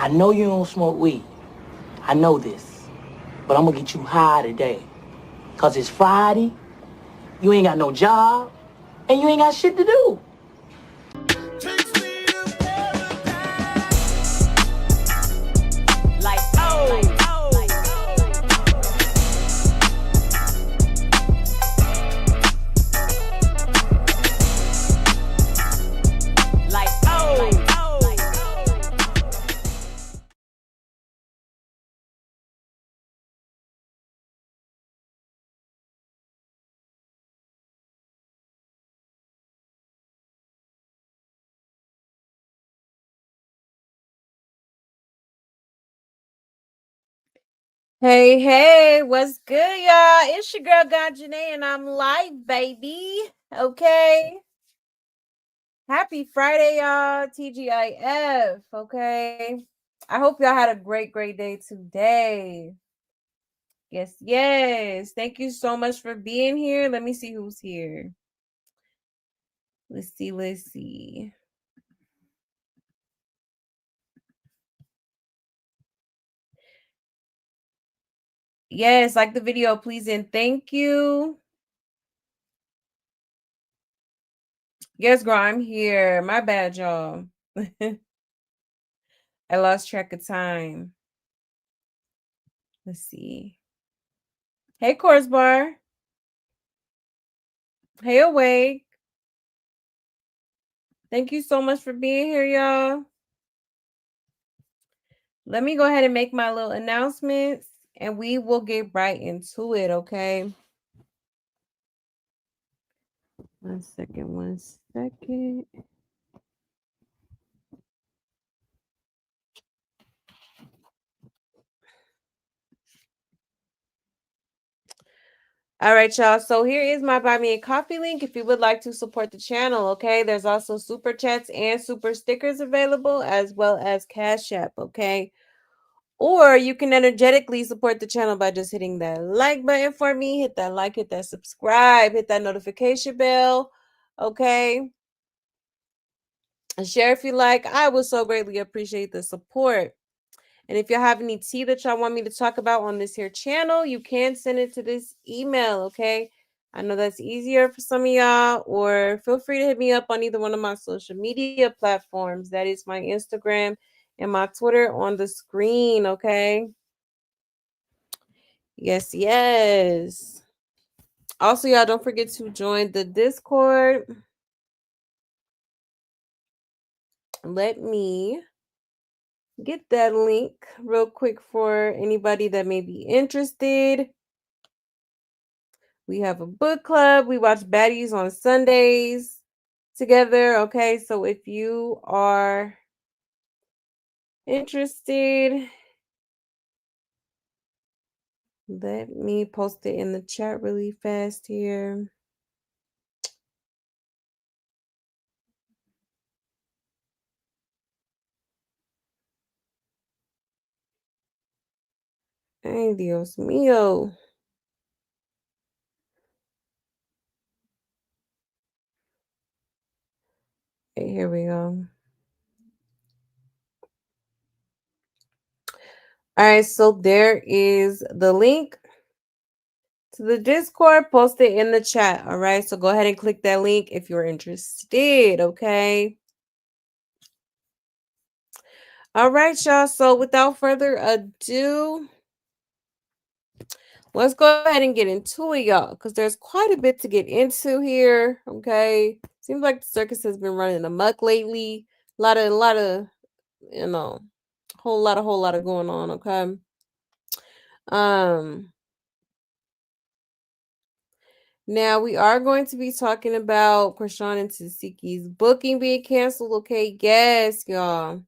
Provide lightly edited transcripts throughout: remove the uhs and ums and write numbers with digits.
I know you don't smoke weed. I know this. But I'm gonna get you high today. Cause it's Friday, you ain't got no job, and you ain't got shit to do. Like, oh. Like, oh. Hey, what's good, y'all? It's your girl, God Janae, and I'm live, baby. Okay. Happy Friday, y'all. TGIF. Okay. I hope y'all had a great day today. Yes. Thank you so much for being here. Let me see who's here. Let's see. Yes, like the video, please, and thank you. Yes, girl, I'm here. My bad, y'all. I lost track of time. Let's see. Hey, Course Bar. Hey, Awake. Thank you so much for being here, y'all. Let me go ahead and make my little announcements, and we will get right into it, okay? 1 second. All right, y'all. So here is my Buy Me a Coffee link if you would like to support the channel, okay? There's also super chats and super stickers available, as well as Cash App, okay? Or you can energetically support the channel by just hitting that like button for me. Hit that like, hit that subscribe, hit that notification bell, okay? And share if you like. I would so greatly appreciate the support. And if y'all have any tea that y'all want me to talk about on this here channel, you can send it to this email, okay? I know that's easier for some of y'all, or feel free to hit me up on either one of my social media platforms. That is my Instagram and my Twitter on the screen, okay? Yes. Also, y'all don't forget to join the Discord. Let me get that link real quick for anybody that may be interested. We have a book club. We watch Baddies on Sundays together. Okay, so if you are interested, let me post it in the chat really fast here. Ay, Dios mío. Okay, here we go. All right, so there is the link to the Discord. Post it in the chat. All right, so go ahead and click that link if you're interested. Okay. All right, y'all. So without further ado, let's go ahead and get into it, y'all, because there's quite a bit to get into here. Okay. Seems like the circus has been running amok lately. A lot of, you know, whole lot of going on. Okay. Now we are going to be talking about Chrisean and Tasiki's booking being canceled. Okay. Yes, y'all.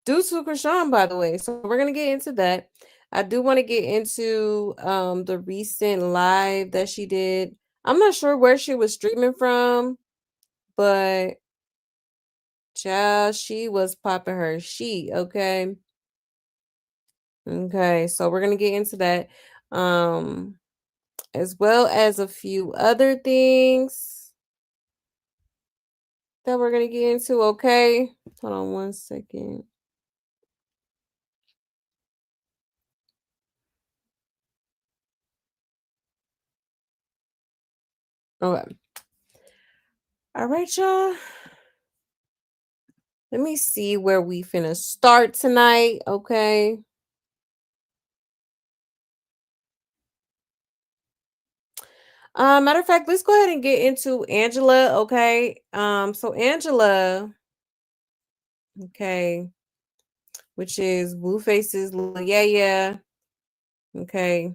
Due to Chrisean, by the way. So we're gonna get into that. I do want to get into the recent live that she did. I'm not sure where she was streaming from, but child, she was popping her sheet, okay? Okay, so we're gonna get into that. As well as a few other things. that we're gonna get into, okay? Hold on one second. Okay. All right, y'all. Let me see where we finna start tonight, okay? Matter of fact, let's go ahead and get into Angela, okay? So Angela, okay, which is Blueface's little yeah, okay,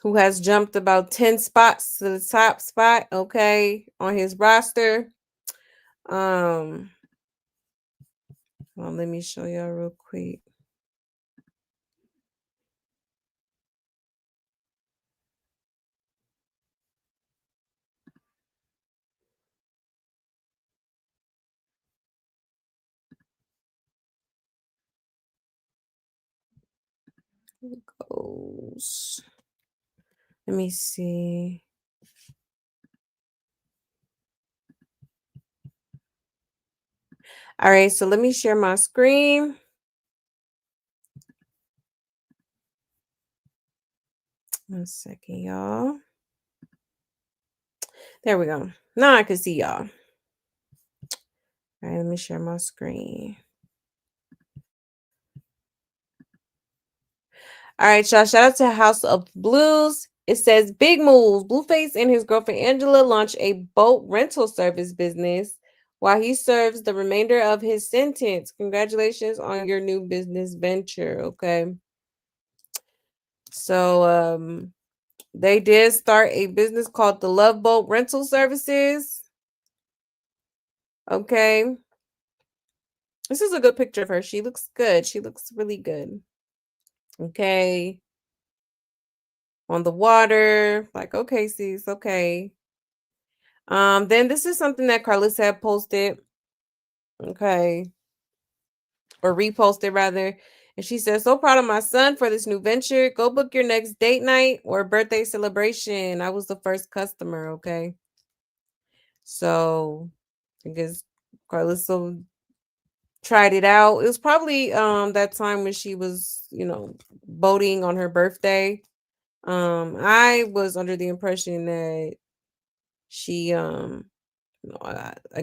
who has jumped about 10 spots to the top spot, okay, on his roster. Well, let me show y'all real quick. Here it goes. Let me see. All right, so let me share my screen. One second, y'all. There we go. Now I can see y'all. All right, let me share my screen. All right, y'all. Shout out to House of Blues. It says big moves. Blueface and his girlfriend Angela launch a boat rental service business while he serves the remainder of his sentence. Congratulations on your new business venture. Okay. So they did start a business called the Love Boat Rental Services. Okay. This is a good picture of her. She looks good. She looks really good. Okay. On the water. Like, okay, sis, okay. Then this is something that Carlissa had posted. Okay. Or reposted rather. And she says, so proud of my son for this new venture. Go book your next date night or birthday celebration. I was the first customer, okay? So I guess Carlissa tried it out. It was probably that time when she was, boating on her birthday. I was under the impression that she I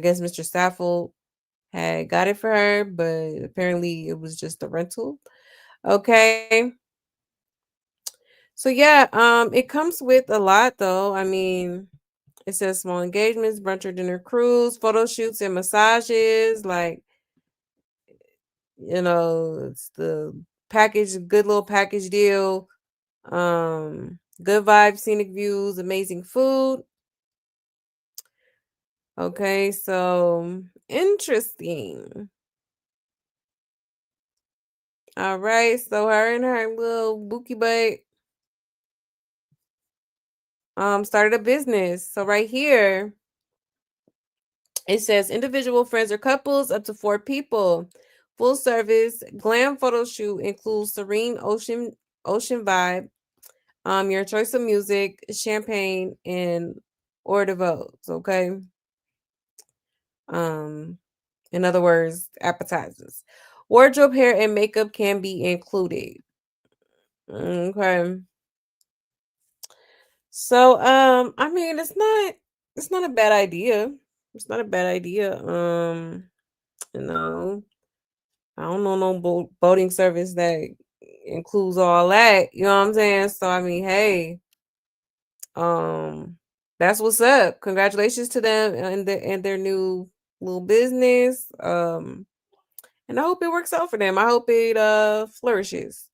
guess Mr. Staffel had got it for her, but apparently it was just a rental. Okay. So yeah, it comes with a lot though. I mean, it says small engagements, brunch or dinner cruise, photo shoots and massages, like it's the package, good little package deal. Good vibes, scenic views, amazing food. Okay, so interesting. All right, so her and her little bookie butt started a business. So right here it says individual friends or couples up to 4 people. Full service glam photo shoot includes serene ocean vibe. Your choice of music, champagne, and hors d'oeuvres. Okay. In other words, appetizers. Wardrobe, hair, and makeup can be included. Okay. So, I mean, it's not a bad idea. It's not a bad idea. You know, I don't know no boating service that includes all that. You know what I'm saying? So, I mean, hey, um, that's what's up. Congratulations to them and their new little business. And I hope it works out for them. I hope it flourishes.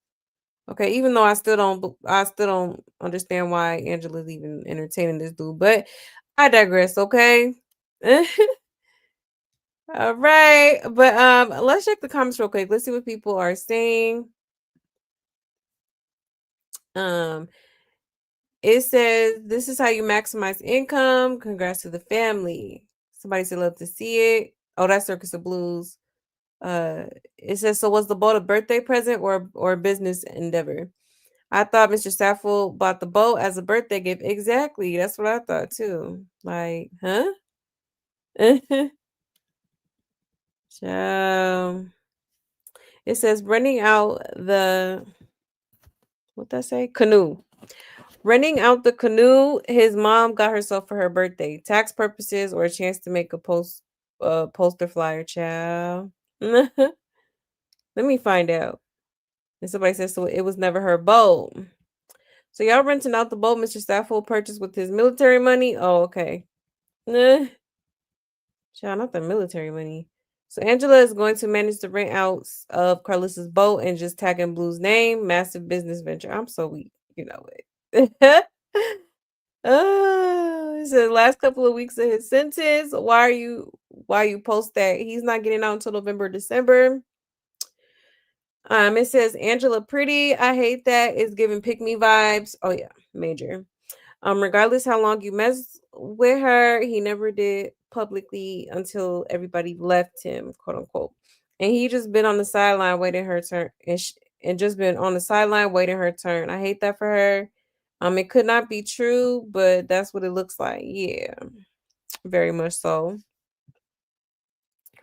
Okay, even though I still don't understand why Angela's even entertaining this dude, but I digress, okay? All right. But let's check the comments real quick. Let's see what people are saying. Um it says this is how you maximize income. Congrats to the family. Somebody said love to see it. Oh, that's Circus of Blues. Uh it says so was the boat a birthday present or a business endeavor? I thought Mr. Sappho bought the boat as a birthday gift. Exactly. That's what I thought too. Like, huh? Um, it says renting out the what that say? Canoe. Renting out the canoe his mom got herself for her birthday. Tax purposes or a chance to make a poster flyer, child. Let me find out. And somebody says so it was never her boat. So y'all renting out the boat Mr. Stafford purchased with his military money? Oh, okay. Child, not the military money. So Angela is going to manage the rent outs of Carlissa's boat and just tagging Blue's name. Massive business venture. I'm so weak. You know it. It says last couple of weeks of his sentence. Why you post that? He's not getting out until November, December. It says Angela pretty. I hate that. It's giving pick me vibes. Oh yeah, major. Regardless how long you mess with her, he never did publicly until everybody left him, quote unquote. And he just been on the sideline waiting her turn and just been on the sideline waiting her turn. I hate that for her. It could not be true, but that's what it looks like. Yeah, very much so.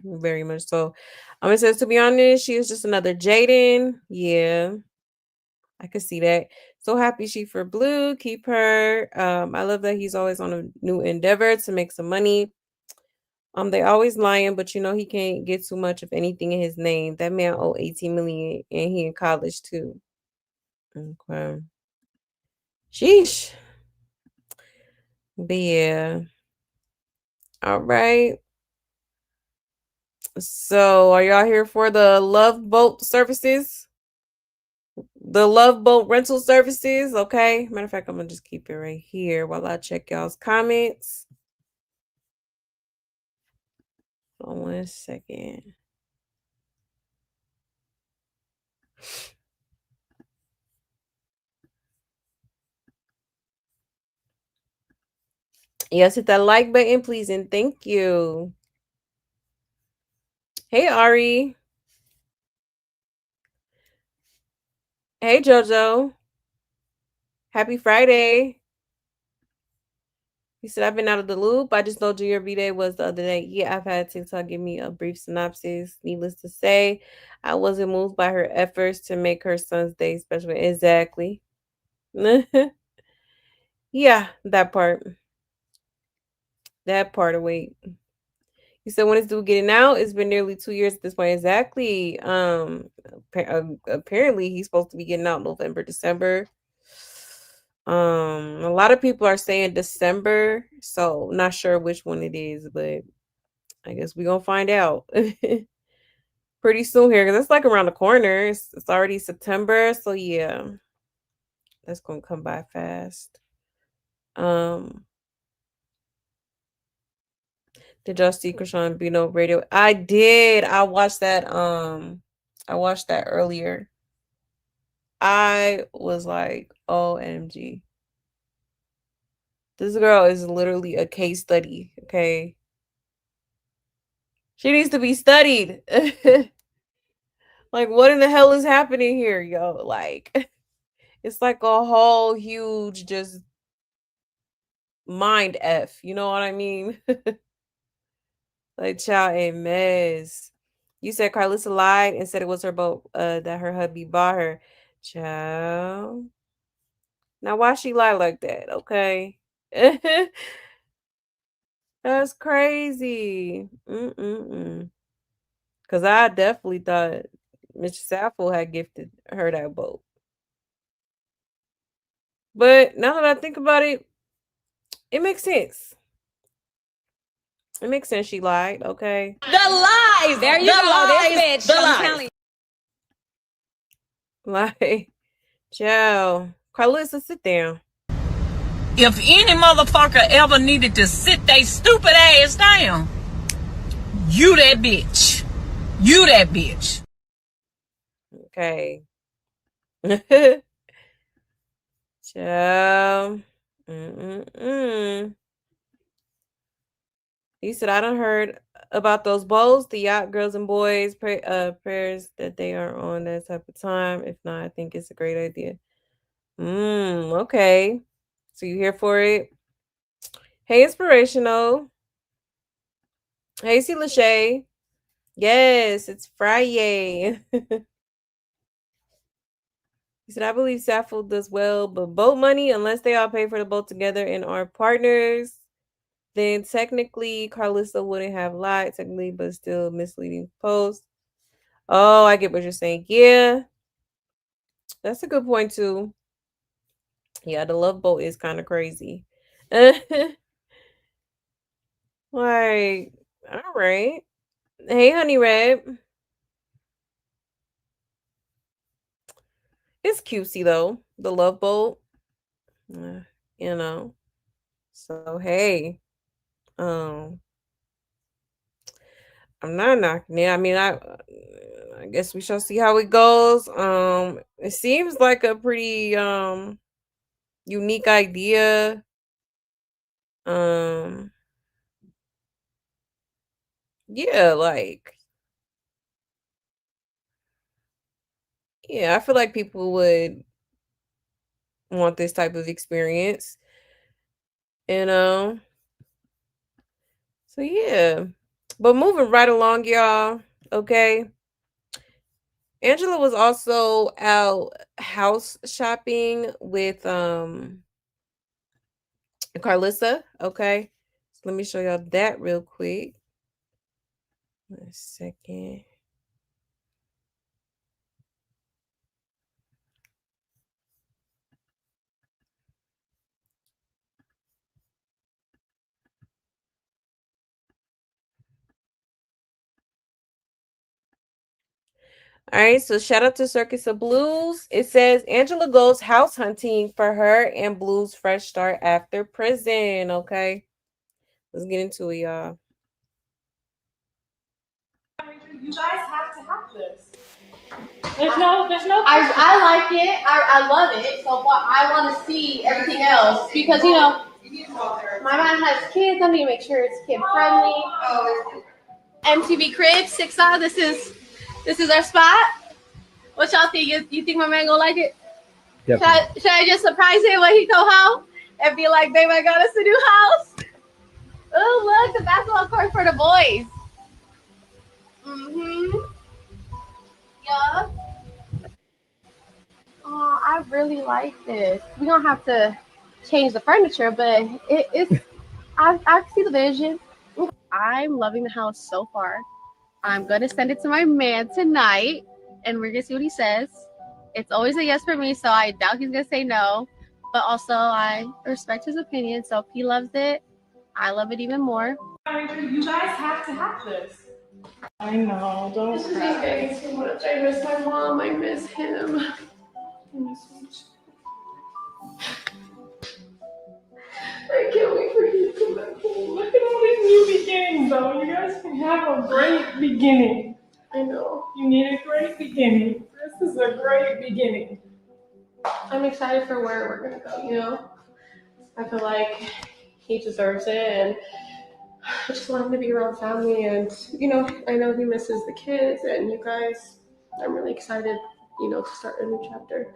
Very much so. It says to be honest, she is just another Jaden. Yeah, I could see that. So happy she for Blue. Keep her. I love that he's always on a new endeavor to make some money. They always lying, but you know he can't get too much of anything in his name. That man owe 18 million and he in college too. Okay. Sheesh. But yeah. All right. So are y'all here for the Love Boat services? The Love Boat rental services, okay? Matter of fact, I'm gonna just keep it right here while I check y'all's comments. Hold on 1 second. Yes, hit that like button, please, and thank you. Hey, Ari. Hey, JoJo. Happy Friday. He said, I've been out of the loop. I just know Junior B-Day was the other day. Yeah, I've had TikTok give me a brief synopsis. Needless to say, I wasn't moved by her efforts to make her son's day special. Exactly. Yeah, that part. That part of wait. He said, when is due getting out? It's been nearly 2 years at this point. Exactly. Apparently he's supposed to be getting out November, December. A lot of people are saying December, so not sure which one it is, but I guess we're gonna find out pretty soon here because it's like around the corner. It's already September, so yeah, that's gonna come by fast. Um, did y'all see Chrisean and Bino radio? I did. I watched that. I watched that earlier. I was like, OMG. This girl is literally a case study, okay? She needs to be studied. Like, what in the hell is happening here, yo? Like, it's like a whole huge just mind F. You know what I mean? Like, child, a mess. You said Carlissa lied and said it was her boat that her hubby bought her. Child. Now, why she lie like that? Okay. That's crazy. Mm-mm-mm. Because I definitely thought Mr. Sappho had gifted her that boat. But now that I think about it, it makes sense. It makes sense she lied, okay? The lies! There you go, this bitch. I'm telling you. Like, child. Carlissa, sit down. If any motherfucker ever needed to sit they stupid ass down, you that bitch. You that bitch. Okay. Child. Mm-mm-mm. He said, I done heard about those bowls, the yacht girls and boys, prayers that they are on that type of time. If not, I think it's a great idea. Okay. So you here for it? Hey, Inspirational. Hey, C. Lachey. Yes, it's Friday. He said, I believe Sappho does well, but boat money, unless they all pay for the boat together and are partners, then technically Carlissa wouldn't have lied, technically, but still misleading post. Oh, I get what you're saying. Yeah, that's a good point, too. Yeah, the love boat is kind of crazy. Like, all right. Hey, Honey Red. It's cutesy, though. The love boat. You know. So, hey. Um, I'm not knocking it. I mean, I guess we shall see how it goes. It seems like a pretty unique idea. Um, yeah, like yeah, I feel like people would want this type of experience, you know. So yeah. But moving right along, y'all. Okay. Angela was also out house shopping with Carlissa. Okay. So let me show y'all that real quick. A second. All right, so shout out to Circus of Blues. It says Angela goes house hunting for her and Blue's fresh start after prison. Okay, let's get into it, y'all. You guys have to have this. There's no. I like it. I love it. So, but I want to see everything else because my mom has kids. I need to make sure it's kid friendly. MTV Cribs 6 This is our spot. What y'all think? You think my man gonna like it? Should I just surprise him when he go home and be like, "Babe, I got us a new house." Oh, look, the basketball court for the boys. Yeah. Oh, I really like this. We don't have to change the furniture, but it's. I see the vision. I'm loving the house so far. I'm gonna send it to my man tonight, and we're gonna see what he says. It's always a yes for me, so I doubt he's gonna say no. But also, I respect his opinion. So if he loves it, I love it even more. You guys have to have this. I know, don't This is just getting too much. I miss my mom. I miss him. I can't wait for him to come back home. Look at all these new beginnings, though. You guys can have a great beginning. I know. You need a great beginning. This is a great beginning. I'm excited for where we're gonna go. I feel like he deserves it, and I just want him to be around family. And I know he misses the kids and you guys. I'm really excited, to start a new chapter.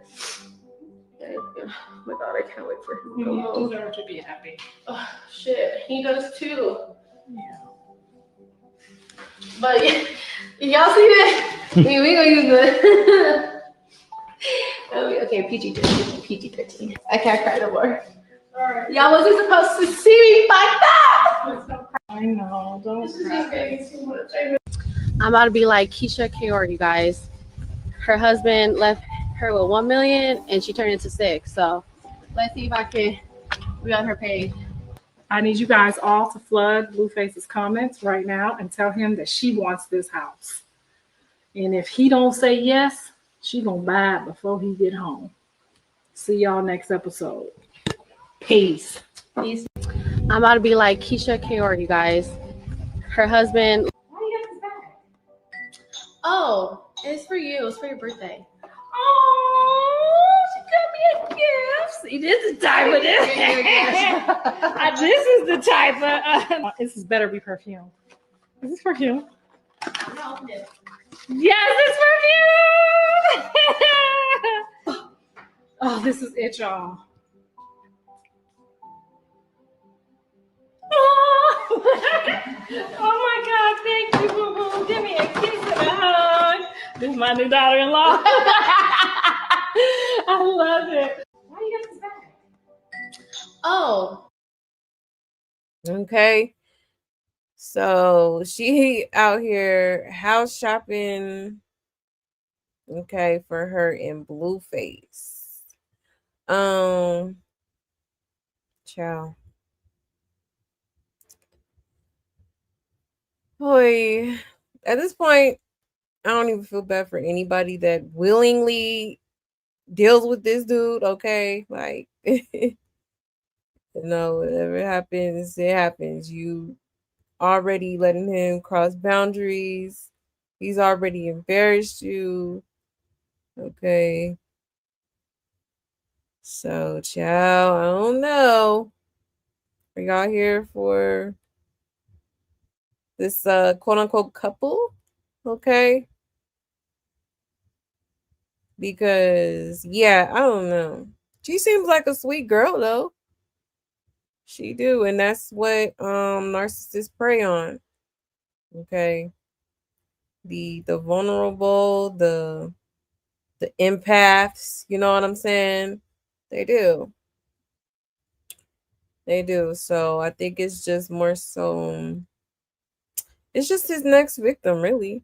And, oh my God, I can't wait for him to come home. You deserve to be happy. Oh, shit, he does too. Yeah. But y'all see that? We gonna use the. Okay, PG-13. I can't cry no more. Alright. Y'all wasn't supposed to see me like that. I know, don't cry. I'm about to be like Keisha Kaur, you guys. Her husband left her with 1 million and she turned into 6. So let's see if I can be on her page. I need you guys all to flood Blueface's comments right now and tell him that she wants this house. And if he don't say yes, she gonna buy it before he get home. See y'all next episode. Peace. I'm about to be like Keisha Kaur, you guys. Her husband. Why you got this bag? Oh, it's for you. It's for your birthday. Oh, she got me a gift. See, this is the type of this. This is the type of. This is better be perfume. Is this perfume? I'm gonna open it. Yes, it's perfume. Oh, this is it, y'all. Oh my God, thank you, boo boo. Give me a kiss and a hug. This is my new daughter-in-law. I love it. Why you got this bag? Oh. Okay. So she out here house shopping, okay, for her in Blueface. Ciao. Boy, at this point, I don't even feel bad for anybody that willingly deals with this dude, okay? Like, whatever happens, it happens. You already letting him cross boundaries. He's already embarrassed you. Okay. So, child, I don't know. Are y'all here for this quote unquote couple? Okay. Because yeah, I don't know. She seems like a sweet girl though. She do, and that's what narcissists prey on. Okay. The vulnerable, the empaths, you know what I'm saying? They do. They do. So I think it's just more so it's just his next victim, really.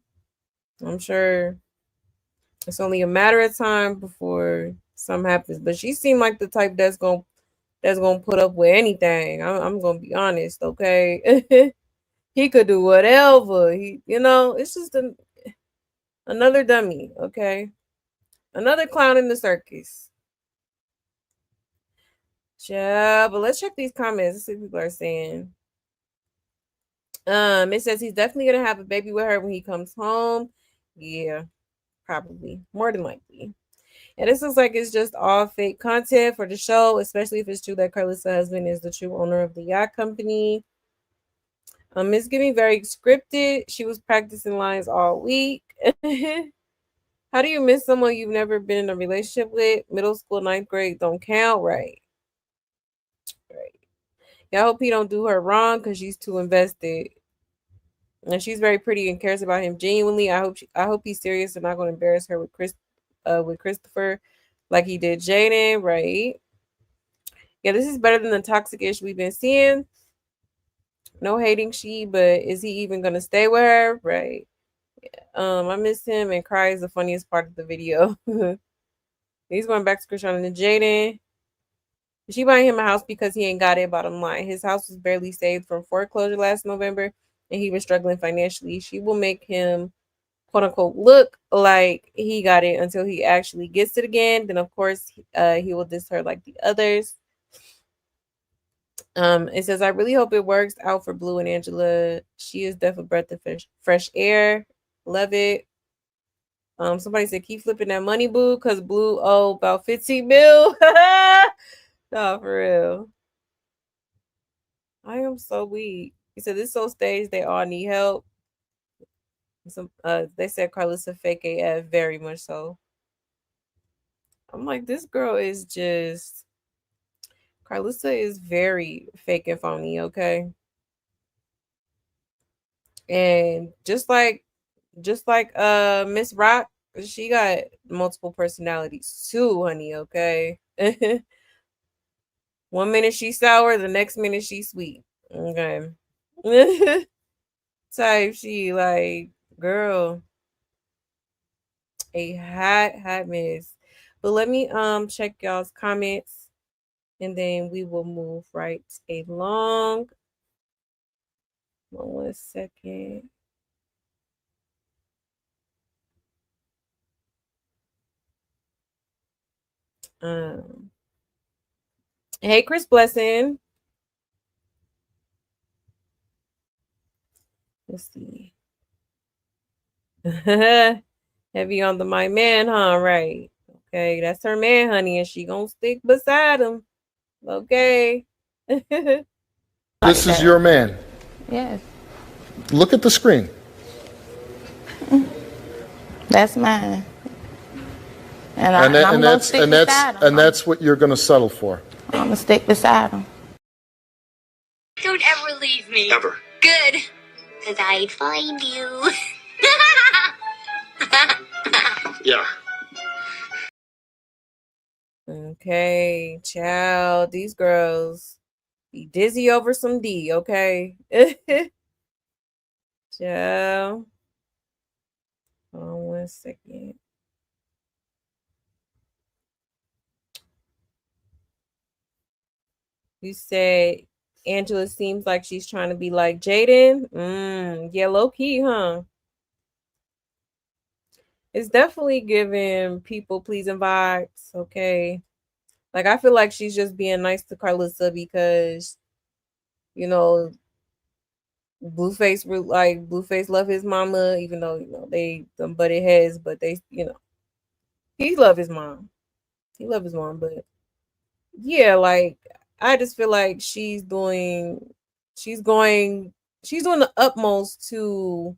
I'm sure it's only a matter of time before something happens. But she seemed like the type that's gonna put up with anything. I'm gonna be honest, okay? He could do whatever. It's just another dummy, okay? Another clown in the circus. Yeah, but let's check these comments. Let's see what people are saying. It says he's definitely gonna have a baby with her when he comes home. Yeah, probably. More than likely. And this looks like it's just all fake content for the show, especially if it's true that Carlissa's husband is the true owner of the yacht company. It's getting very scripted. She was practicing lines all week. How do you miss someone you've never been in a relationship with? Middle school, 9th grade don't count, right? Right. Yeah, I hope he don't do her wrong because she's too invested. And she's very pretty and cares about him genuinely. I hope he's serious and not going to embarrass her with Christopher, like he did Jaden, right? Yeah, this is better than the toxic ish we've been seeing. No hating she, but is he even gonna stay with her? Right. I miss him and cry is the funniest part of the video. He's going back to Chrisean and Jaden. She buying him a house because he ain't got it, bottom line. His house was barely saved from foreclosure last November and he was struggling financially. She will make him quote unquote look like he got it until he actually gets it again. Then of course he will diss her like the others. It says I really hope it works out for Blue and Angela. She is definitely a breath of fresh air. Love it. Somebody said keep flipping that money, boo, because Blue owe about 15 mil. No, for real. I am so weak. He said this so stage they all need help. They said Carlissa fake AF, very much so. I'm like, this girl is just Carlissa is very fake and phony, okay? And just like Miss Rock, she got multiple personalities too, honey, okay? 1 minute she's sour, the next minute she's sweet. Okay. Type she like, girl, a hot mess. But let me check y'all's comments and then we will move right along. 1 second. Hey, Chris Blessing. Let's see. Heavy on the my man, huh? Right. Okay, that's her man, honey, and she gonna stick beside him. Okay. This is your man. Yes. Look at the screen. That's mine. And I'm gonna stick beside him. And that's what you're going to settle for. I'm gonna stick beside him. Don't ever leave me. Ever. Good. Because I'd find you. Yeah. Okay, child. These girls be dizzy over some D, okay? Child. Hold on 1 second. You say Angela seems like she's trying to be like Jaden. Yeah, low key, huh? It's definitely giving people pleasing vibes, okay? Like, I feel like she's just being nice to Carlissa because, you know, Blueface love his mama, even though, you know, they done butted heads, but they, you know, he love his mom. He love his mom, but yeah, like, I just feel like she's doing the utmost to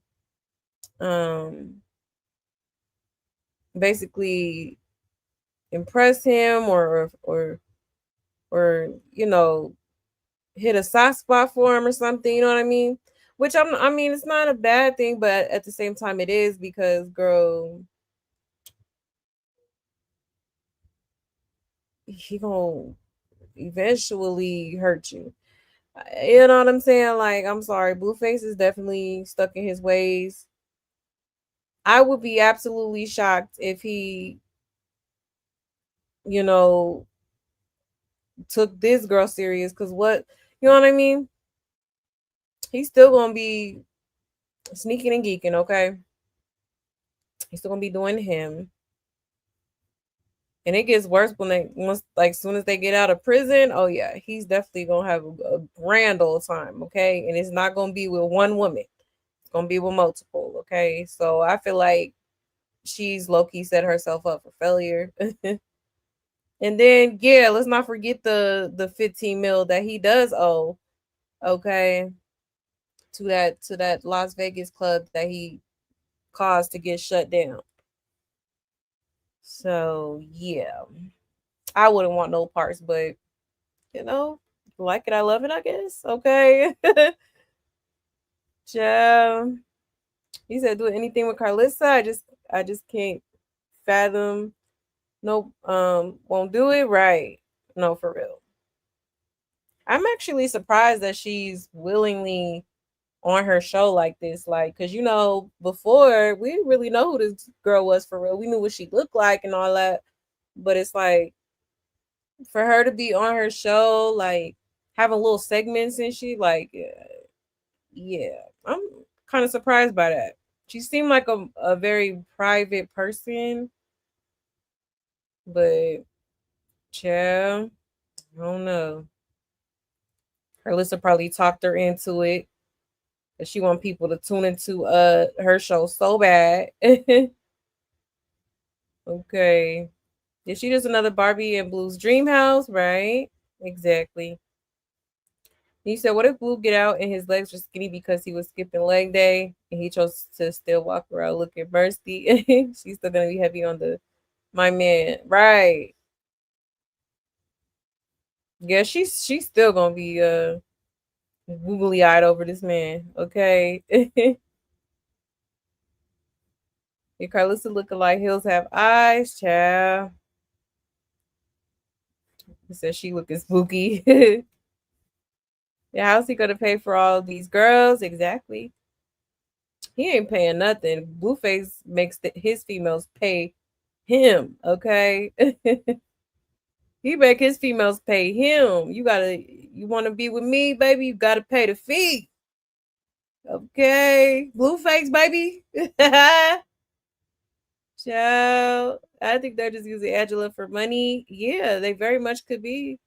basically impress him or you know, hit a soft spot for him or something, you know what I mean? Which I mean, it's not a bad thing, but at the same time it is, because girl, he gonna eventually hurt you. You know what I'm saying? Like, I'm sorry, Blueface is definitely stuck in his ways. I would be absolutely shocked if he, you know, took this girl serious, because what, you know what I mean? He's still gonna be sneaking and geeking, okay? He's still gonna be doing him. And it gets worse as soon as they get out of prison. Oh yeah, he's definitely gonna have a grand old time, okay? And it's not gonna be with one woman. It's gonna be with multiple, okay? So I feel like she's low-key set herself up for failure. And then yeah, let's not forget the 15 mil that he does owe, okay, to that Las Vegas club that he caused to get shut down. So yeah, I wouldn't want no parts, but you know, like it, I love it, I guess. Okay. Yeah. He said do anything with Carlissa. I just can't fathom. Nope. Won't do it. Right. No, for real. I'm actually surprised that she's willingly on her show like this. Like, cause you know, before we didn't really know who this girl was for real. We knew what she looked like and all that. But it's like, for her to be on her show, like having little segments and shit, like yeah, I'm kind of surprised by that. She seemed like a very private person, but yeah, I don't know. Carlissa probably talked her into it, but she want people to tune into her show so bad. Okay. Is she just another Barbie and Blue's dream house, right? Exactly. He said, what if Blue get out and his legs are skinny because he was skipping leg day and he chose to still walk around looking bursty? She's still gonna be heavy on my man. Right. Yeah, she's still gonna be googly eyed over this man. Okay. Your Carlissa looking like hills have eyes, child. He said she looking spooky. Yeah, how's he gonna pay for all these girls? Exactly. He ain't paying nothing. Blueface makes his females pay him, okay? He make his females pay him. You want to be with me, baby? You gotta pay the fee. Okay, Blueface, baby. Child, I think they're just using Angela for money. Yeah, they very much could be.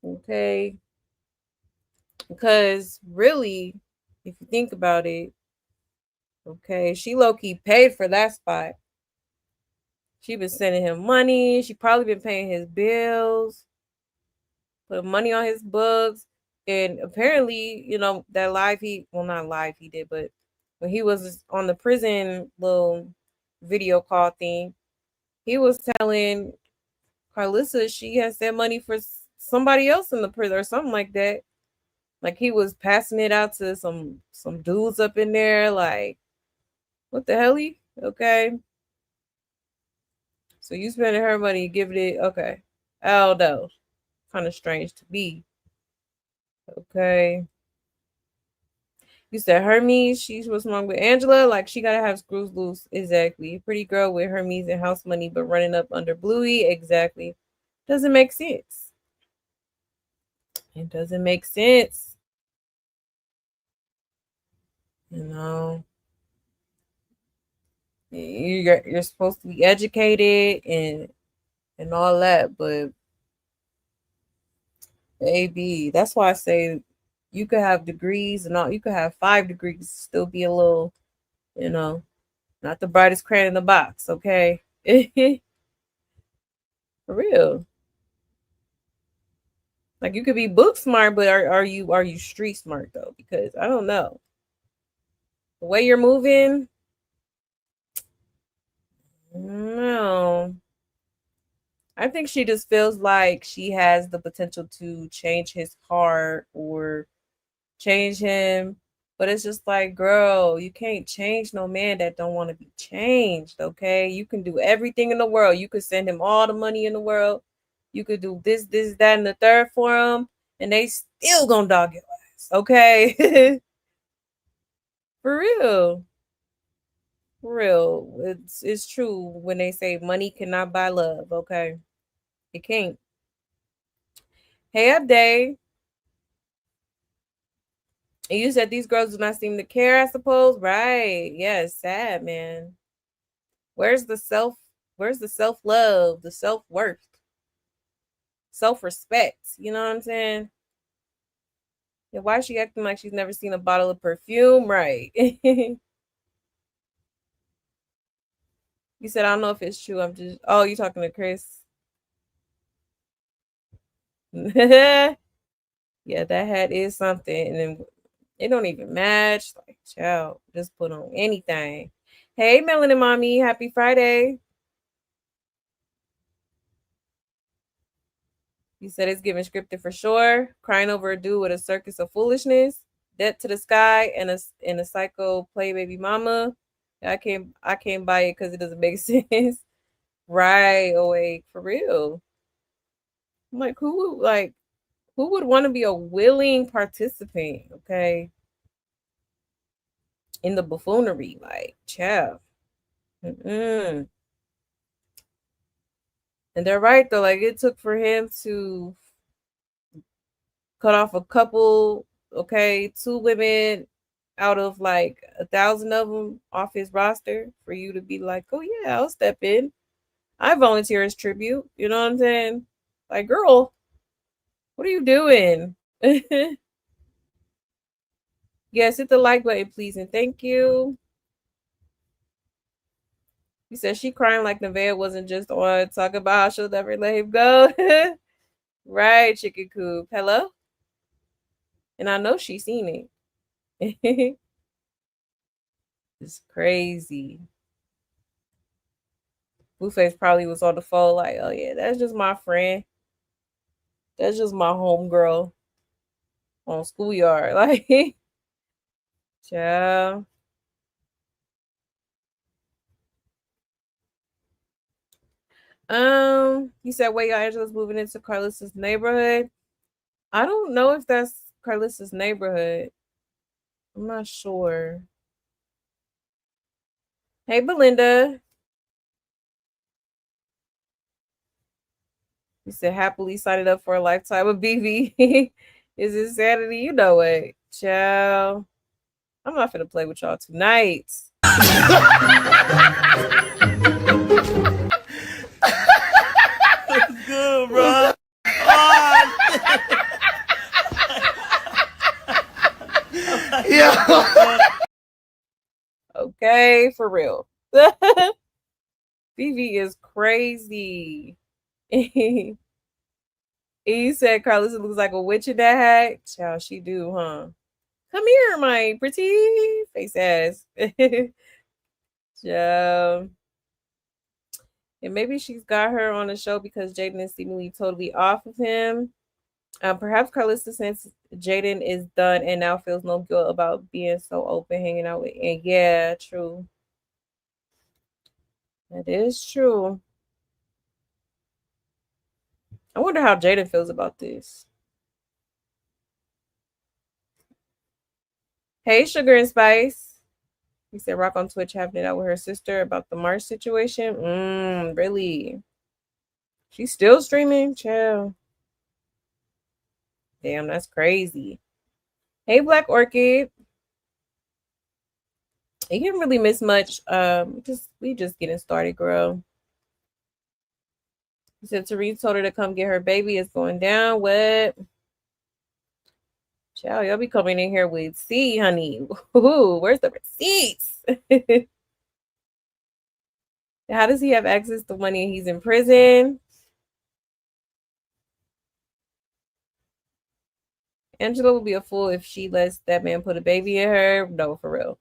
Okay, because really, if you think about it, okay, she low key paid for that spot. She been sending him money. She probably been paying his bills, put money on his books. And apparently, you know, that not live he did, but when he was on the prison little video call thing, he was telling Carlissa she has that money for somebody else in the prison or something like that. Like he was passing it out to some dudes up in there. Like, what the hell? Okay. So you spending her money, giving it. Okay. Oh no. Kind of strange to be. Okay. You said Hermes, she was wrong with Angela. Like, she gotta have screws loose. Exactly. Pretty girl with Hermes and house money, but running up under Bluey. Exactly. Doesn't make sense. It doesn't make sense. You know, you're supposed to be educated and all that, but baby, that's why I say you could have degrees and all. You could have 5 degrees, still be a little, you know, not the brightest crayon in the box. Okay. For real. Like, you could be book smart, but are you street smart though? Because I don't know. The way you're moving, no. I think she just feels like she has the potential to change his heart or change him. But it's just like, girl, you can't change no man that don't want to be changed, okay? You can do everything in the world. You could send him all the money in the world. You could do this, that, and the third for him, and they still gonna dog your ass, okay? For real. For real. It's true when they say money cannot buy love, okay? It can't. Hey, Upday. And you said these girls do not seem to care, I suppose. Right. Yeah, it's sad, man. Where's the self-love, the self-worth, self-respect? You know what I'm saying? Yeah, why is she acting like she's never seen a bottle of perfume? Right. You said, I don't know if it's true. I'm just, oh, you talking to Chris? Yeah, that hat is something. And then it don't even match. Like, child, just put on anything. Hey, Melanin Mommy, happy Friday. You said it's giving scripted for sure. Crying over a dude with a circus of foolishness. Debt to the sky and a psycho play baby mama. I can't buy it because it doesn't make sense. Right. Oh wait, for real. I'm like, who would want to be a willing participant, okay? In the buffoonery, like, child. Mm-mm. And they're right though. Like, it took for him to cut off a couple, okay, 2 women out of like 1,000 of them off his roster for you to be like, oh yeah, I'll step in. I volunteer as tribute. You know what I'm saying? Like, girl, what are you doing? Yes, hit the like button, please, and thank you. You said she crying like Nevaeh wasn't just on talk about how she'll never let him go. Right, Chicken Coop. Hello? And I know she's seen it. It's crazy. Blueface probably was on the phone like, oh yeah, that's just my friend. That's just my homegirl on schoolyard. Like, child. You said wait, Angela's moving into Carlissa's neighborhood. I don't know if that's Carlissa's neighborhood. I'm not sure. Hey, Belinda. You said happily signed up for a lifetime of BV. Is insanity? You know it, child. I'm not gonna play with y'all tonight. That's good, bro. Yeah. Okay, for real. BV is crazy. He said Carlos looks like a witch in that hat. Child, she do, huh? Come here, my pretty face ass. Child. And maybe she's got her on the show because Jaden is seemingly totally off of him. Perhaps Carlista, since Jaden is done and now feels no guilt about being so open, hanging out with. And yeah, true. That is true. I wonder how Jaden feels about this. Hey, Sugar and Spice. He said Rock on Twitch having it out with her sister about the March situation. Really? She's still streaming? Chill. Damn, that's crazy. Hey, Black Orchid. You didn't really miss much. We just getting started, girl. He said Therese told her to come get her baby. It's going down. What? Child, y'all be coming in here with C, honey. Ooh, where's the receipts? How does he have access to money and he's in prison? Angela would be a fool if she lets that man put a baby in her. No, for real.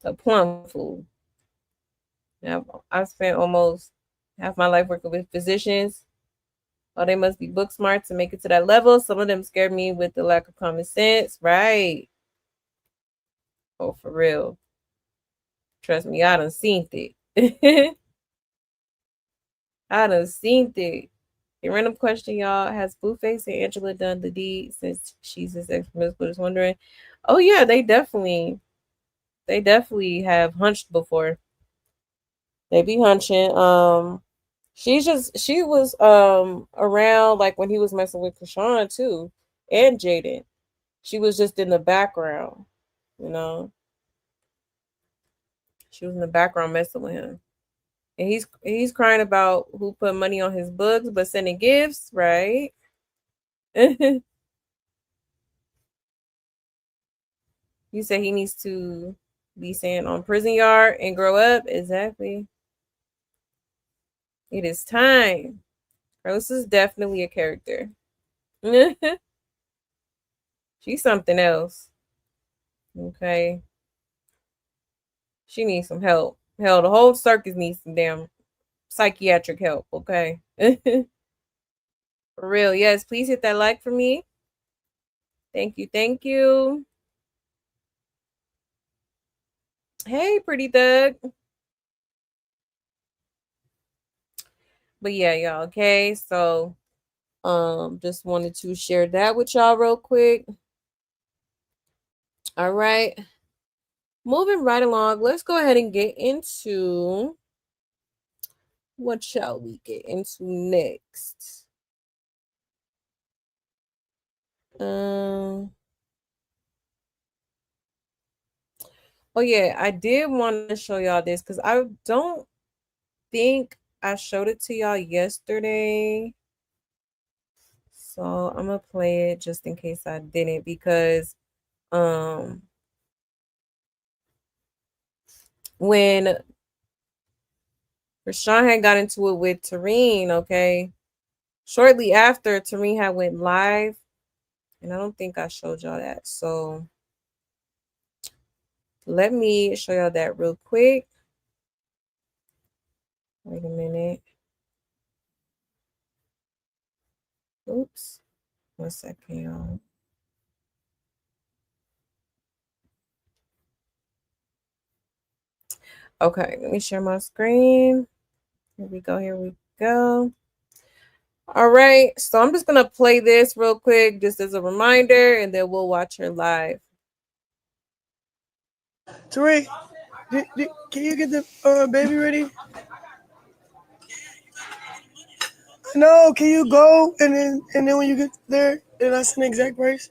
A plum fool. Now, I've spent almost half my life working with physicians. Oh, they must be book smart to make it to that level. Some of them scared me with the lack of common sense. Right. Oh, for real. Trust me, I done seen it. I done seen it. A random question, y'all. Has Blueface and Angela done the deed since she's his ex-miss? But is wondering. Oh yeah, they definitely have hunched before. They be hunching. She was around like when he was messing with Chrisean too, and Jaden. She was just in the background, you know. She was in the background messing with him. And he's crying about who put money on his books but sending gifts, right? You said he needs to be saying on prison yard and grow up. Exactly. It is time. Rose is definitely a character. She's something else. Okay. She needs some help. Hell, the whole circus needs some damn psychiatric help, okay? For real. Yes, please hit that like for me. Thank you. Thank you. Hey, pretty thug. But yeah, y'all, okay? So just wanted to share that with y'all real quick. All right. Moving right along, let's go ahead and get into what shall we get into next? Oh yeah, I did want to show y'all this because I don't think I showed it to y'all yesterday. So I'm gonna play it just in case I didn't because when Chrisean had got into it with Tareen, okay, shortly after Tareen had went live, and I don't think I showed y'all that. So let me show y'all that real quick. Wait a minute. Oops. 1 second, y'all. Okay, let me share my screen. Here we go. Here we go. All right. So I'm just going to play this real quick just as a reminder, and then we'll watch her live. Tariq, can you get the baby ready? No, can you go and then when you get there, then I send the exact price?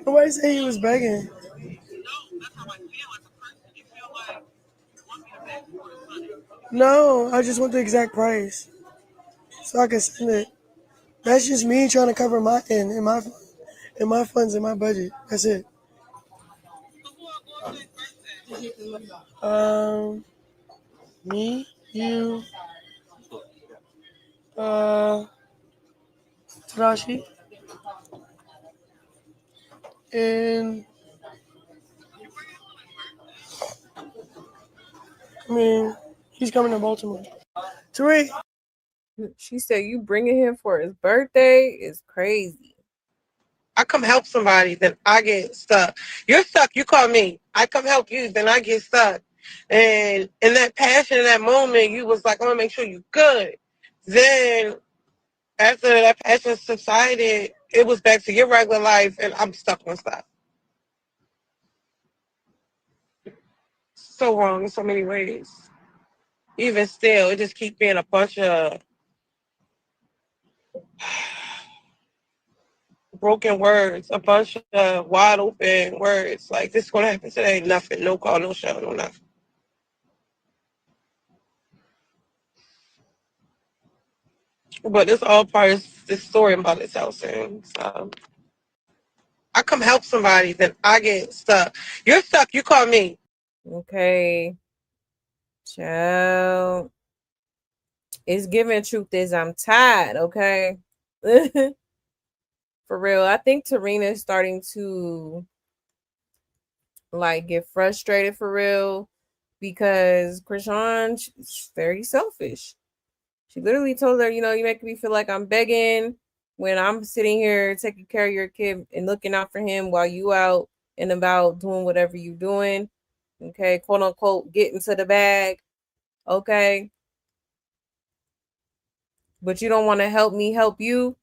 Nobody said he was begging. No, I just want the exact price so I can send it. That's just me trying to cover my end and my funds and my budget. That's it. Me, you, Tadashi. And I mean, he's coming to Baltimore. Tariq. She said you bringing him for his birthday is crazy. I come help somebody, then I get stuck. You're stuck, you call me. I come help you, then I get stuck. And in that passion, in that moment, you was like, I want to make sure you're good. Then after that passion subsided, it was back to your regular life, and I'm stuck on stuff. So wrong in so many ways. Even still, it just keeps being a bunch of broken words, a bunch of wide open words. Like, this is going to happen today. Nothing. No call, no show, no nothing. But it's all part of this story about itself soon. So I come help somebody, then I get stuck. You're stuck, you call me. Okay. Child. It's giving truth is I'm tired, okay? For real. I think Tarina is starting to like get frustrated for real because Chrisean, she's very selfish. She literally told her, you make me feel like I'm begging when I'm sitting here taking care of your kid and looking out for him while you out and about doing whatever you're doing. Okay, quote unquote, get into the bag. Okay. But you don't want to help me help you.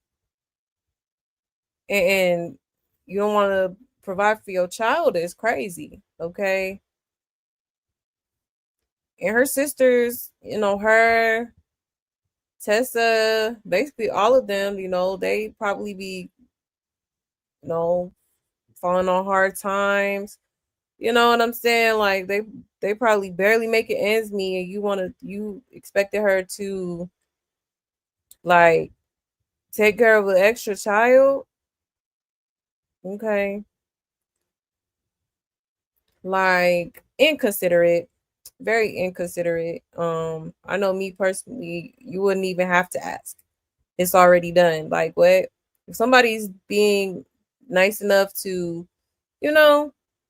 And you don't want to provide for your child. It's crazy. Okay. And her sisters, her, Tessa, basically all of them, they probably be, falling on hard times. You know what I'm saying? Like they probably barely make it ends meet, and you expected her to like take care of an extra child. Okay. Like inconsiderate, very inconsiderate. I know me personally, you wouldn't even have to ask. It's already done. Like what? If somebody's being nice enough to, if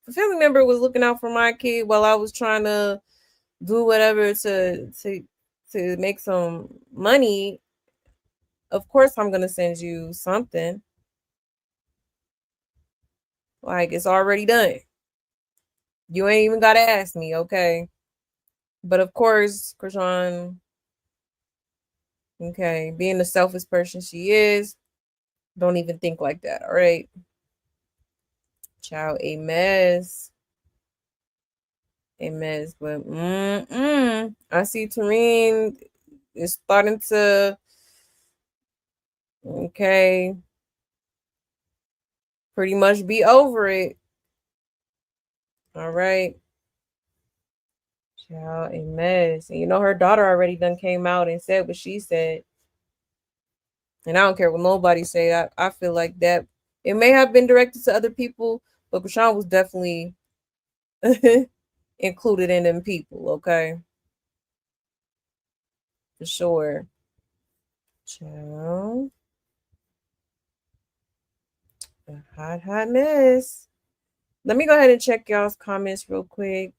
a family member was looking out for my kid while I was trying to do whatever to make some money, of course I'm gonna send you something. Like it's already done. You ain't even gotta ask me, okay? But of course, Chrisean, okay, being the selfish person she is, don't even think like that, all right? Child, a mess. A mess, but I see Tareen is starting to, okay, pretty much be over it. All right. Child, a mess. And her daughter already done came out and said what she said. And I don't care what nobody say. I feel like that it may have been directed to other people, but Chrisean was definitely included in them people, okay? For sure. Child. Hot mess. Let me go ahead and check y'all's comments real quick.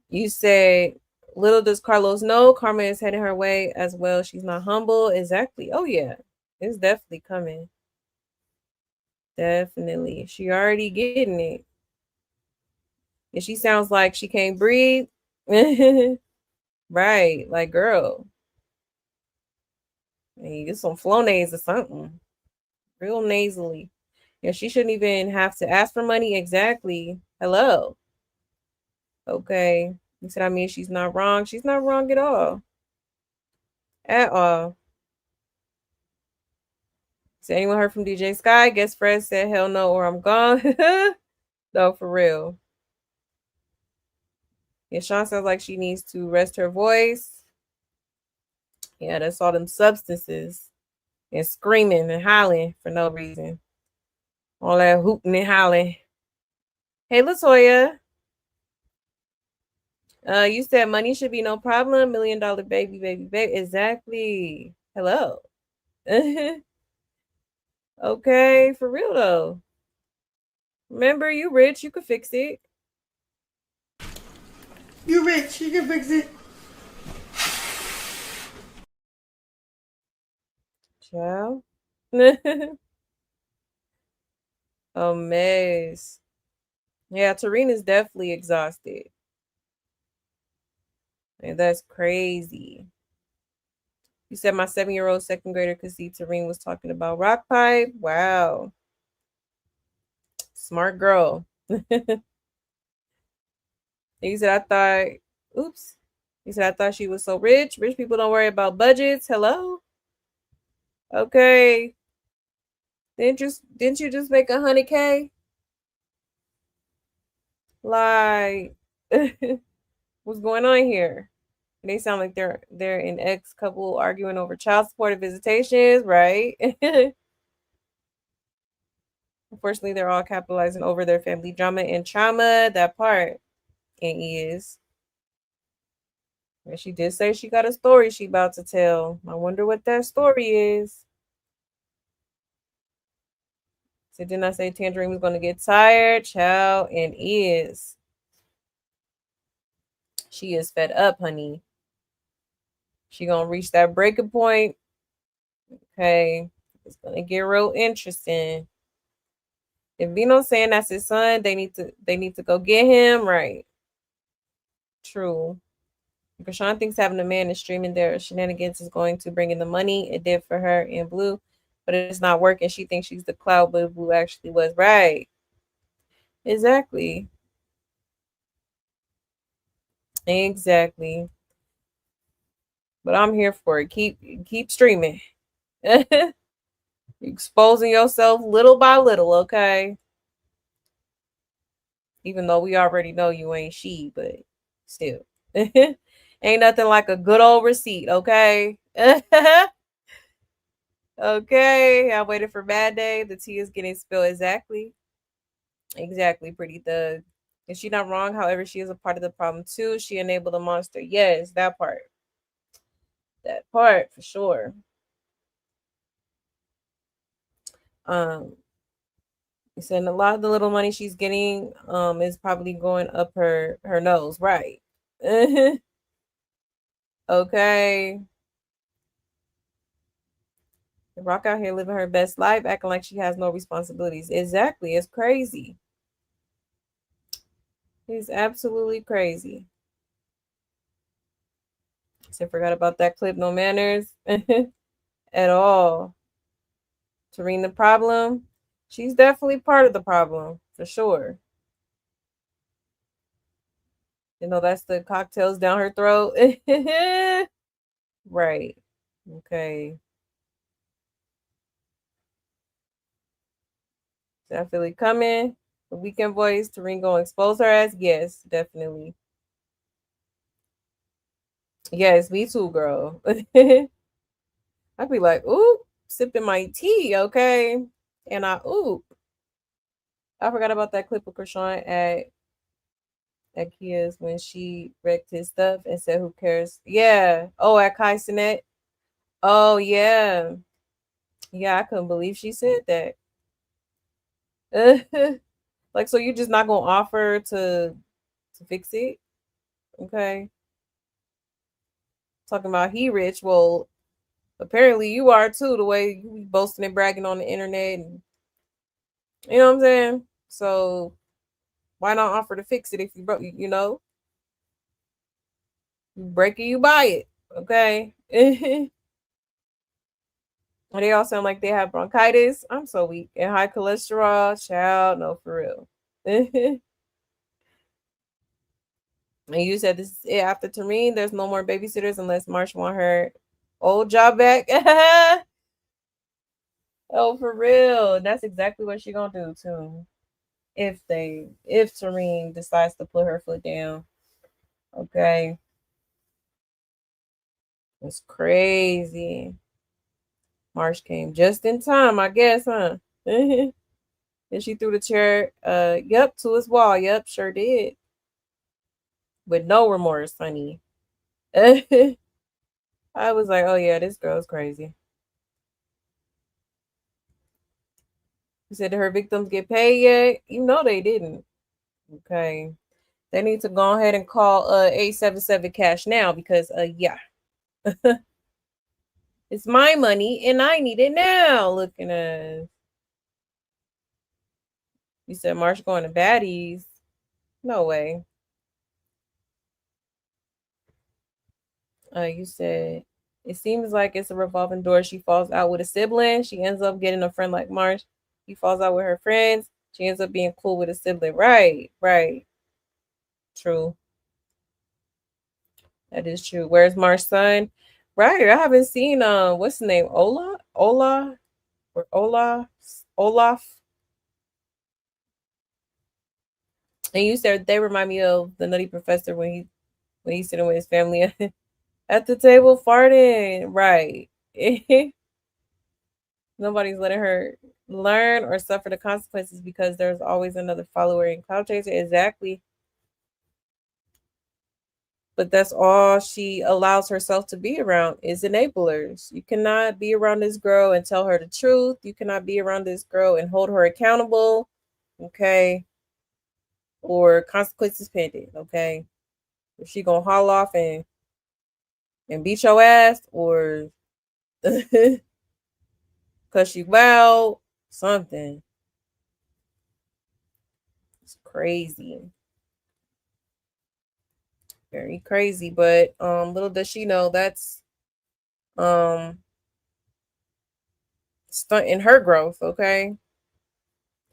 You say, little does Carlos know, Karma is heading her way as well. She's not humble. Exactly. Oh, yeah. It's definitely coming. Definitely. She already getting it. And she sounds like she can't breathe. Right. Like, girl. You get some Flonase or something. Real nasally. Yeah, she shouldn't even have to ask for money. Exactly. Hello. Okay. You said, I mean, she's not wrong. She's not wrong at all. At all. So anyone heard from DJ Sky? Guess Fred said, hell no, or I'm gone. No, for real. Yeah, Sean sounds like she needs to rest her voice. Yeah, that's all them substances. And screaming and howling for no reason. All that hooting and howling. Hey, LaToya. You said money should be no problem. $1 million baby, baby, baby. Exactly. Hello. Okay, for real though. Remember, you rich, you could fix it. You rich, you can fix it. Ciao. A mess. Yeah, Tarina's definitely exhausted. And that's crazy. You said my 7-year-old second grader could see Tarine was talking about rock pipe. Wow. Smart girl. He said, I thought, oops. He said, I thought she was so rich. Rich people don't worry about budgets. Hello? Okay. Didn't you just make 100K? Like, what's going on here? They sound like they're an ex couple arguing over child support and visitations, right? Unfortunately, they're all capitalizing over their family drama and trauma. That part, and is. And she did say she got a story she about to tell. I wonder what that story is. So didn't I say Tangerine was going to get tired? Child, and is. She is fed up, honey. She gonna reach that breaking point. Okay, it's gonna get real interesting. If Bino's saying that's his son, they need to go get him, right? True. Chrisean thinks having a man and streaming their shenanigans is going to bring in the money. It did for her in Blue, but it's not working. She thinks she's the Clout, but Blue actually was right. Exactly. Exactly. But I'm here for it. Keep streaming. Exposing yourself little by little, okay? Even though we already know you ain't she, but still. Ain't nothing like a good old receipt, okay? Okay, I waited for bad day. The tea is getting spilled. Exactly. Exactly, pretty thug. Is she not wrong? However, she is a part of the problem too. She enabled a monster. Yes, that part. That part for sure. You said a lot of the little money she's getting is probably going up her nose, right? Okay. Rock out here living her best life, acting like she has no responsibilities. Exactly. It's crazy. He's absolutely crazy. So forgot about that clip. No manners at all. Tarine the problem. She's definitely part of the problem for sure. You know, that's the cocktails down her throat. Right. Okay. Definitely coming. The weekend voice. Tarine gonna expose her ass. Yes, definitely. Yes, me too, girl. I'd be like, ooh, sipping my tea, okay? And I forgot about that clip of Chrisean at Kia's when she wrecked his stuff and said, who cares? Yeah. Oh, at Kai Sinet. Oh, yeah. Yeah, I couldn't believe she said that. Like, so you're just not gonna offer to fix it? Okay. Talking about he rich. Well, apparently you are too, the way you be boasting and bragging on the internet and you know what I'm saying? So why not offer to fix it if you broke, you know? You break it, you buy it. Okay. They all sound like they have bronchitis. I'm so weak. And high cholesterol. Child, no, for real. And you said this is it after Tarine. There's no more babysitters unless Marsh want her old job back. Oh, for real. That's exactly what she gonna do too. If Tarine decides to put her foot down. Okay. It's crazy. Marsh came just in time, I guess, huh? And she threw the chair, yep, to his wall. Yep, sure did. with no remorse, honey. I was like, oh yeah, this girl's crazy. You said, did her victims get paid yet? You know they didn't. Okay. They need to go ahead and call 877 cash now because yeah. It's my money and I need it now. Looking at you said Marsh going to Baddies. No way. You said it seems like it's a revolving door. She falls out with a sibling. She ends up getting a friend like Marsh. He falls out with her friends. She ends up being cool with a sibling. Right. True. That is true. Where's Marsh's son? Right. I haven't seen what's the name? Olaf. And you said they remind me of the Nutty Professor when he's sitting with his family at the table farting. Right. Nobody's letting her learn or suffer the consequences because there's always another follower in Clout Chaser. Exactly. But that's all she allows herself to be around is enablers. You cannot be around this girl and tell her the truth. You cannot be around this girl and hold her accountable. Okay. Or consequences pending. Okay. If she gonna haul off and beat your ass or because she loud, something. It's crazy. Very crazy. But little does she know that's stunting her growth, okay?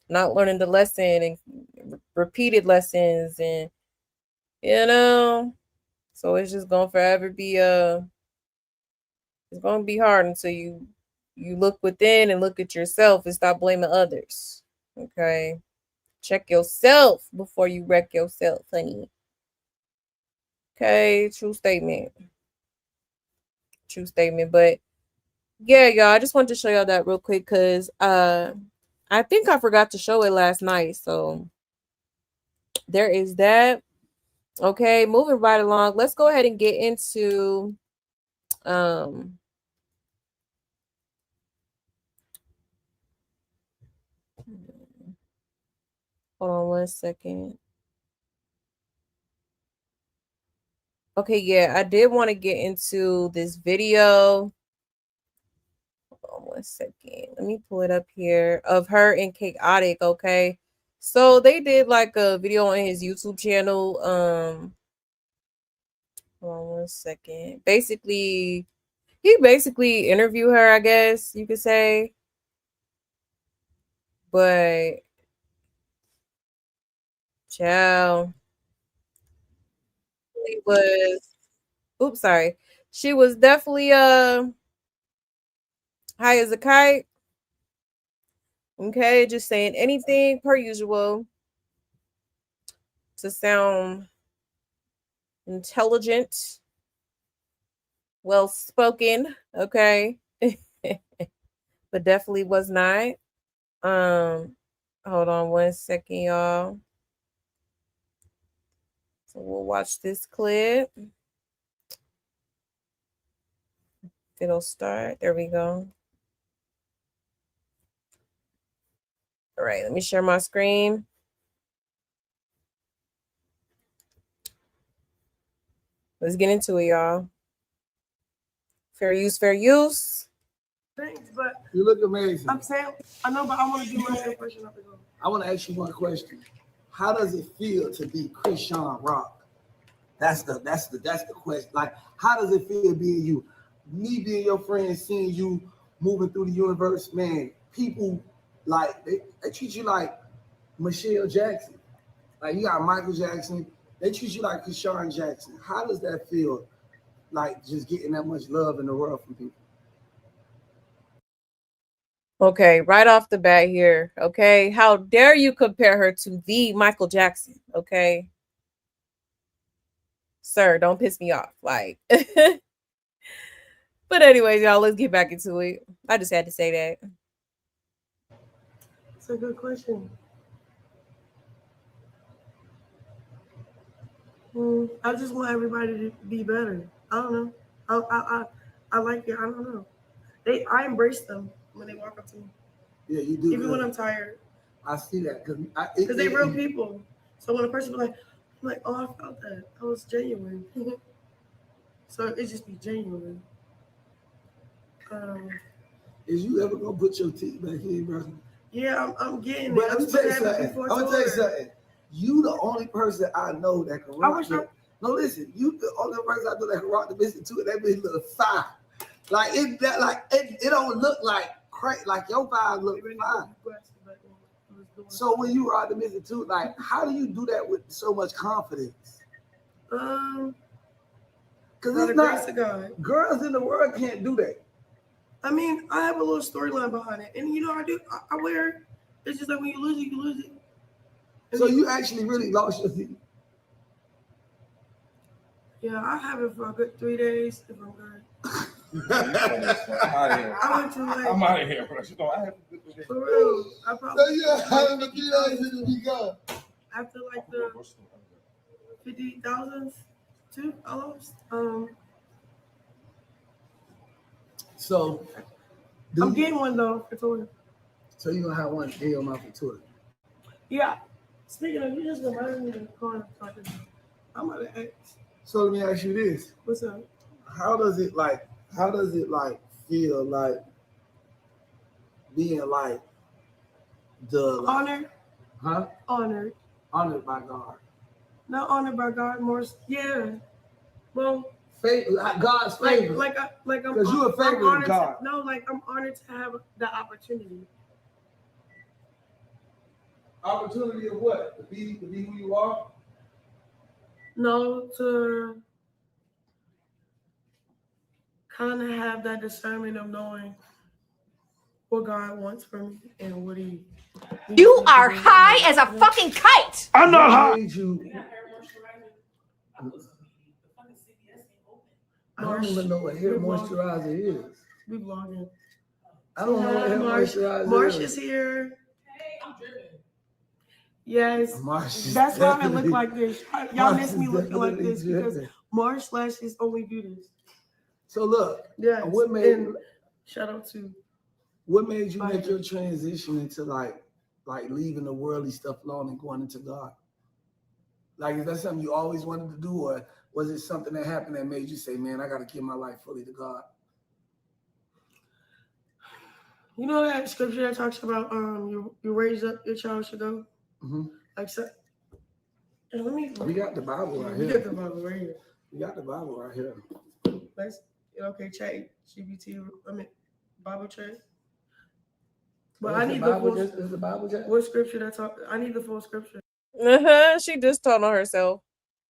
Not learning the lesson and repeated lessons and so it's just gonna forever be it's gonna be hard until you look within and look at yourself and stop blaming others. Okay. Check yourself before you wreck yourself, honey. Okay, true statement. But yeah, y'all, I just wanted to show y'all that real quick because I think I forgot to show it last night. So there is that. Okay, moving right along. Let's go ahead and get into hold on one second. Okay, yeah, I did want to get into this video. Hold on one second. Let me pull it up here of her and Chaotic, okay? So they did like a video on his YouTube channel. Hold on one second. He basically interviewed her, I guess you could say. But child, she was she was definitely high as a kite. Okay, just saying anything per usual to sound intelligent, well spoken, okay. But definitely was not. Hold on one second, y'all. So we'll watch this clip. It'll start. There we go. All right, let me share my screen. Let's get into it, y'all. Fair use, fair use. Thanks, but You look amazing. I'm saying, I know, but I want to do my impression of it. I want to ask you one question. How does it feel to be Chrisean Rock? That's the question. Like, how does it feel being you? Me being your friend, seeing you moving through the universe, man. People like they treat you like Michelle Jackson. Like you got Michael Jackson. They treat you like Chrisean Jackson. How does that feel? Like just getting that much love in the world from people. Okay, right off the bat here. Okay, how dare you compare her to the Michael Jackson? Okay, sir, don't piss me off. Like, but anyways, y'all, let's get back into it. I just had to say that. It's a good question. I just want everybody to be better. I don't know. I like it. I don't know. I embrace them when they walk up to me. Yeah, you do. Even when I'm tired. I see that because they're real people. So when a person be like, I'm like, oh, I felt that. I was genuine. So it just be genuine. Is you ever gonna put your teeth back in, bro? Yeah, I'm getting but it. Let me tell you something. You the only person I know that can rock. No, listen. You the only person I know that can rock the business too, and that bitch look fine. Like it don't look like crazy. Like your vibe look fine. So when you rock the business too, like how do you do that with so much confidence? Because it's not. Girls in the world can't do that. I mean, I have a little storyline behind it, and you know, I wear it. It's just like when you lose it, you lose it. And so you actually really lost your teeth? Yeah, I have it for a good 3 days if I'm good. I'm out of here, bro. You know, I have a good day. For real, I probably. So you have a 3 days and be gone. After like the 50,000 too, almost. So I'm getting one though for tour. So you're gonna have one in your mouth for tour? Yeah. Speaking of, you just reminded me of the corner talking. I'm gonna ask. So let me ask you this. What's up? How does it feel like being like the honored? Huh? Honored. Honored by God. Not honored by God, more well, God's favor. Like I'm because you're a favorite of God. I'm honored to have the opportunity. Opportunity of what? To be who you are? No, to kind of have that discernment of knowing what God wants from me and what He. You are high as a fucking kite. I'm not high. I don't even know what hair moisturizer is. We vlogging. I don't know what hair moisturizer is. Marsh is here. Hey, I'm driven. Yes, that's why I look like this. Y'all miss me looking like this because Marsh lashes only do this. So look, yeah. What made shout out to? What made you make your transition into like leaving the worldly stuff alone and going into God? Like, is that something you always wanted to do, or was it something that happened that made you say, "Man, I got to give my life fully to God"? You know that scripture that talks about you raise up your child should go. Mm-hmm. Like so. Let me. We got the Bible right here. We got the Bible right here. We got the Bible right here. Let's chat GPT. Bible chat. But I need the full. Is the Bible chat? What scripture that talk? I need the full scripture. She just told on herself.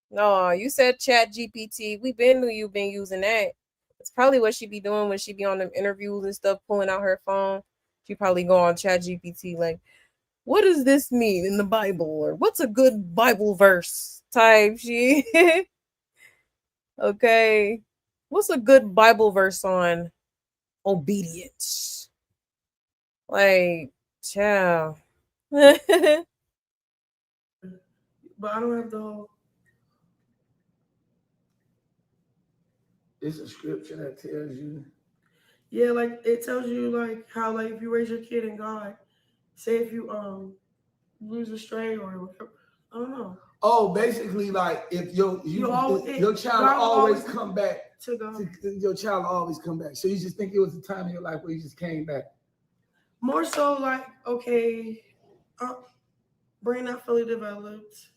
No, you said chat GPT. We knew you been using that. It's probably what she be doing when she be on them interviews and stuff, pulling out her phone. She probably go on chat GPT like, what does this mean in the Bible? Or what's a good Bible verse type shit? Okay. What's a good Bible verse on obedience? Like, child. But I don't have the whole. It's a scripture that tells you. Yeah, like it tells you like how like if you raise your kid in God, say if you lose a stray or whatever, I don't know. Oh, basically like if your child always come back to God. Your child always come back. So you just think it was a time in your life where you just came back? More so like, okay, brain not fully developed.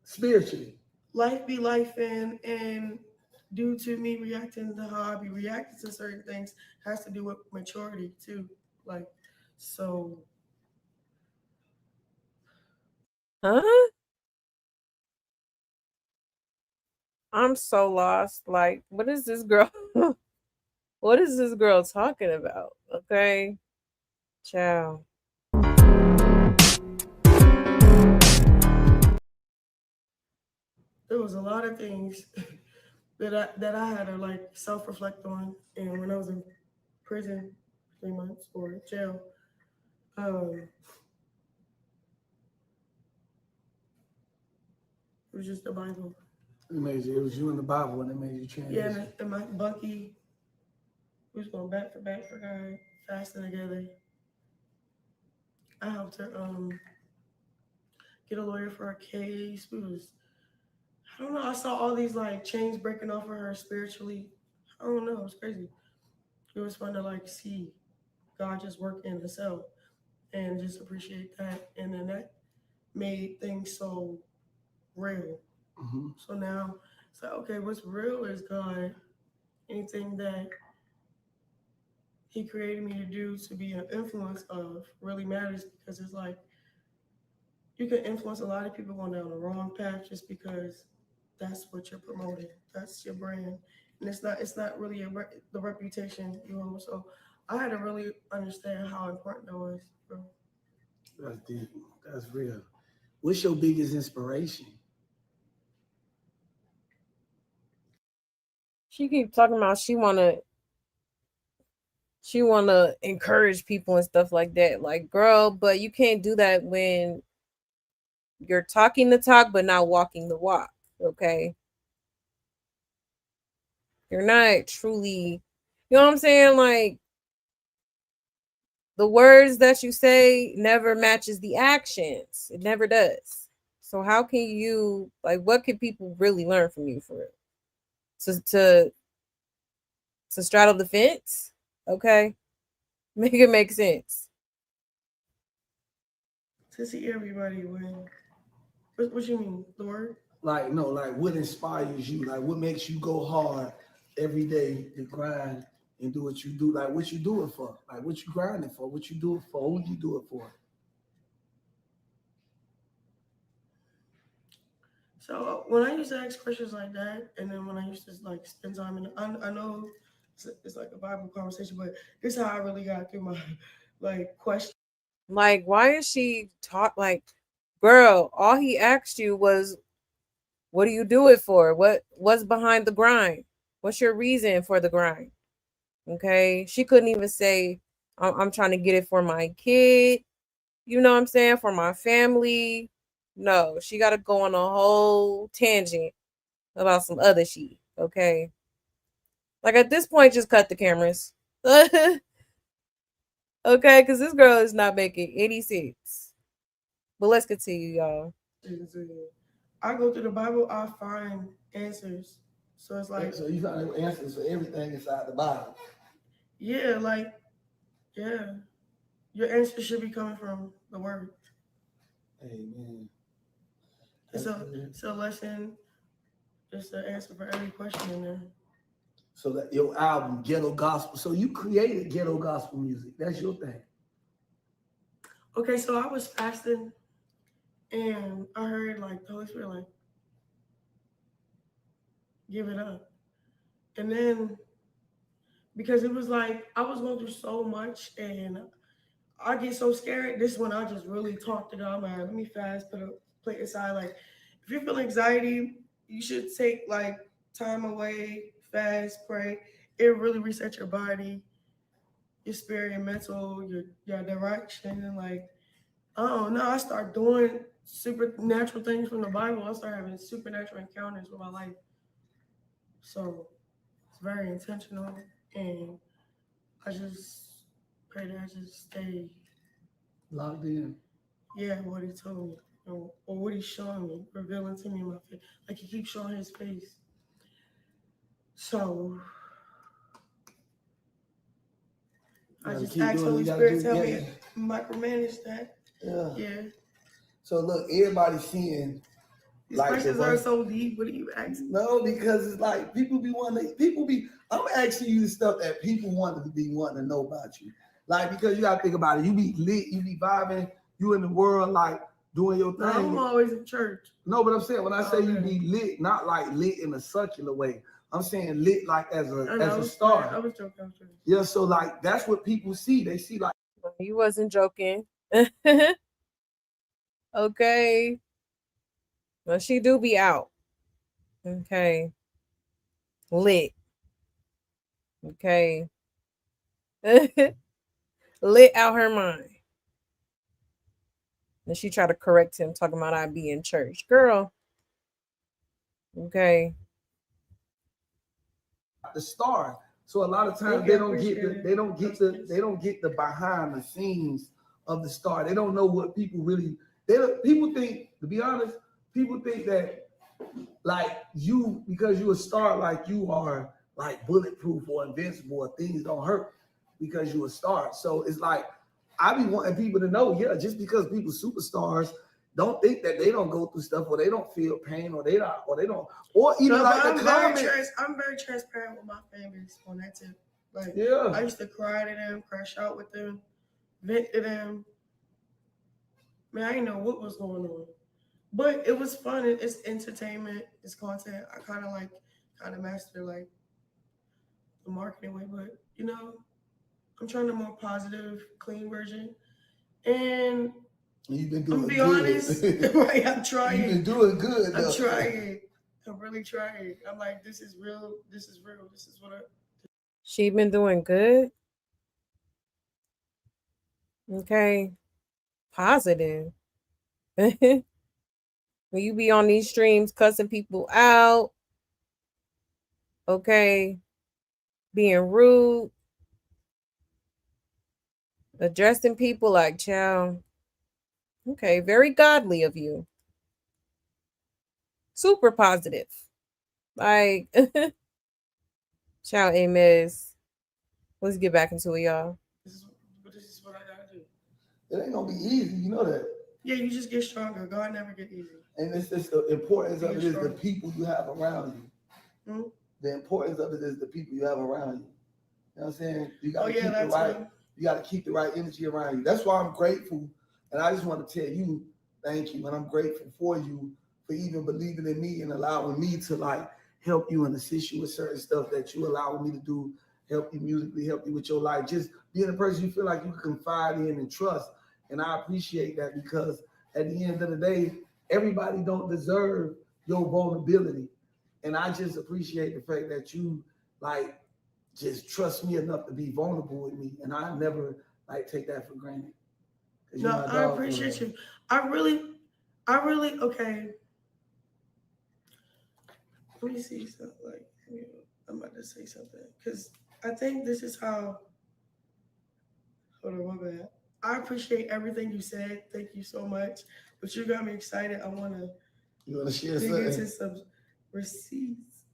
Spiritually. Life be life and due to me reacting to how I be reacting to certain things has to do with maturity too. Like, so. Huh? I'm so lost. Like, what is this girl? What is this girl talking about? Okay. Ciao. There was a lot of things that I had to like self-reflect on, and when I was in prison 3 months or jail, it was just the Bible. It was you in the Bible and it made you transition. Yeah, and my Bucky, we was going back for God, fasting together. I helped her get a lawyer for her case. I don't know, I saw all these like chains breaking off of her spiritually. I don't know, it was crazy. It was fun to like see God just work in herself and just appreciate that. And then that made things so real. Mm-hmm. So now it's like, okay, what's real is God. Anything that He created me to do to be an influence of really matters, because it's like you can influence a lot of people going down the wrong path just because that's what you're promoting. That's your brand. And it's not really the reputation you hold. So I had to really understand how important that was, bro. That's deep. That's real. What's your biggest inspiration? She keeps talking about she wanna encourage people and stuff like that. Like, girl, but you can't do that when you're talking the talk but not walking the walk. Okay. You're not truly, you know what I'm saying? Like, the words that you say never matches the actions. It never does. So how can you, like, what can people really learn from you for real? To straddle the fence? Okay. Make it make sense. To see everybody win. What you mean? The word? Like, no, like what inspires you? Like what makes you go hard every day to grind and do what you do? Like what you do it for? Like what you grinding for? What you do it for? Who you do it for? So when I used to ask questions like that, and then when I used to like spend time in, I know it's like a Bible conversation, but this is how I really got through my like question. Like, why is she talk like, girl, all he asked you was, what do you do it for? What's behind the grind? What's your reason for the grind? Okay. She couldn't even say, I'm trying to get it for my kid. You know what I'm saying? For my family. No, she got to go on a whole tangent about some other shit. Okay. Like, at this point, just cut the cameras. Okay. Because this girl is not making any sense. But let's continue, y'all. I go through the Bible, I find answers. So it's like, so you find answers for everything inside the Bible. Yeah, like, yeah. Your answer should be coming from the word. Amen. It's a lesson. It's an answer for every question in there. So that your album, Ghetto Gospel. So you created ghetto gospel music. That's your thing. Okay, so I was fasting and I heard like the Holy Spirit like, give it up. And then because it was like I was going through so much and I get so scared. This is when I just really talk to God. Man, let me fast, put a plate aside. Like, if you feel anxiety, you should take like time away, fast, pray. It really resets your body, your spirit, your mental, your direction. And like, I don't know, I start doing supernatural things from the Bible. I start having supernatural encounters with my life. So it's very intentional, and I just pray that I just stay locked in. Yeah, what he told me, or what he's showing me, revealing to me in my face. Like he keeps showing his face. So I just ask Holy Spirit to help me micromanage that. Yeah. So look, everybody's seeing. These questions are so deep. What are you asking? No, because it's like I'm asking you the stuff that people want to know about you. Like, because you gotta think about it. You be lit, you be vibing, you in the world, like doing your thing. No, I'm always in church. No, but I'm saying when I say you be lit, not like lit in a circular way. I'm saying lit like as a star. I was joking. Yeah, so like that's what people see. They see like you wasn't joking. Okay. Well, she do be out. Okay. Lit. Okay. Lit out her mind. And she tried to correct him, talking about I be in church. Girl, Okay. The star. So a lot of times they don't get the behind the scenes of the star. They don't know what people really. People think, to be honest, people think that like you, because you a star, like you are like bulletproof or invincible or things don't hurt because you a star. So it's like I be wanting people to know, yeah, just because people superstars, don't think that they don't go through stuff or they don't feel pain or they don't or even no, like I'm the comment. I'm very transparent with my fan base on that tip. Like, yeah, I used to cry to them, crash out with them, vent to them. Man, I didn't know what was going on, but it was fun. It's entertainment. It's content. I kind of master like the marketing way, but you know, I'm trying to more positive, clean version. And you've been doing I'm be good. Honest, right? I'm trying. You've been doing good. I'm trying. I'm really trying. I'm like, this is real. This is real. This is what I. She been doing good. Okay. Positive. When you be on these streams cussing people out, okay, being rude, addressing people like child. Okay, very godly of you. Super positive. Like, child, Amos. Let's get back into it, y'all. This is what I gotta do. It ain't gonna be easy, you know that. Yeah, you just get stronger. God never get easy. And it's the importance of it is the people you have around you. Hmm? The importance of it is the people you have around you. You know what I'm saying? You gotta keep the right. You gotta keep the right energy around you. That's why I'm grateful, and I just want to tell you thank you, and I'm grateful for you for even believing in me and allowing me to like help you and assist you with certain stuff that you allowing me to do, help you musically, help you with your life, just being a person you feel like you can confide in and trust. And I appreciate that because at the end of the day, everybody don't deserve your vulnerability. And I just appreciate the fact that you like just trust me enough to be vulnerable with me. And I never like take that for granted. No, I appreciate you. I really, okay. Let me see something like, I'm about to say something. Because I think this is how, hold on, my bad. I appreciate everything you said. Thank you so much. But you got me excited. I want to share dig something? into some receipts.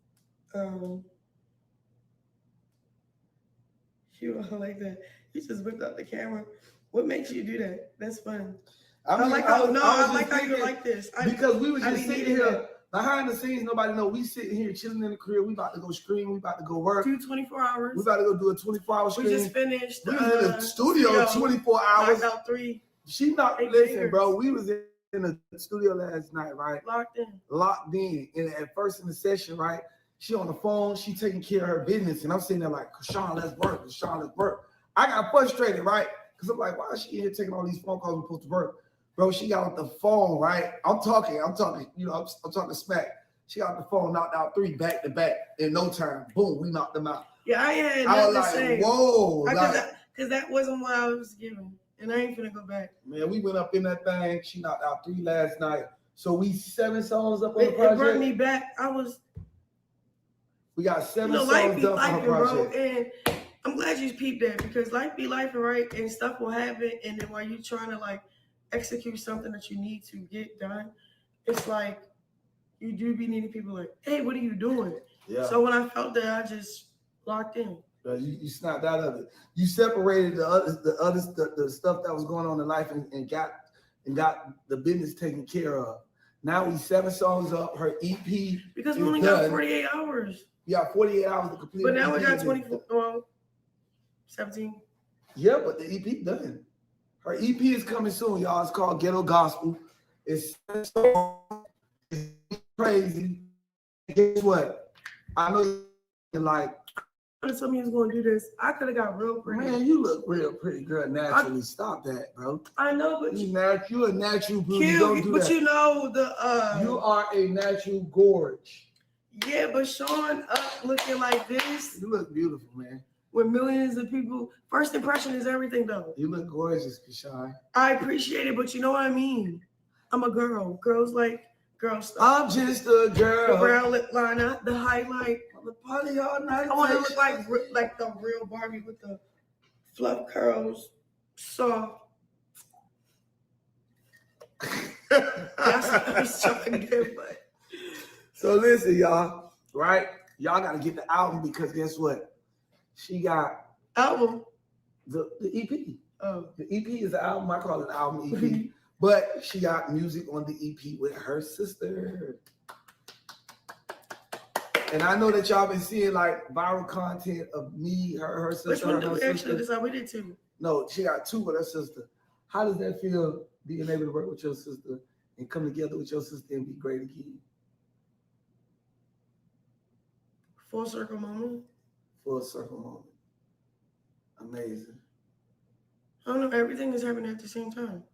You are like that. You just whipped out the camera. What makes you do that? That's fun. I like how you like this. Because we were just sitting here behind the scenes. Nobody know. We sitting here chilling in the crib. We about to go scream. We about to go work. Do 24 hours. We about to go do a 24-hour stream. We just finished. We was in the studio 24 hours. Knocked out 3. She knocked. Listen, bro. We was in the studio last night, right? Locked in. And at first in the session, right? She on the phone. She taking care of her business, and I'm sitting there like, Chrisean, let's work. Chrisean, let's work. I got frustrated, right? Because I'm like, why is she here taking all these phone calls we're supposed to work? Bro, she got on the phone, right? I'm talking, you know, I'm talking smack. She got on the phone, knocked out 3 back to back in no time. Boom, we knocked them out. Yeah, I was like, whoa. Because that wasn't what I was given. And I ain't gonna go back. Man, we went up in that thing. She knocked out 3 last night. So we 7 songs up on the project. It brought me back. We got 7 songs up on the project. Bro, and I'm glad you peeped that because life be life, right? And stuff will happen. And then while you're trying to like execute something that you need to get done, it's like you do be needing people like, hey, what are you doing? Yeah. So when I felt that, I just locked in. You snapped out of it. You separated the stuff that was going on in life and got the business taken care of. Now we 7 songs up. Her EP because we only got 48 hours. We got 48 hours to complete. But now we got 24, 17. Yeah, but the EP done. Her EP is coming soon, y'all. It's called Ghetto Gospel. It's crazy. Guess what? I know you're like, told me he was going to do this. I could have got real pretty. Man, you look real pretty, girl. Naturally, stop that, bro. I know, but you're a natural beauty. Cute, don't do but that. You know you are a natural gorge. Yeah, but showing up looking like this, you look beautiful, man. With millions of people, first impression is everything, though. You look gorgeous, Chrisean. I appreciate it, but you know what I mean. I'm a girl. Girls like girl stuff. I'm just a girl. The brown lip liner, the highlight. The party all night. I want to look like the real Barbie with the fluff curls, soft. That's what I was trying to get, but. So listen, y'all, right? Y'all got to get the album because guess what? She got album. The EP. Oh. The EP is an album. I call it an album EP. But she got music on the EP with her sister. And I know that y'all been seeing like viral content of me, her sister. Which one did we actually decide? We did two. No, she got two with her sister. How does that feel being able to work with your sister and come together with your sister and be great again? Full circle moment. Full circle moment. Amazing. I don't know. Everything is happening at the same time.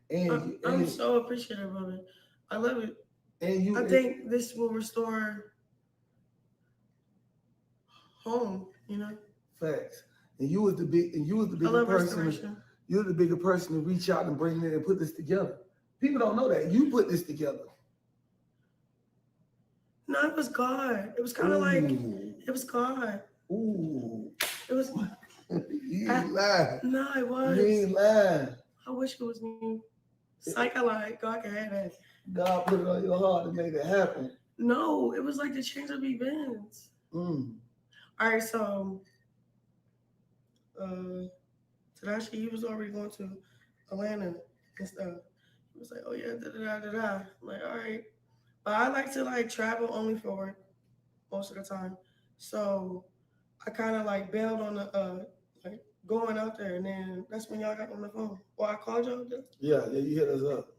And I'm so appreciative of it. I love it. And I think this will restore home. You know. Facts. And you was the bigger person. You're the bigger person to reach out and bring it and put this together. People don't know that you put this together. No, it was God. It was kind of like it was God. Ooh. It was. You ain't lying. No, it was. You ain't lying. I wish it was me. Psych, I lied. God can have that. God put it on your heart to make it happen. No, it was like the change of events. All right, so Tadashi, he was already going to Atlanta and stuff. He was like, oh yeah, da-da-da-da-da. I'm like, all right. But I like to like travel only for work most of the time. So I kind of like bailed on the like going out there, and then that's when y'all got on the phone. Or I called y'all. Yeah, you hit us up,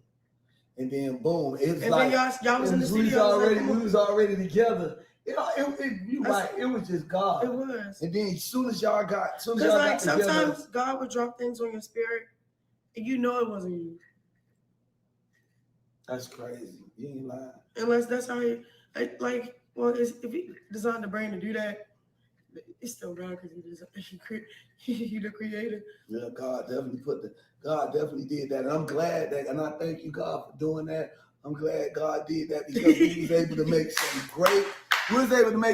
and then boom, it's and like then y'all was in the studio. We was already together. It was just God. It was. And then as soon as y'all got sometimes together, God would drop things on your spirit, and you know it wasn't you. That's crazy. You ain't lying. Unless that's how he like. Well, if he designed the brain to do that, it's still God because he the creator. Yeah, God definitely did that. And I'm glad that, and I thank you, God, for doing that. I'm glad God did that because we was able to make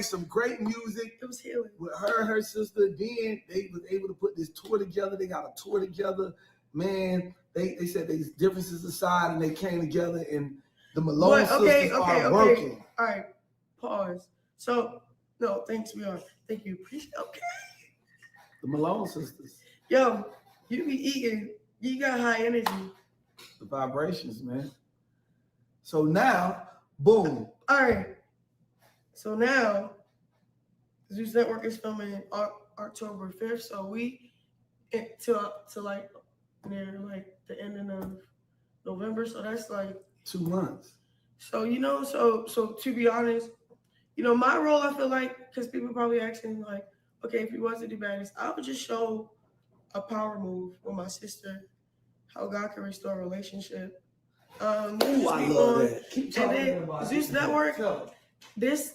some great music. It was healing. With her and her sister. Then they was able to put this tour together. They got a tour together. Man, they said these differences aside and they came together, and the Malone sisters are working. All right, pause. So, no, thanks, we are. Thank you. Appreciate it. Okay. The Malone sisters. Yo, you be eating. You got high energy. The vibrations, man. So now, boom. All right. So now, Zeus Network is filming October 5th. So we to like near like the ending of November. So that's like 2 months. So so to be honest, my role, I feel like, because people probably asking like, okay, if he was to do baddies, I would just show a power move with my sister, how God can restore a relationship. I love that. Keep talking and then about Zeus Network, this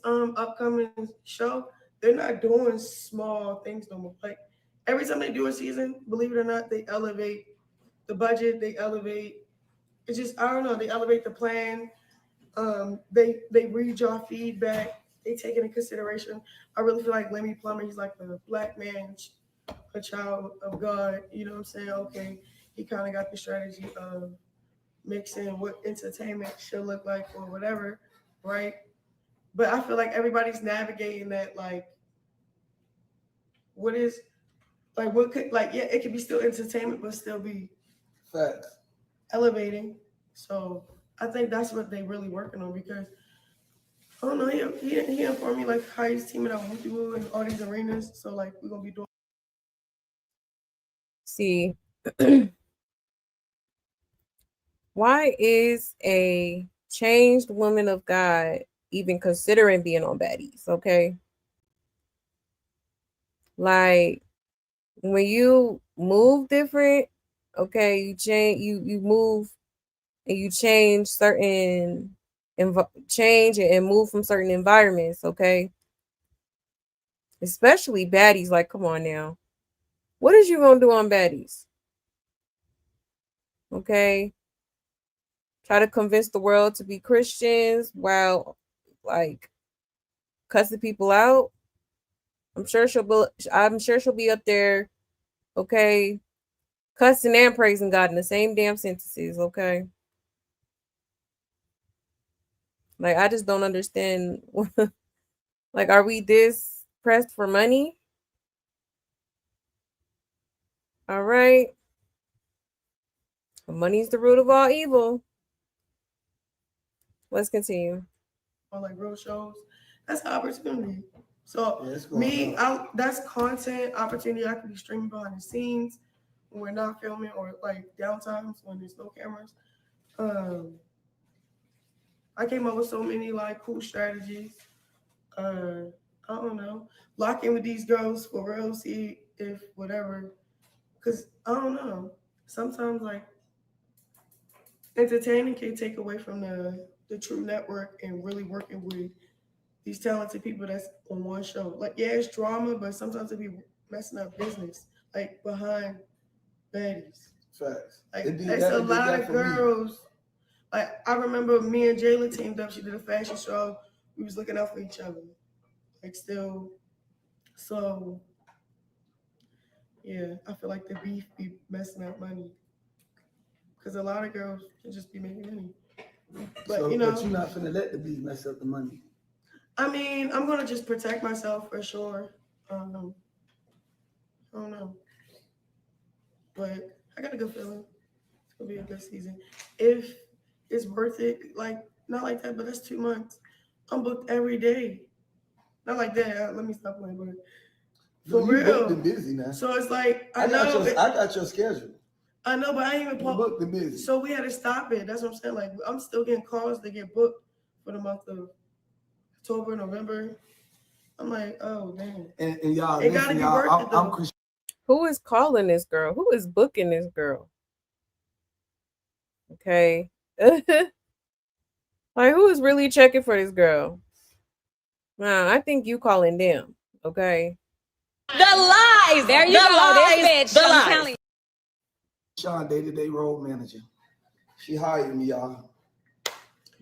upcoming show, they're not doing small things no more. Like every time they do a season, believe it or not, they elevate the budget, they elevate. It's just, I don't know, they elevate the plan. They read your feedback. They take it into consideration. I really feel like Lemmy Plummer, he's like a black man, a child of God. You know what I'm saying? Okay, he kind of got the strategy of mixing what entertainment should look like or whatever, right? But I feel like everybody's navigating that, like, what could, like, yeah, it could be still entertainment, but still be facts, elevating. So I think that's what they really working on, because I don't know, he informed me like how he's teaming up with you in all these arenas. So like we're gonna be doing. See, why is a changed woman of God even considering being on Baddies? Okay, like when you move different, okay, you change, you move, and you change certain change and move from certain environments, okay? Especially Baddies, like, come on now. What is you gonna do on Baddies? Okay? try to convince the world to be Christians while like cussing people out. I'm sure she'll be up there, okay, cussing and praising God in the same damn sentences, okay? Like, I just don't understand. Like, are we this pressed for money? All right. Money's the root of all evil. Let's continue. On like real shows, that's opportunity. So me, that's content opportunity. I could be streaming behind the scenes when we're not filming, or like downtimes when there's no cameras. I came up with so many like cool strategies. I don't know, lock in with these girls for real, see if whatever. Cause I don't know. Sometimes like entertaining can take away from the true network and really working with these talented people that's on one show. Like, yeah, it's drama, but sometimes it be messing up business, like behind baddies. Facts. Like, it's a lot of girls. Like, I remember me and Jayla teamed up. She did a fashion show. We was looking out for each other. Like, still. So, yeah, I feel like the beef be messing up money. Because a lot of girls can just be making money. But, so, you know. But you're not finna let the beef mess up the money. I mean, I'm gonna just protect myself for sure. I don't know, but I got a good feeling. It's gonna be a good season. If it's worth it, like not like that, but that's 2 months. I'm booked every day. Not like that. Let me stop playing, but for real. Booked and busy now. So it's like I got your schedule. I know, but I ain't even booked and busy. So we had to stop it. That's what I'm saying. Like I'm still getting calls to get booked for the month of October, November. I'm like, oh damn. And y'all, it gotta be worth it though. Who is calling this girl? Who is booking this girl? Okay. Like, who is really checking for this girl? Nah, I think you calling them. Okay. The lies. There you go. This bitch. The lies. Sean, day-to-day road manager. She hired me, y'all.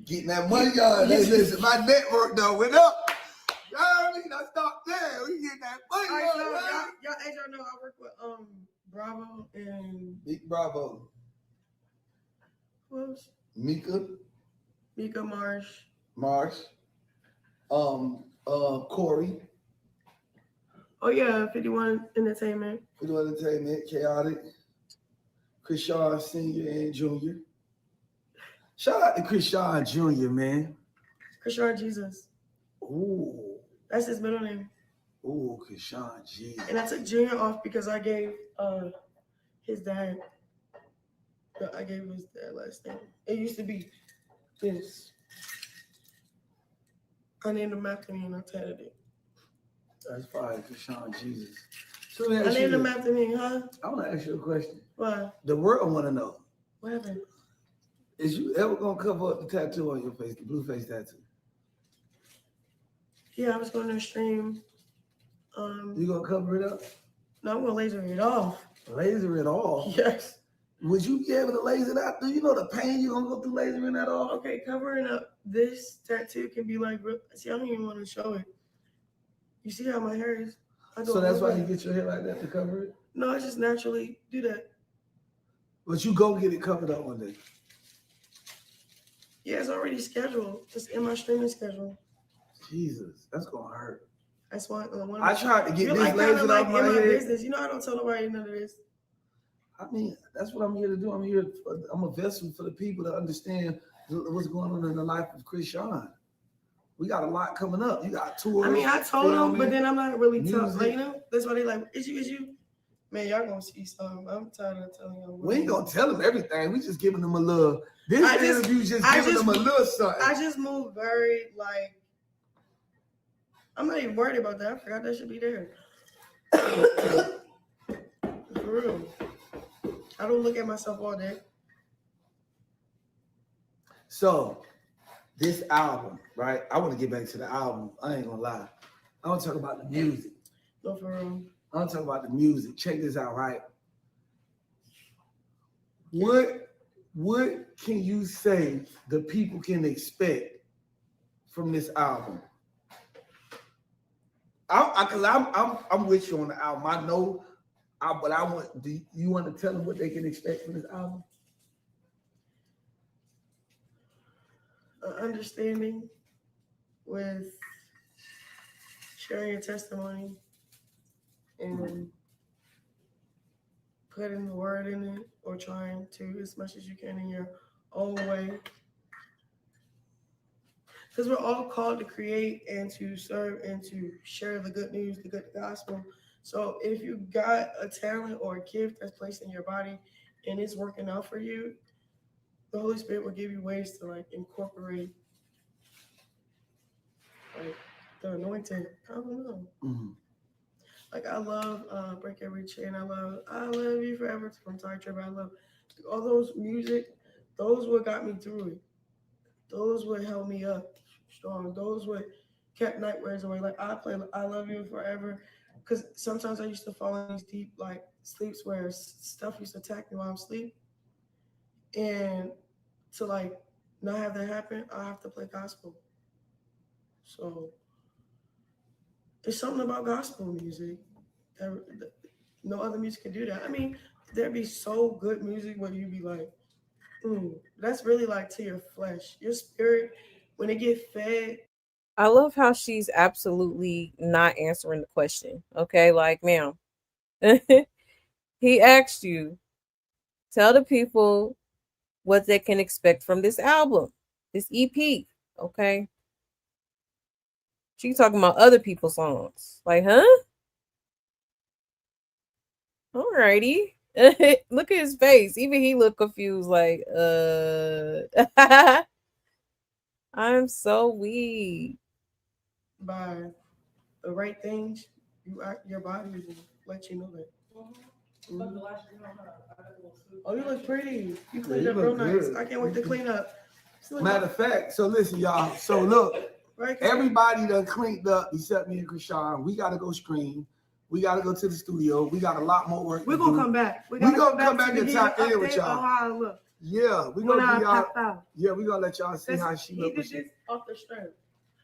Getting that money, y'all. Listen, my network though went up. Y'all mean I stopped there. We getting that money. Y'all, as y'all know, I work with Bravo and Big Bravo. Who else? Mika Marsh. Corey. Oh yeah, 51 Entertainment. Chaotic. Chrisean Senior and Junior. Shout out to Chrisean Junior, man. Chrisean Jesus. Ooh. That's his middle name. Ooh, Chrisean Jesus. And I took Junior off because I gave his dad. I gave his dad last name. It used to be this. I named him after me and I tatted it. That's fine, Chrisean Jesus. So I named him after me, huh? I want to ask you a question. Why? The world want to know. What happened? Is you ever going to cover up the tattoo on your face, the Blueface tattoo? Yeah, I was going to stream. You going to cover it up? No, I'm going to laser it off. Laser it off? Yes. Would you be able to laser it out? Do you know the pain you're going to go through lasering that off? Okay, covering up this tattoo can be like, see, I don't even want to show it. You see how my hair is? So that's why you get your hair like that, to cover it? No, I just naturally do that. But you go get it covered up one day. Yeah, it's already scheduled. It's in my streaming schedule. Jesus, that's going to hurt. That's why I tried to get this lasered off my head. Business. You know, I don't tell nobody none of this. I mean, that's what I'm here to do. I'm a vessel for the people to understand what's going on in the life of Chrisean. We got a lot coming up. You got tours. I mean, I told them, but then I'm not really telling. Like, you know, that's why they like, is you? Man, y'all gonna see something. I'm tired of telling y'all. We ain't gonna tell them everything. We just giving them a little. This interview just giving them a little something. I just moved very like. I'm not even worried about that. I forgot that should be there. For real. I don't look at myself all day. So, this album, right? I want to get back to the album. I ain't gonna lie. I want to talk about the music. No, for real. I want to talk about the music. Check this out, right? What What can you say the people can expect from this album? I'm with you on the album. I know, but I want. Do you want to tell them what they can expect from this album? Understanding with sharing your testimony and putting the word in it, or trying to as much as you can in your own way. Because we're all called to create and to serve and to share the good news, the good gospel. So if you got a talent or a gift that's placed in your body and it's working out for you, the Holy Spirit will give you ways to like incorporate like the anointing. I don't know. Mm-hmm. Like I love Break Every Chain. I love You Forever from Ty Tribe. I love all those music. Those what got me through it. Those what held me up strong. Those what kept nightmares away. Like I play I Love You Forever, because sometimes I used to fall in these deep like sleeps where stuff used to attack me while I'm asleep. And to like not have that happen, I have to play gospel. So there's something about gospel music that no other music can do that. I mean, there'd be so good music where you'd be like, that's really like to your flesh, your spirit, when it get fed. I love how she's absolutely not answering the question. Okay, like, ma'am, he asked you, tell the people what they can expect from this album, this EP. Okay. She talking about other people's songs. Like, huh? Alrighty. Look at his face. Even he looked confused, like, I'm so weak. By the right things, your body will let you know that. Mm-hmm. Oh, you look pretty. You cleaned up real nice. I can't wait to clean up. Matter of fact, so listen, y'all. So look, everybody done cleaned up except me and Chrisean. We got to go scream. We got to go to the studio. We got a lot more work. We're going to come back. We're going to come back and tap in with y'all. Yeah, we're going to be y'all. Yeah, we're going to let y'all see how she looks. He did this off the strength.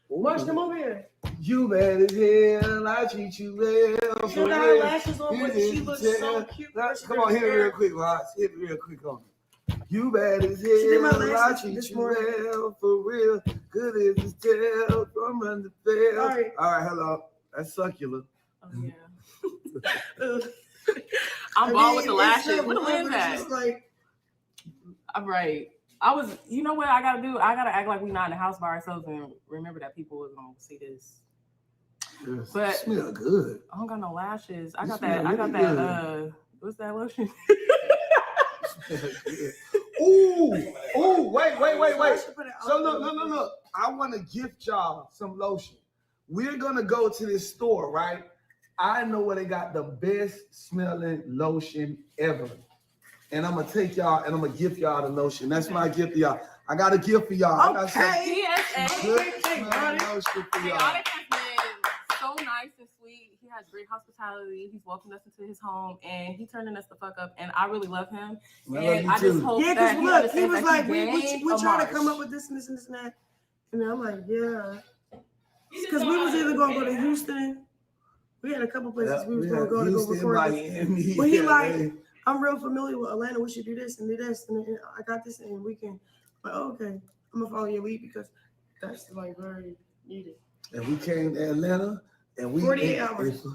Watch, come over here. You bad as hell. I treat you well. She got her lashes on, but she looks so cute. Come on, hit it real quick, Ross. Hit it real quick on me. You bad as hell. I treat you well, for real. Good as tell from under fail. All right, hello. That's succulent. Oh, yeah. I'm bald with the lashes. What the lens at? Like, I'm right. I was, you know what I gotta do? I gotta act like we're not in the house by ourselves and remember that people are gonna see this. Yes, but smell good. I don't got no lashes. I got that. What's that lotion? Ooh, wait. So look. I want to gift y'all some lotion. We're gonna go to this store, right? I know where they got the best smelling lotion ever. And I'm gonna take y'all and I'm gonna gift y'all the lotion. That's my gift for y'all. I got a gift for y'all. Okay. Good smelling lotion for y'all. Chaotic has been so nice and sweet. He has great hospitality. He's welcomed us into his home and he turning us the fuck up. And I really love him. And I just hope that look, he was like, we trying to come up with this and this and this and that. And I'm like, yeah. Because we was either gonna go to Houston. We had a couple places we was gonna go to go record. But he like, I'm real familiar with Atlanta. We should do this and do this, and I got this, and we can. But okay, I'm gonna follow your lead because that's like very needed. And we came to Atlanta, and we 48 hours.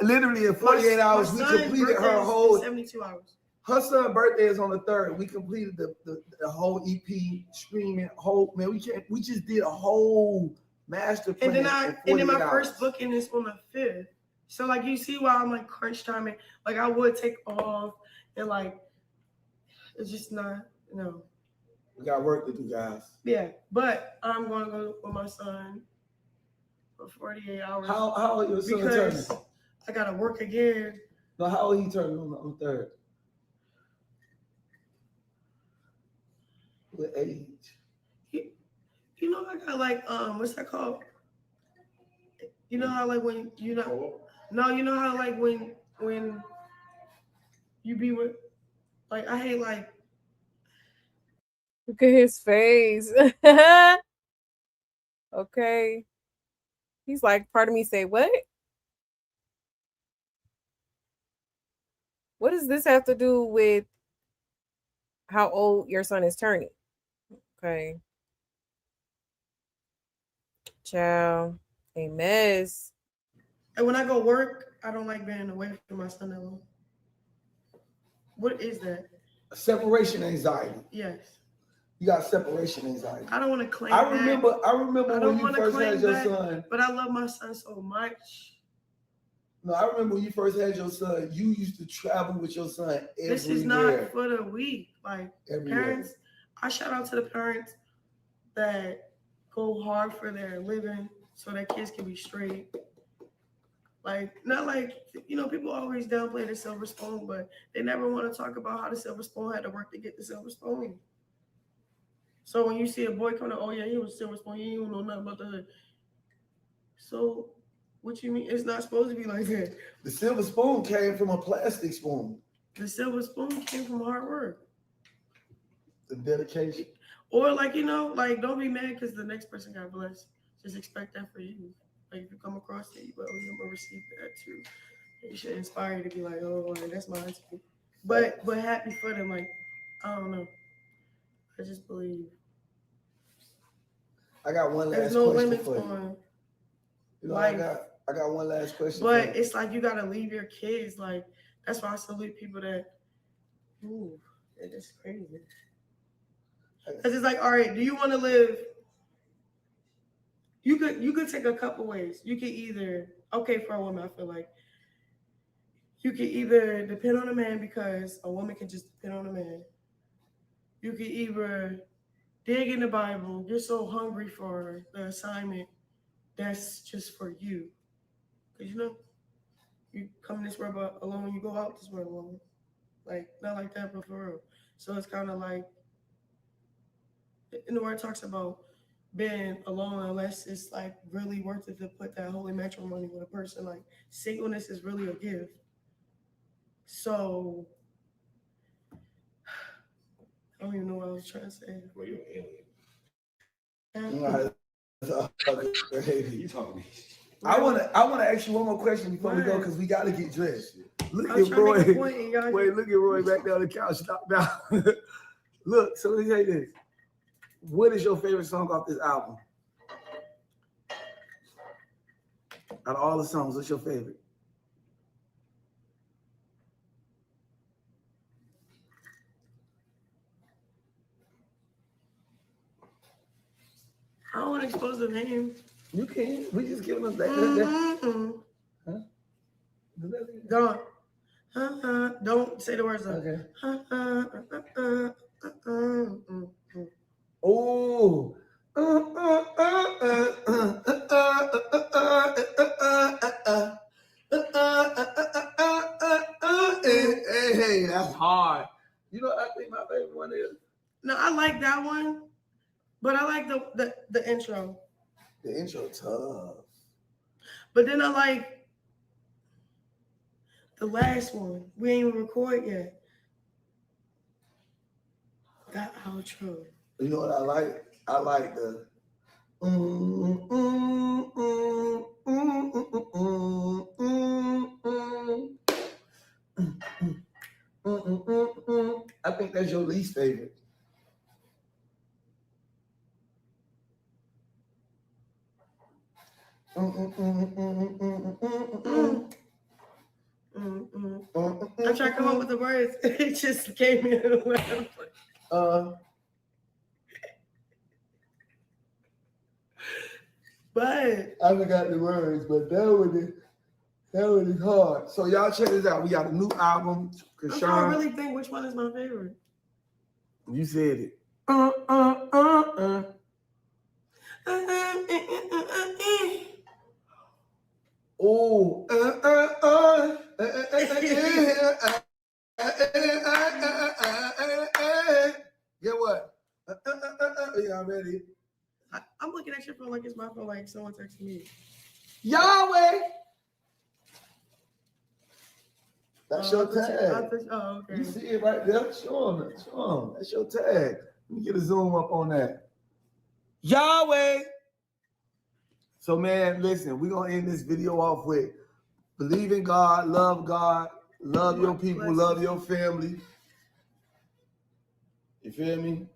Literally in 48 hours, we completed her whole 72 hours. Her son's birthday is on the 3rd. We completed the whole EP, streaming whole man. We just did a whole master plan. And then my first booking is on the 5th. So like you see why I'm like crunch timing. Like I would take off and like it's just not We got work to do, guys. Yeah, but I'm gonna go with my son for 48 hours. How old your son turning? I gotta work again. No, how old he turning on the 3rd? What age? You know, I got like what's that called? You know how like when you know. No, you know how like when you be with, like I hate like Look at his face. Okay. He's like, part of me say, what? What does this have to do with how old your son is turning? Okay. Child. A mess. And when I go work, I don't like being away from my son that long. What is that? Separation anxiety. Yes. You got separation anxiety. I don't want to claim I remember that. when you first had your son. But I love my son so much. No, I remember when you first had your son, you used to travel with your son everywhere. This is not for the week. Like, everywhere. Parents, I shout out to the parents that go hard for their living so their kids can be straight. Like, not like, people always downplay the silver spoon, but they never want to talk about how the silver spoon had to work to get the silver spoon. So when you see a boy coming, oh yeah, he was silver spoon, you don't know nothing about the hood. So what you mean? It's not supposed to be like that. The silver spoon came from a plastic spoon. The silver spoon came from hard work. The dedication. Or don't be mad because the next person got blessed. Just expect that for you. Like if you come across it, you're gonna receive that too. It should inspire you to be like, oh, that's mine too. But happy for them. Like, I don't know. I just believe. I got one last There's no question limits for you. on life. I got one last question. But it's like you gotta leave your kids. Like that's why I salute people that. Ooh, it's crazy. Cause it's like, all right, do you want to live? You could take a couple ways. You could either, for a woman, I feel like you could either depend on a man because a woman can just depend on a man. You could either dig in the Bible, get so hungry for the assignment that's just for you. Because you come in this world alone, you go out this world alone. Like, not like that, but for real. So it's kind of like, in the word it talks about being alone unless it's like really worth it to put that holy matrimony with a person. Like singleness is really a gift. So I don't even know what I was trying to say. Well, you're an alien. You talking? I want to ask you one more question before we go because we got to get dressed. Look at Roy. Wait, look at Roy back there on the couch. Stop down. Look, so let me say this. What is your favorite song off this album? Out of all the songs, what's your favorite? I don't want to expose the name. You can. We just giving them that. Huh? Don't say the words. Okay. Oh. Hey, that's hard. I think my favorite one is. No, I like that one, but I like the intro. The intro tough. But then I like the last one. We ain't even record yet. That outro. You know what I like? I like the. I think that's your least favorite. I'm trying to come up with the words. It just came in. But I forgot the words, but that one is hard. So y'all check this out. We got a new album. I'm trying to really think which one is my favorite. You said it. Oh. Get what? Yeah, I'm ready. I'm looking at your phone like it's my phone, like someone texted me. Yahweh. That's your tag. Oh, okay. You see it right there? Show them. That's your tag. Let me get a zoom up on that. Yahweh. So, man, listen, we're going to end this video off with believe in God, love your people, love your family. You feel me?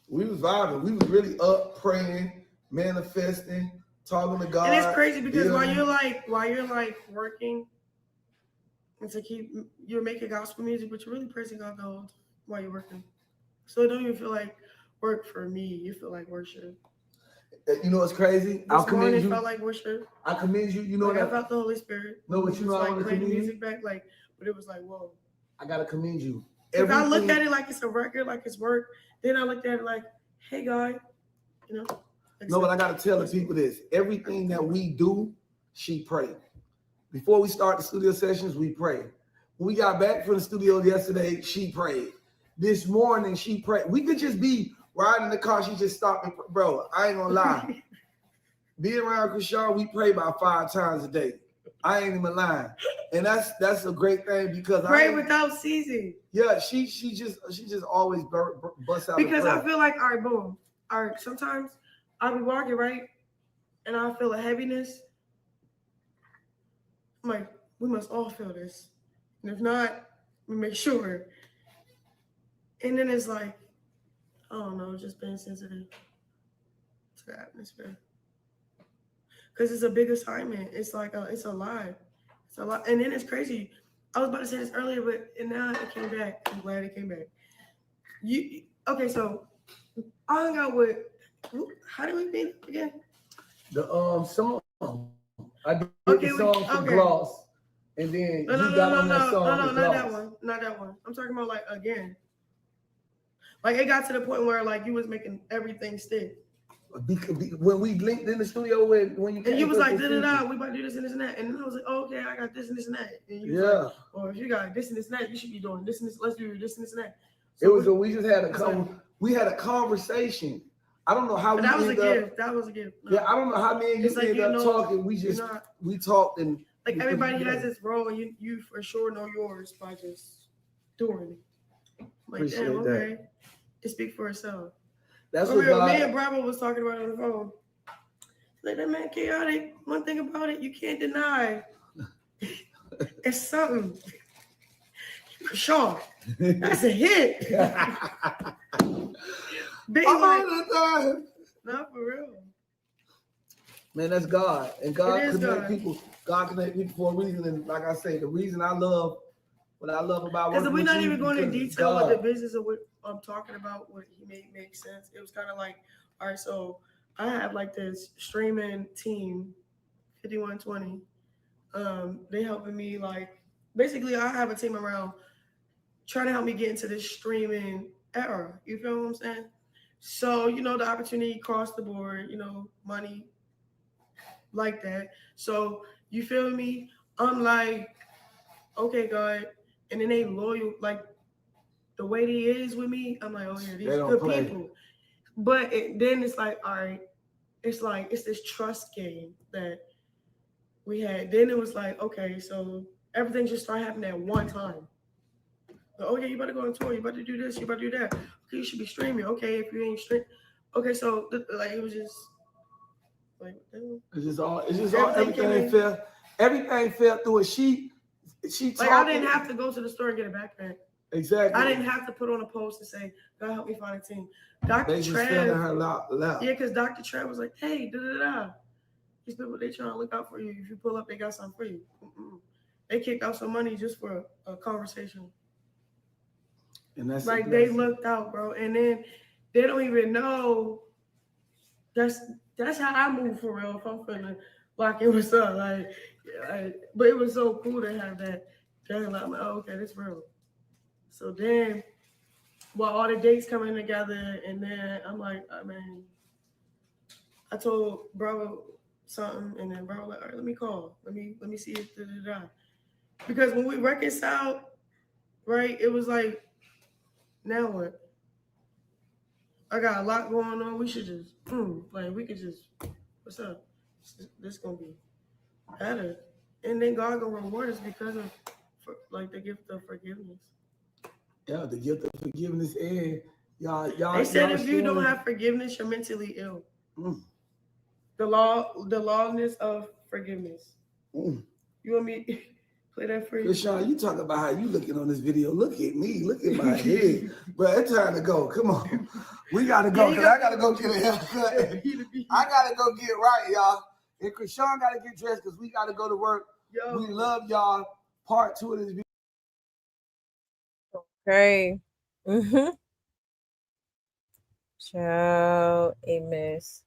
We was vibing. We was really up, praying, manifesting, talking to God. And it's crazy because while you're like working and you're making gospel music, but you're really praising God while you're working. So it don't even feel like work for me. You feel like worship. You know what's crazy? I commend you. Felt like worship. I commend you. You know I felt the Holy Spirit. No, but you know I want to commend you. Music back, but it was like, whoa. I gotta commend you. If I looked at it like it's a record, like it's work, then I looked at it like, hey, God, you know. No, but I gotta tell the people this: everything that we do, she prayed. Before we start the studio sessions, we pray. When we got back from the studio yesterday, she prayed. This morning, she prayed. We could just be riding in the car. She just stopped and bro, I ain't gonna lie. Being around Chrisean, we pray about 5 times a day. I ain't even lying. And that's a great thing because pray without ceasing. Yeah, she just always busts out. Because I feel like, all right, boom. All right, sometimes I'll be walking, right? And I feel a heaviness. I'm like, we must all feel this. And if not, we make sure. And then it's like, I don't know, just being sensitive to the atmosphere. Because it's a big assignment. It's like, it's a lot. It's a lot. And then it's crazy. I was about to say this earlier, but now it came back. I'm glad it came back. Okay, so I hung out with, how did we meet again? The song. I did the song for Gloss. And then no, not that one. I'm talking about like again. Like it got to the point where like you was making everything stick. When we linked in the studio when you came, and you was like, we about to do this and this and that. And then I was like, oh, okay, I got this and this and that. And you was like, well, if you got this and this and that, you should be doing this and this. Let's do this and this and that. So we just had a conversation. I don't know how that was a gift. That was a gift. No. Yeah, I don't know how many of you ended up talking. We talked and like everybody has its role, and you for sure know yours by just doing it. Like, appreciate damn, okay. That. It speaks for itself. That's what me and Bravo was talking about on the phone. Like that man chaotic. One thing about it, you can't deny. It's something. Sean, that's a hit. Big not for real. Man, that's God. And God connect people. God connect people for a reason. And like I say, the reason what I love about because we're not even going into detail with the business of what I'm talking about, what he made make sense. It was kind of like, all right, so I have like this streaming team, 5120. They helping me like basically I have a team around trying to help me get into this streaming era. You feel what I'm saying? So, the opportunity across the board, money like that. So you feel me? I'm like, okay, God. And then they loyal, like the way he is with me. I'm like, oh yeah, these good people. But then it's like, all right, it's like it's this trust game that we had. Then it was like, okay, so everything just started happening at one time. Like, oh yeah, you better go on tour. You better do this. You better do that. Okay, you should be streaming. Okay, if you ain't streaming, okay, so like it was just like it's just all everything fell. Everything fell through it. She like I didn't have to go to the store and get a backpack. Exactly. I didn't have to put on a post and say, God help me find a team. Dr. They just fell in her lap. Yeah, because Dr. Trev was like, hey, these people, they trying to look out for you. If you pull up, they got something for you. They kicked out some money just for a conversation. And that's like they looked out, bro. And then they don't even know that's how I move for real. If I'm finna lock in with stuff. But it was so cool to have that. I'm like, oh, okay, that's real. So then, while all the dates coming together, and then I'm like, oh, man, I told Bravo something, and then Bravo like, all right, let me call. Let me see if because when we reconciled, right, it was like, now what? I got a lot going on. We should just, we could just, what's up? This gonna be better. And then God gonna reward us because of, the gift of forgiveness. Yeah, the gift of forgiveness and, They said if you don't have forgiveness, you're mentally ill. The lawness of forgiveness. You want me play that for you? Chrisean, you talk about how you looking on this video. Look at me. Look at my head. Bro, it's time to go. Come on. We got to go because I got to go get a haircut. I got to go get right, y'all. And Chrisean got to get dressed because we got to go to work. Yo. We love y'all. Part 2 of this video. Okay. Child, a mess.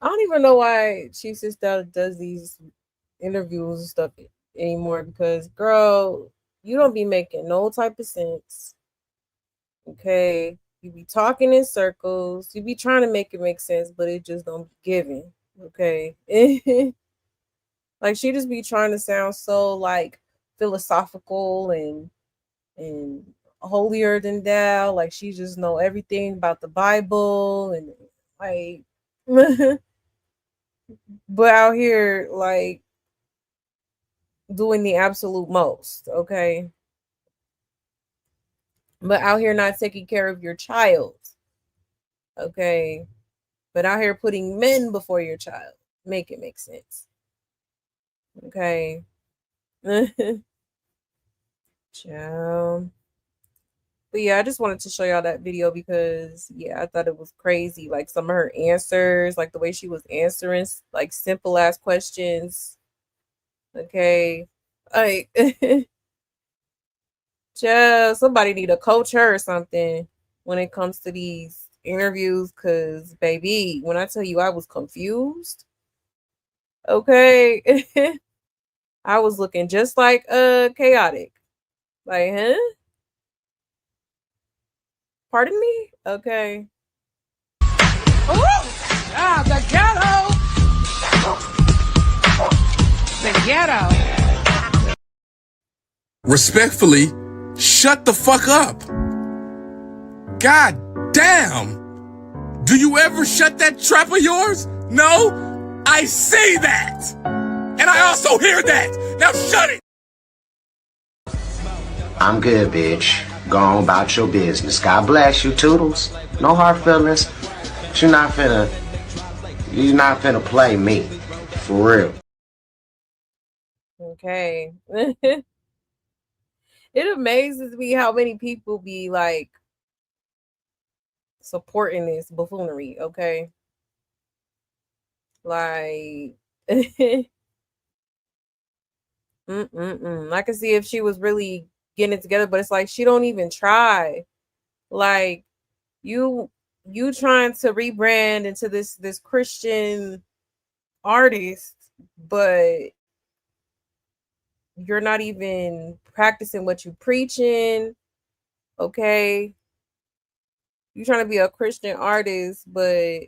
I don't even know why Chief Sister does these interviews and stuff anymore because, girl, you don't be making no type of sense. Okay? You be talking in circles. You be trying to make it make sense, but it just don't be giving. Okay? Like, she just be trying to sound so, like, philosophical and holier than thou. Like, she just know everything about the Bible and, like... but out here, like, doing the absolute most, okay? But out here not taking care of your child, okay? But out here putting men before your child. Make it make sense. Okay? Child. But yeah, I just wanted to show y'all that video because, yeah, I thought it was crazy. Like, some of her answers, like the way she was answering, like, simple ass questions. Okay? Like, just somebody need to coach her or something when it comes to these interviews. Because, baby, when I tell you I was confused, okay, I was looking just like chaotic. Like, huh? Pardon me? Okay. The ghetto. The ghetto. Respectfully, shut the fuck up. God damn. Do you ever shut that trap of yours? No? I say that. And I also hear that. Now shut it. I'm good, bitch. Go on about your business. God bless you, Toodles. No hard feelings. But you're not finna play me. For real. Okay. It amazes me how many people be like supporting this buffoonery, okay? Like, I can see if she was really getting it together, but it's like she don't even try. Like, you trying to rebrand into this Christian artist, but you're not even practicing what you preaching. Okay, you trying to be a Christian artist, but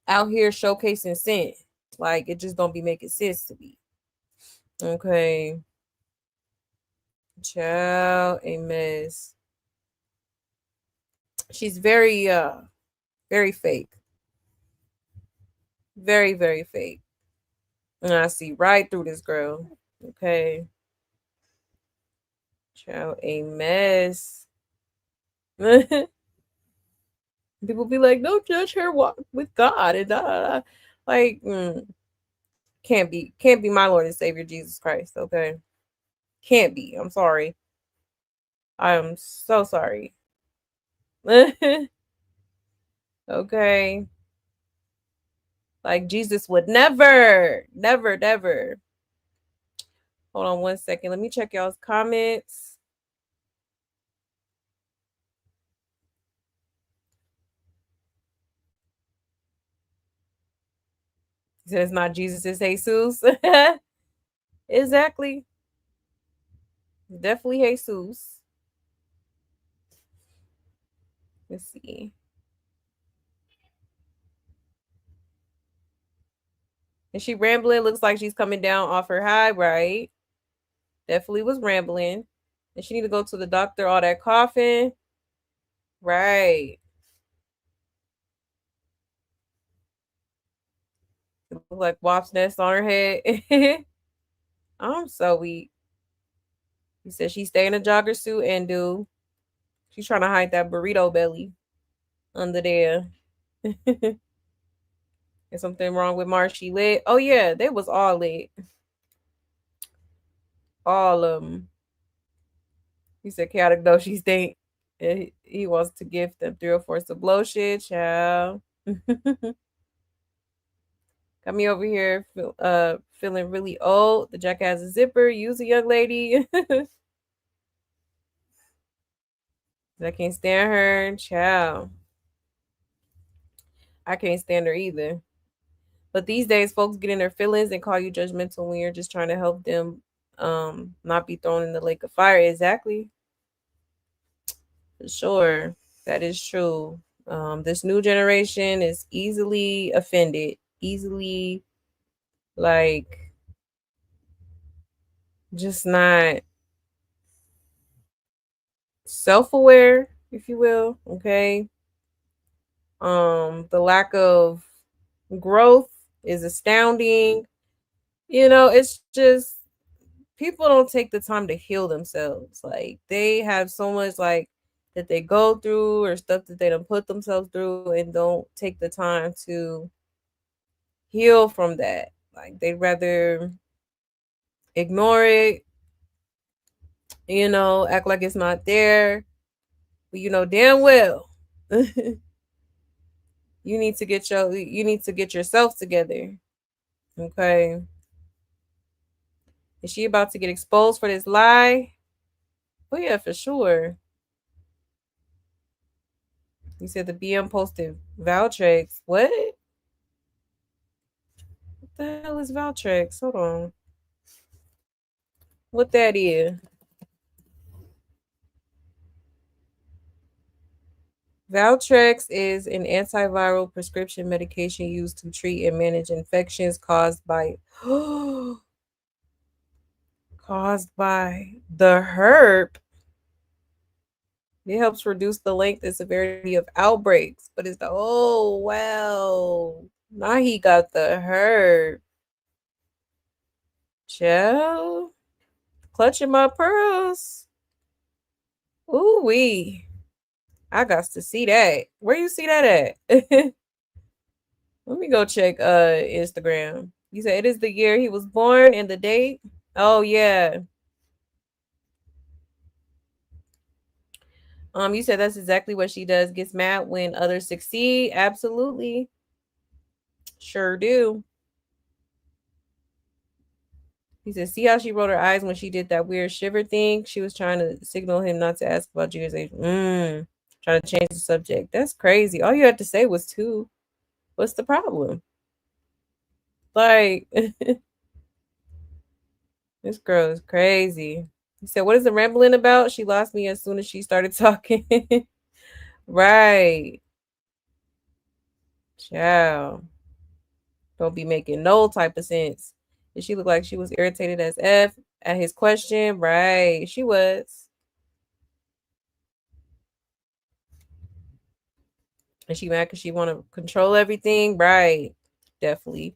out here showcasing sin. Like, it just don't be making sense to me. Okay, child, a mess. She's very very fake. Very, very fake. And I see right through this girl. Okay. Child, a mess. People be like, don't judge her walk with God and da. Like, can't be my Lord and Savior Jesus Christ. Okay, can't be. I'm sorry. I am so sorry. Okay, like Jesus would never. Hold on one second. Let me check y'all's comments. He said it's not Jesus, it's Jesus. Exactly. Definitely Jesus. Let's see. Is she rambling? Looks like she's coming down off her high, right? Definitely was rambling. And she need to go to the doctor, all that coughing. Right. It look like Wop's nest on her head. I'm so weak. He said she stay in a jogger suit and do. She's trying to hide that burrito belly under there. Is something wrong with Marshy lit? Oh yeah, they was all lit. All of them. He said chaotic though she stink. He wants to give them 3 or 4 to blow shit, child. Got me over here feeling really old. The jack has a zipper. Use a young lady. I can't stand her, child. I can't stand her either. But these days, folks get in their feelings and call you judgmental when you're just trying to help them not be thrown in the lake of fire. Exactly. For sure. That is true. This new generation is easily offended, easily like just not self-aware, if you will. Okay. The lack of growth is astounding. You know, it's just people don't take the time to heal themselves. Like they have so much like that they go through or stuff that they don't put themselves through and don't take the time to heal from that. Like they'd rather ignore it, you know, act like it's not there. But you know damn well you need to get yourself together. Okay. Is she about to get exposed for this lie? Oh yeah, for sure. You said the BM posted Valtrex. What? What the hell is Valtrex? Hold on. What that is? Valtrex is an antiviral prescription medication used to treat and manage infections caused by the herp. It helps reduce the length and severity of outbreaks, but it's oh wow. Now he got the herp. Chill. Clutching my pearls. Ooh wee. I got to see that. Where you see that at? Let me go check Instagram. You said it is the year he was born and the date. Oh yeah. You said that's exactly what she does. Gets mad when others succeed. Absolutely. Sure do. He said, see how she rolled her eyes when she did that weird shiver thing? She was trying to signal him not to ask about Junior's age. Trying to change the subject. That's crazy. All you had to say was 2. What's the problem? Like, this girl is crazy. He said, what is the rambling about? She lost me as soon as she started talking. Right. Ciao. Don't be making no type of sense. Did she look like she was irritated as F at his question? Right. She was. And she mad because she want to control everything? Right. Definitely.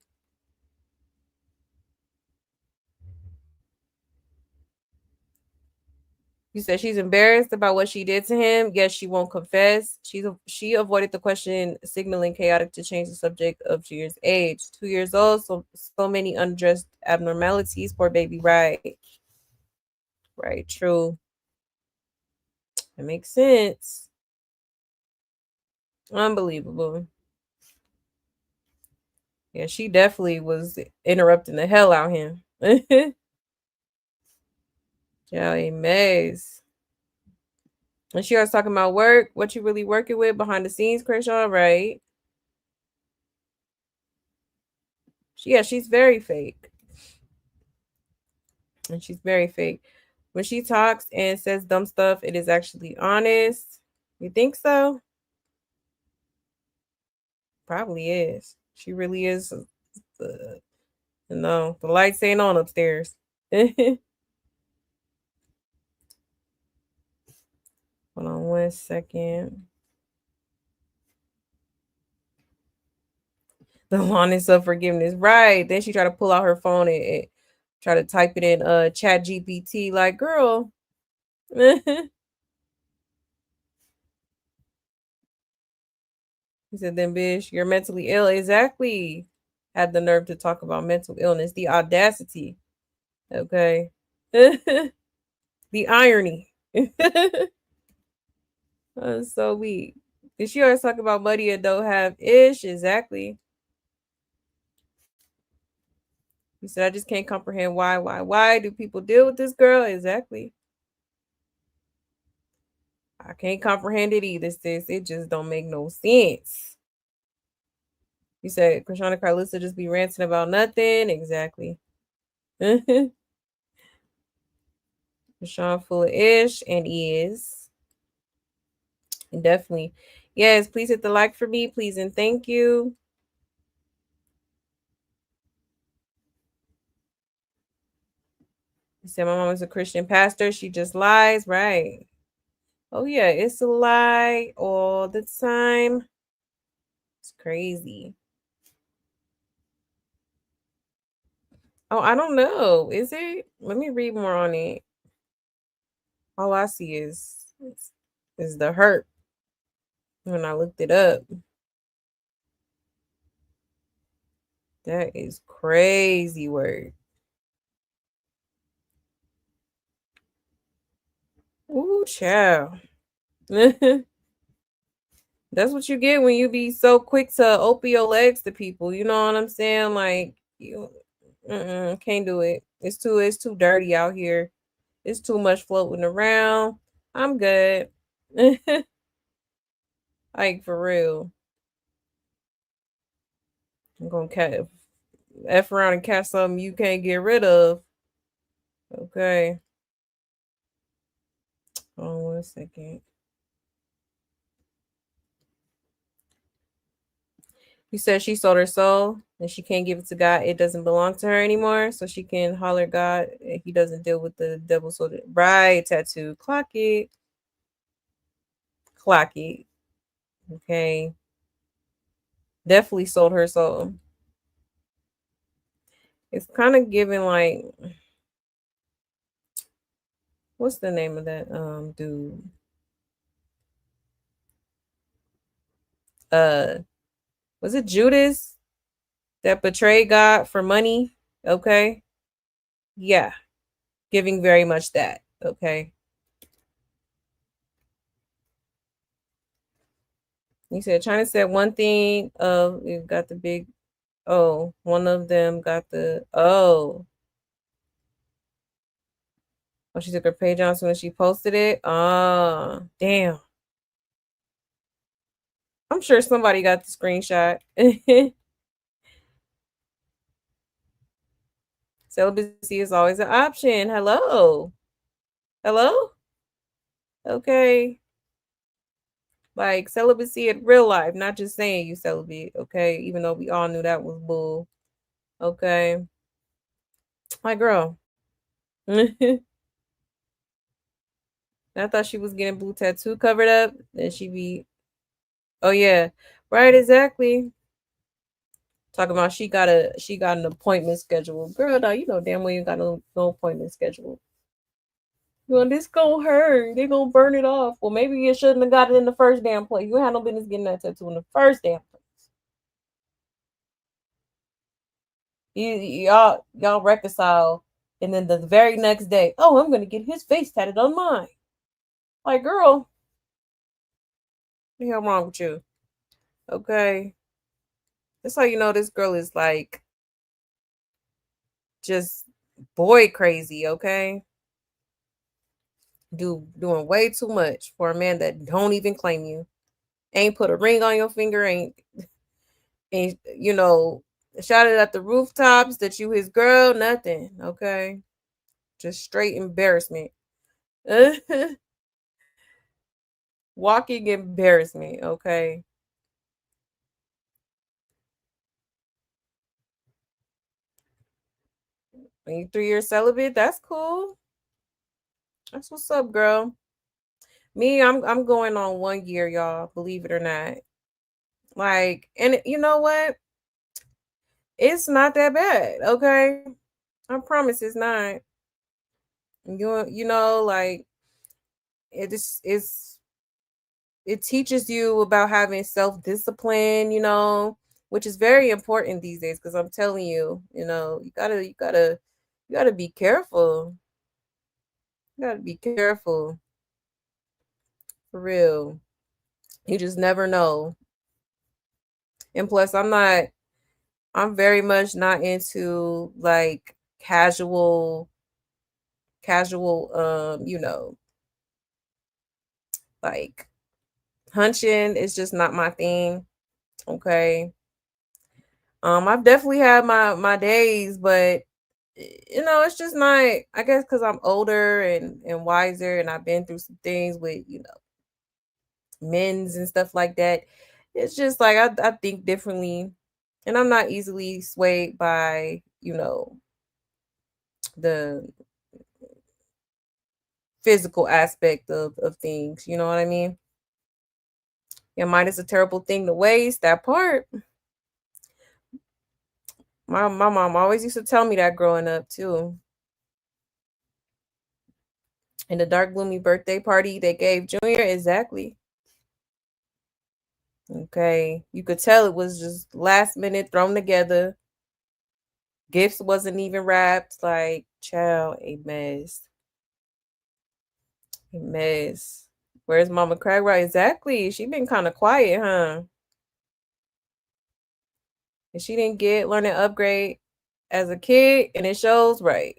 You said she's embarrassed about what she did to him. Yes, she won't confess. She avoided the question, signaling chaotic to change the subject of Junior's age. 2 years old, so many undressed abnormalities. Poor baby. Right. Right. True. That makes sense. Unbelievable. Yeah, she definitely was interrupting the hell out of him. Yeah, a mess. And she was talking about work, what you really working with behind the scenes, Chrisean, right? She's very fake. And she's very fake. When she talks and says dumb stuff, it is actually honest. You think so? Probably is. She really is. No, the lights ain't on upstairs. Hold on 1 second. The honest of forgiveness. Right. Then she tried to pull out her phone and try to type it in chat GPT. Like, girl. He said, then bitch, you're mentally ill. Exactly. Had the nerve to talk about mental illness. The audacity. Okay. The irony. That's so weak. Did she always talk about money and don't have ish? Exactly. He said, I just can't comprehend why do people deal with this girl? Exactly. I can't comprehend it either, sis. It just don't make no sense. You said Chrisean and Carlissa just be ranting about nothing. Exactly. Chrisean full of ish and is. And definitely. Yes, please hit the like for me, please and thank you. He said my mom is a Christian pastor. She just lies. Right. Oh, yeah. It's a lie all the time. It's crazy. Oh, I don't know. Is it? Let me read more on it. All I see is the hurt when I looked it up. That is crazy word. Ooh, child. That's what you get when you be so quick to open your legs to people. You know what I'm saying? Like you can't do it. It's too dirty out here. It's too much floating around. I'm good. Like for real. I'm gonna F around and catch something you can't get rid of. Okay. Oh, 1 second. You said she sold her soul and she can't give it to God. It doesn't belong to her anymore. So she can holler God. He doesn't deal with the devil. So right, tattoo. Clock it. Clock it. Okay. Definitely sold her soul. It's kind of giving like, what's the name of that dude? Was it Judas that betrayed God for money? Okay. Yeah. Giving very much that. Okay. You said China said one thing of it got the big one of them got the she took her page down so when she posted it. Damn. I'm sure somebody got the screenshot. Celibacy is always an option. Hello. Hello? Okay. Like celibacy in real life, not just saying you celibate, okay? Even though we all knew that was bull. Okay. My girl. I thought she was getting blue tattoo covered up. Then she be oh yeah. Right, exactly. Talking about she got an appointment scheduled. Girl, now you know damn well you got no appointment scheduled. Well, this gonna hurt. They gonna burn it off. Well, maybe you shouldn't have got it in the first damn place. You had no business getting that tattoo in the first damn place. Y'all reconcile, and then the very next day, oh, I'm gonna get his face tatted on mine. Like, girl, what the hell wrong with you? Okay, that's how you know this girl is like just boy crazy. Okay, doing way too much for a man that don't even claim you. Ain't put a ring on your finger. Ain't you know shouted at the rooftops that you his girl. Nothing. Okay, just straight embarrassment. Walking embarrassment. Okay. 3 years celibate. That's cool. That's what's up, girl. Me, I'm going on 1 year, y'all. Believe it or not. Like, and you know what? It's not that bad. Okay, I promise it's not. You know, like it's it teaches you about having self-discipline, you know, which is very important these days, because I'm telling you, you know, you gotta be careful. You gotta be careful. For real. You just never know. And plus I'm very much not into like casual you know, like hunching is just not my thing. Okay. I've definitely had my days, but you know, it's just not, I guess because I'm older and wiser, and I've been through some things with, you know, men's and stuff like that. It's just like I think differently, and I'm not easily swayed by, you know, the physical aspect of things. You know what I mean? Yeah, mine is a terrible thing to waste. That part. My mom always used to tell me that growing up too. And the dark gloomy birthday party they gave Junior, exactly. Okay. You could tell it was just last minute thrown together. Gifts wasn't even wrapped. Like, child, a mess. A mess. Where's Mama Cragright? Exactly. She been kind of quiet, huh? And she didn't get learn and upgrade as a kid, and it shows, right.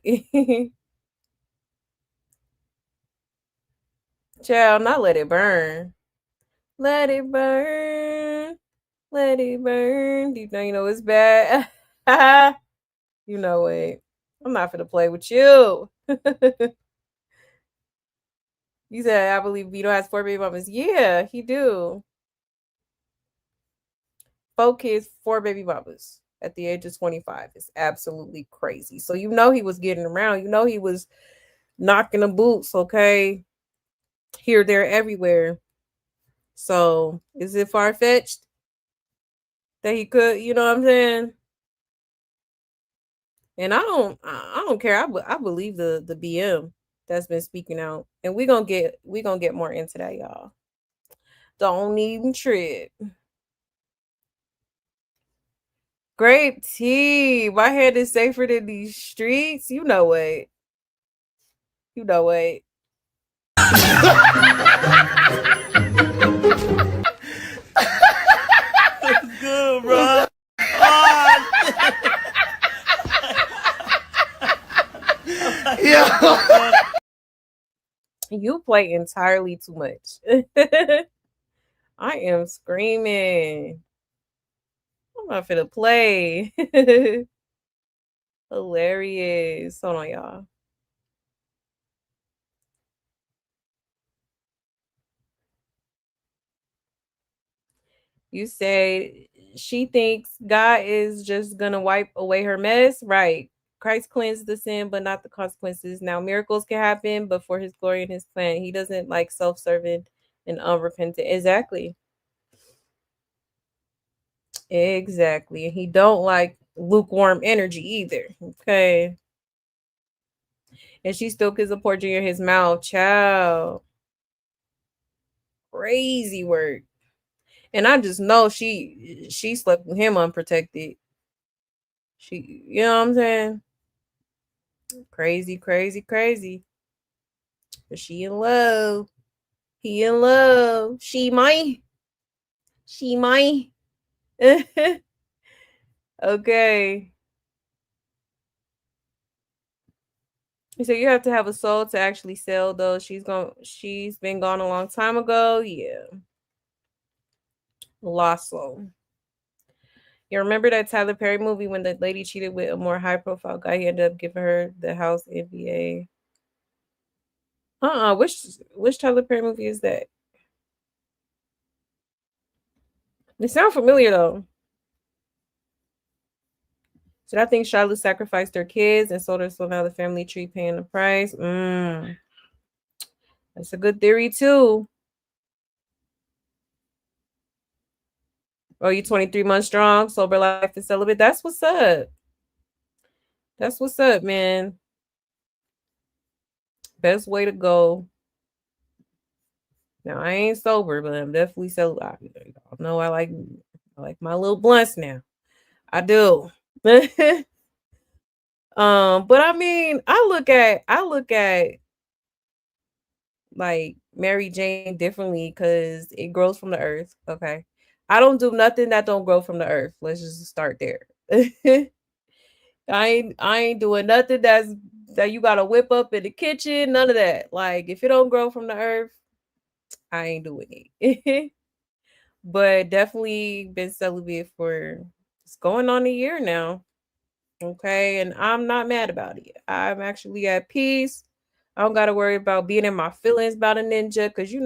Child, not let it burn. Let it burn. Let it burn. Deep down, you know it's bad. You know it. I'm not gonna play with you. You said, I believe Vito has 4 baby mamas. Yeah, he do. 4 kids, 4 baby mamas at the age of 25. It's absolutely crazy. So you know he was getting around. You know he was knocking the boots, okay? Here, there, everywhere. So is it far-fetched that he could, you know what I'm saying? And I don't care. I believe the BM that's been speaking out. And we're gonna get more into that, y'all. Don't even trip. Grape tea. My head is safer than these streets. You know what? You know what? Good, bro. Yeah. You play entirely too much. I am screaming. I'm not finna play. Hilarious. Hold on, y'all. You say she thinks God is just gonna wipe away her mess. Right. Christ cleansed the sin, but not the consequences. Now miracles can happen, but for his glory and his plan. He doesn't like self-serving and unrepentant. Exactly. Exactly. And he don't like lukewarm energy either. Okay. And she still gives a poor Junior his mouth. Child. Crazy work. And I just know she slept with him unprotected. She, you know what I'm saying? Crazy, crazy, crazy. But she in love. He in love. She might. She might. Okay. So you have to have a soul to actually sell though. She's been gone a long time ago. Yeah. Lost soul. You remember that Tyler Perry movie when the lady cheated with a more high profile guy? He ended up giving her the house NBA. Which Tyler Perry movie is that? They sound familiar though. So I think Charlotte sacrificed her kids and sold her, so now the family tree paying the price. That's a good theory too. Oh, you 23 months strong, sober life and celibate. That's what's up. That's what's up, man. Best way to go. Now I ain't sober, but I'm definitely so. I know I like my little blunts now. I do. But I mean, I look at like Mary Jane differently because it grows from the earth. Okay. I don't do nothing that don't grow from the earth. Let's just start there. I ain't doing nothing that you gotta whip up in the kitchen. None of that. Like if it don't grow from the earth, I ain't doing it. But definitely been celibate for it's going on a year now. Okay, and I'm not mad about it. I'm actually at peace. I don't gotta worry about being in my feelings about a ninja because you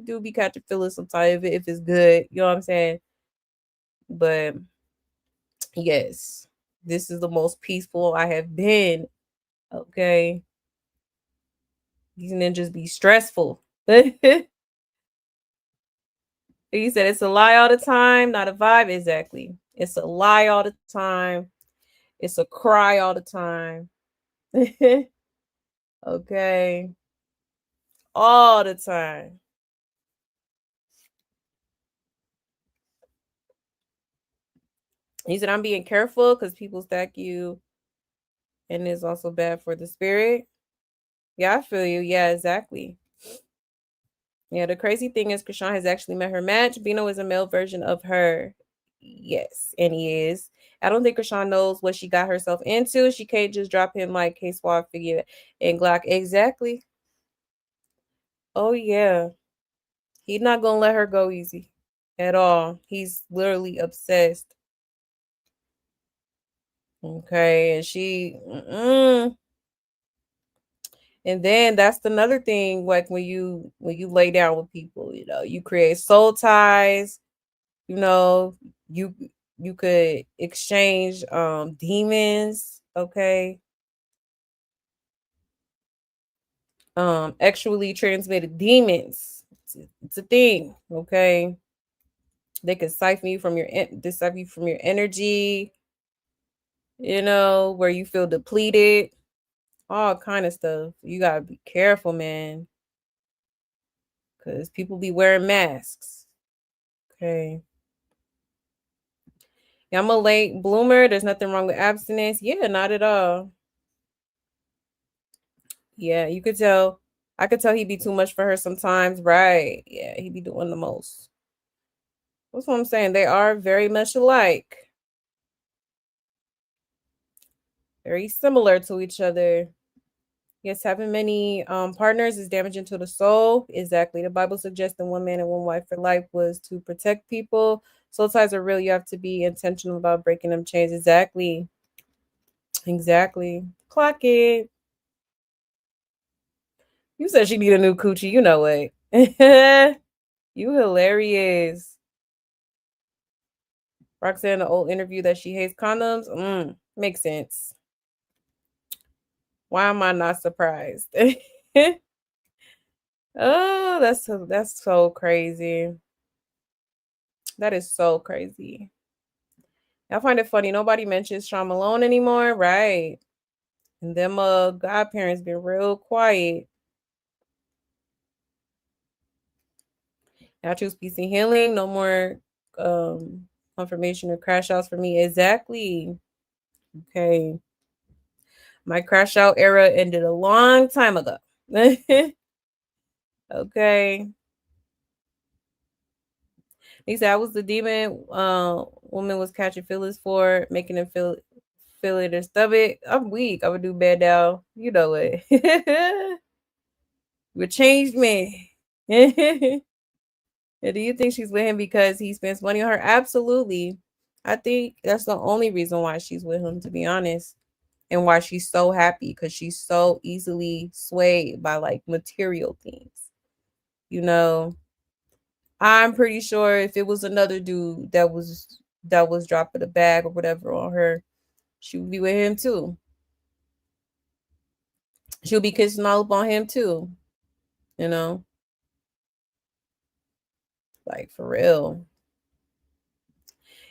do be catching feelings sometimes if it's good. You know what I'm saying? But yes, this is the most peaceful I have been. Okay, these ninjas be stressful. You said it's a lie all the time, not a vibe. Exactly. It's a lie all the time. It's a cry all the time. Okay. All the time. He said, I'm being careful because people stack you and it's also bad for the spirit. Yeah, I feel you. Yeah, exactly. Yeah, the crazy thing is Chrisean has actually met her match. Bino is a male version of her. Yes, and he is. I don't think Chrisean knows what she got herself into. She can't just drop him like K-Swab figure and Glock. Exactly. Oh, yeah. He's not going to let her go easy at all. He's literally obsessed. Okay, and and then that's another thing, like when you lay down with people, you create soul ties, you know, you you could exchange demons, okay? Actually transmitted demons. It's a thing, okay? They could siphon you from your energy, where you feel depleted, all kind of stuff. You gotta be careful, man, because people be wearing masks. Okay. Yeah, I'm a late bloomer. There's nothing wrong with abstinence. Yeah, not at all. Yeah, you could tell. I could tell he'd be too much for her sometimes. Right. Yeah, he'd be doing the most. That's what I'm saying. They are very much alike. Very similar to each other. Yes, having many partners is damaging to the soul. Exactly. The Bible suggests that one man and one wife for life was to protect people. Soul ties are real. You have to be intentional about breaking them chains. Exactly. Exactly. Clock it. You said she need a new coochie. You know what? You hilarious. Roxanne, the old interview that she hates condoms. Makes sense. Why am I not surprised? Oh, that's so crazy. That is so crazy. I find it funny. Nobody mentions Sean Malone anymore, right? And them godparents been real quiet. I choose peace and healing. No more confirmation or crash outs for me. Exactly. Okay. My crash out era ended a long time ago. Okay. He said I was the demon woman was catching feelings for, making them feel it in their stomach. I'm weak. I would do bad now. You know it. You changed me. Do you think she's with him because he spends money on her? Absolutely. I think that's the only reason why she's with him, to be honest. And why she's so happy, because she's so easily swayed by like material things. I'm pretty sure if it was another dude that was dropping a bag or whatever on her, she would be with him too. She'll be kissing all up on him too. Like for real.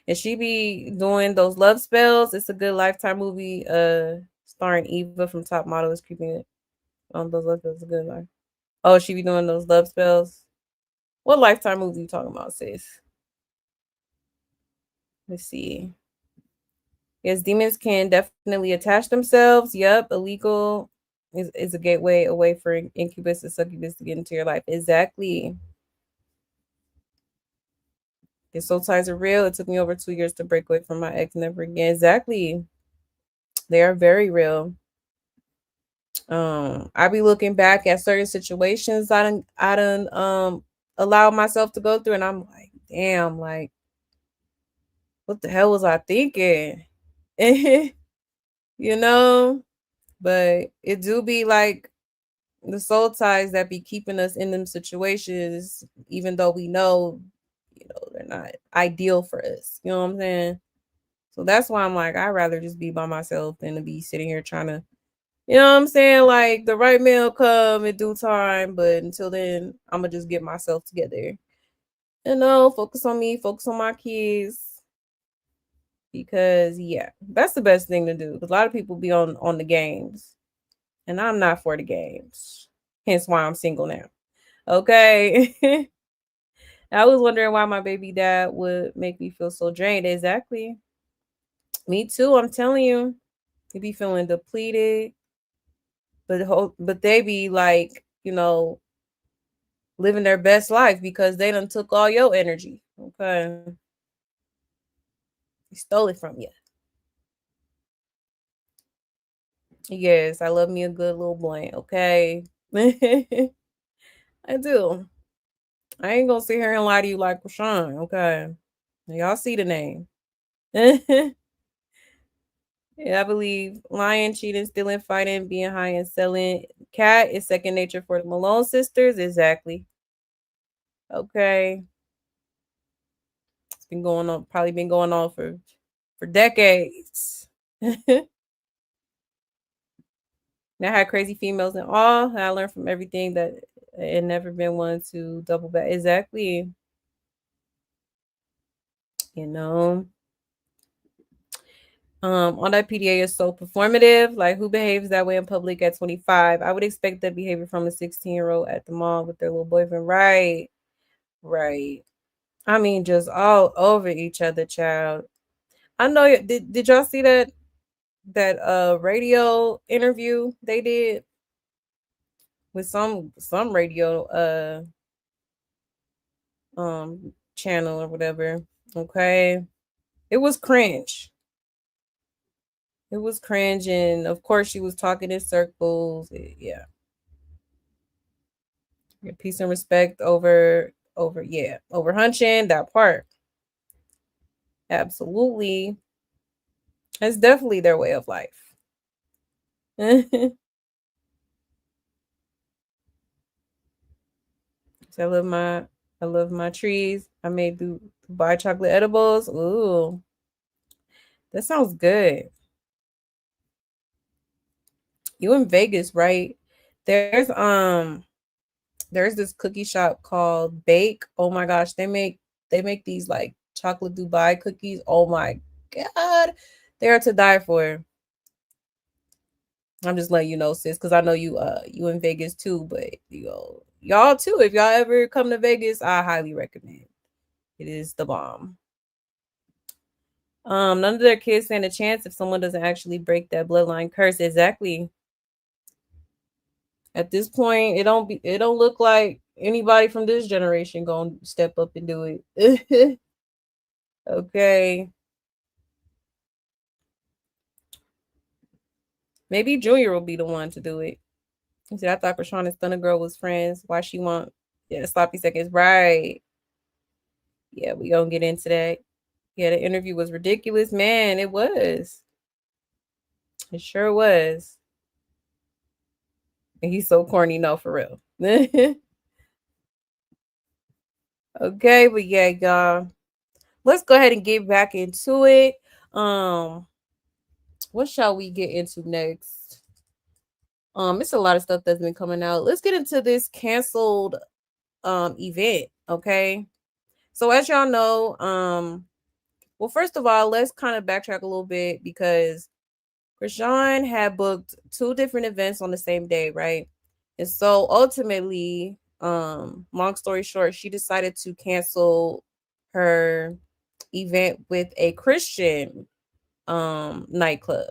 And she be doing those love spells. It's a good Lifetime movie starring Eva from Top Model is creeping it on those love spells. A good life. Oh, she be doing those love spells. What Lifetime movie you talking about, sis? Let's see. Yes, demons can definitely attach themselves. Yep, illegal is a gateway away for incubus and succubus to get into your life. Exactly. Your soul ties are real. It took me over 2 years to break away from my ex. Never again. Exactly. They are very real. I be looking back at certain situations I done allow myself to go through, and I'm like, damn, like, what the hell was I thinking? You know? But it do be like the soul ties that be keeping us in them situations, even though we know, they're not ideal for us. You know what I'm saying? So that's why I'm like, I'd rather just be by myself than to be sitting here trying to, you know what I'm saying? Like, the right man will come in due time, but until then, I'm gonna just get myself together. Focus on me, focus on my kids. Because yeah, that's the best thing to do. Because a lot of people be on the games. And I'm not for the games. Hence why I'm single now. Okay. I was wondering why my baby dad would make me feel so drained. Exactly. Me too. I'm telling you. He be feeling depleted. But they be like, living their best life because they done took all your energy. Okay. He stole it from you. Yes, I love me a good little blunt. Okay. I do. I ain't gonna sit here and lie to you like Rashawn. Okay. Y'all see the name. Yeah, I believe lying, cheating, stealing, fighting, being high, and selling cat is second nature for the Malone sisters. Exactly. Okay. It's been going on, probably been going on for decades. Now I had crazy females and all. I learned from everything that it never been one to double back. Exactly. All that PDA is so performative. Like, who behaves that way in public at 25? I would expect that behavior from a 16-year-old at the mall with their little boyfriend. Right. Right. I mean, just all over each other, child. I know. Did y'all see that radio interview they did with some radio channel or whatever? Okay. It was cringe. It was cringe, and of course she was talking in circles. Yeah. Peace and respect over hunching, that part. Absolutely. That's definitely their way of life. So I love my trees. I made Dubai chocolate edibles. Ooh. That sounds good. You in Vegas, right? There's this cookie shop called Bake. Oh my gosh, they make these like chocolate Dubai cookies. Oh my god. They're to die for. I'm just letting you know, sis, because I know you in Vegas too, but y'all too. If y'all ever come to Vegas, I highly recommend. It is the bomb. None of their kids stand a chance if someone doesn't actually break that bloodline curse. Exactly. At this point, it don't look like anybody from this generation gonna step up and do it. Okay. Maybe Junior will be the one to do it. He said, I thought Krishan and Stunner Girl was friends. Why she want sloppy seconds? Right. Yeah, we gonna get into that. Yeah, the interview was ridiculous. Man, it was. It sure was. And he's so corny, no, for real. Okay, but yeah, y'all. Let's go ahead and get back into it. What shall we get into next? It's a lot of stuff that's been coming out. Let's get into this canceled event, okay? So as y'all know, well, first of all, let's kind of backtrack a little bit because Chrisean had booked 2 different events on the same day, right? And so ultimately, long story short, she decided to cancel her event with a Christian nightclub.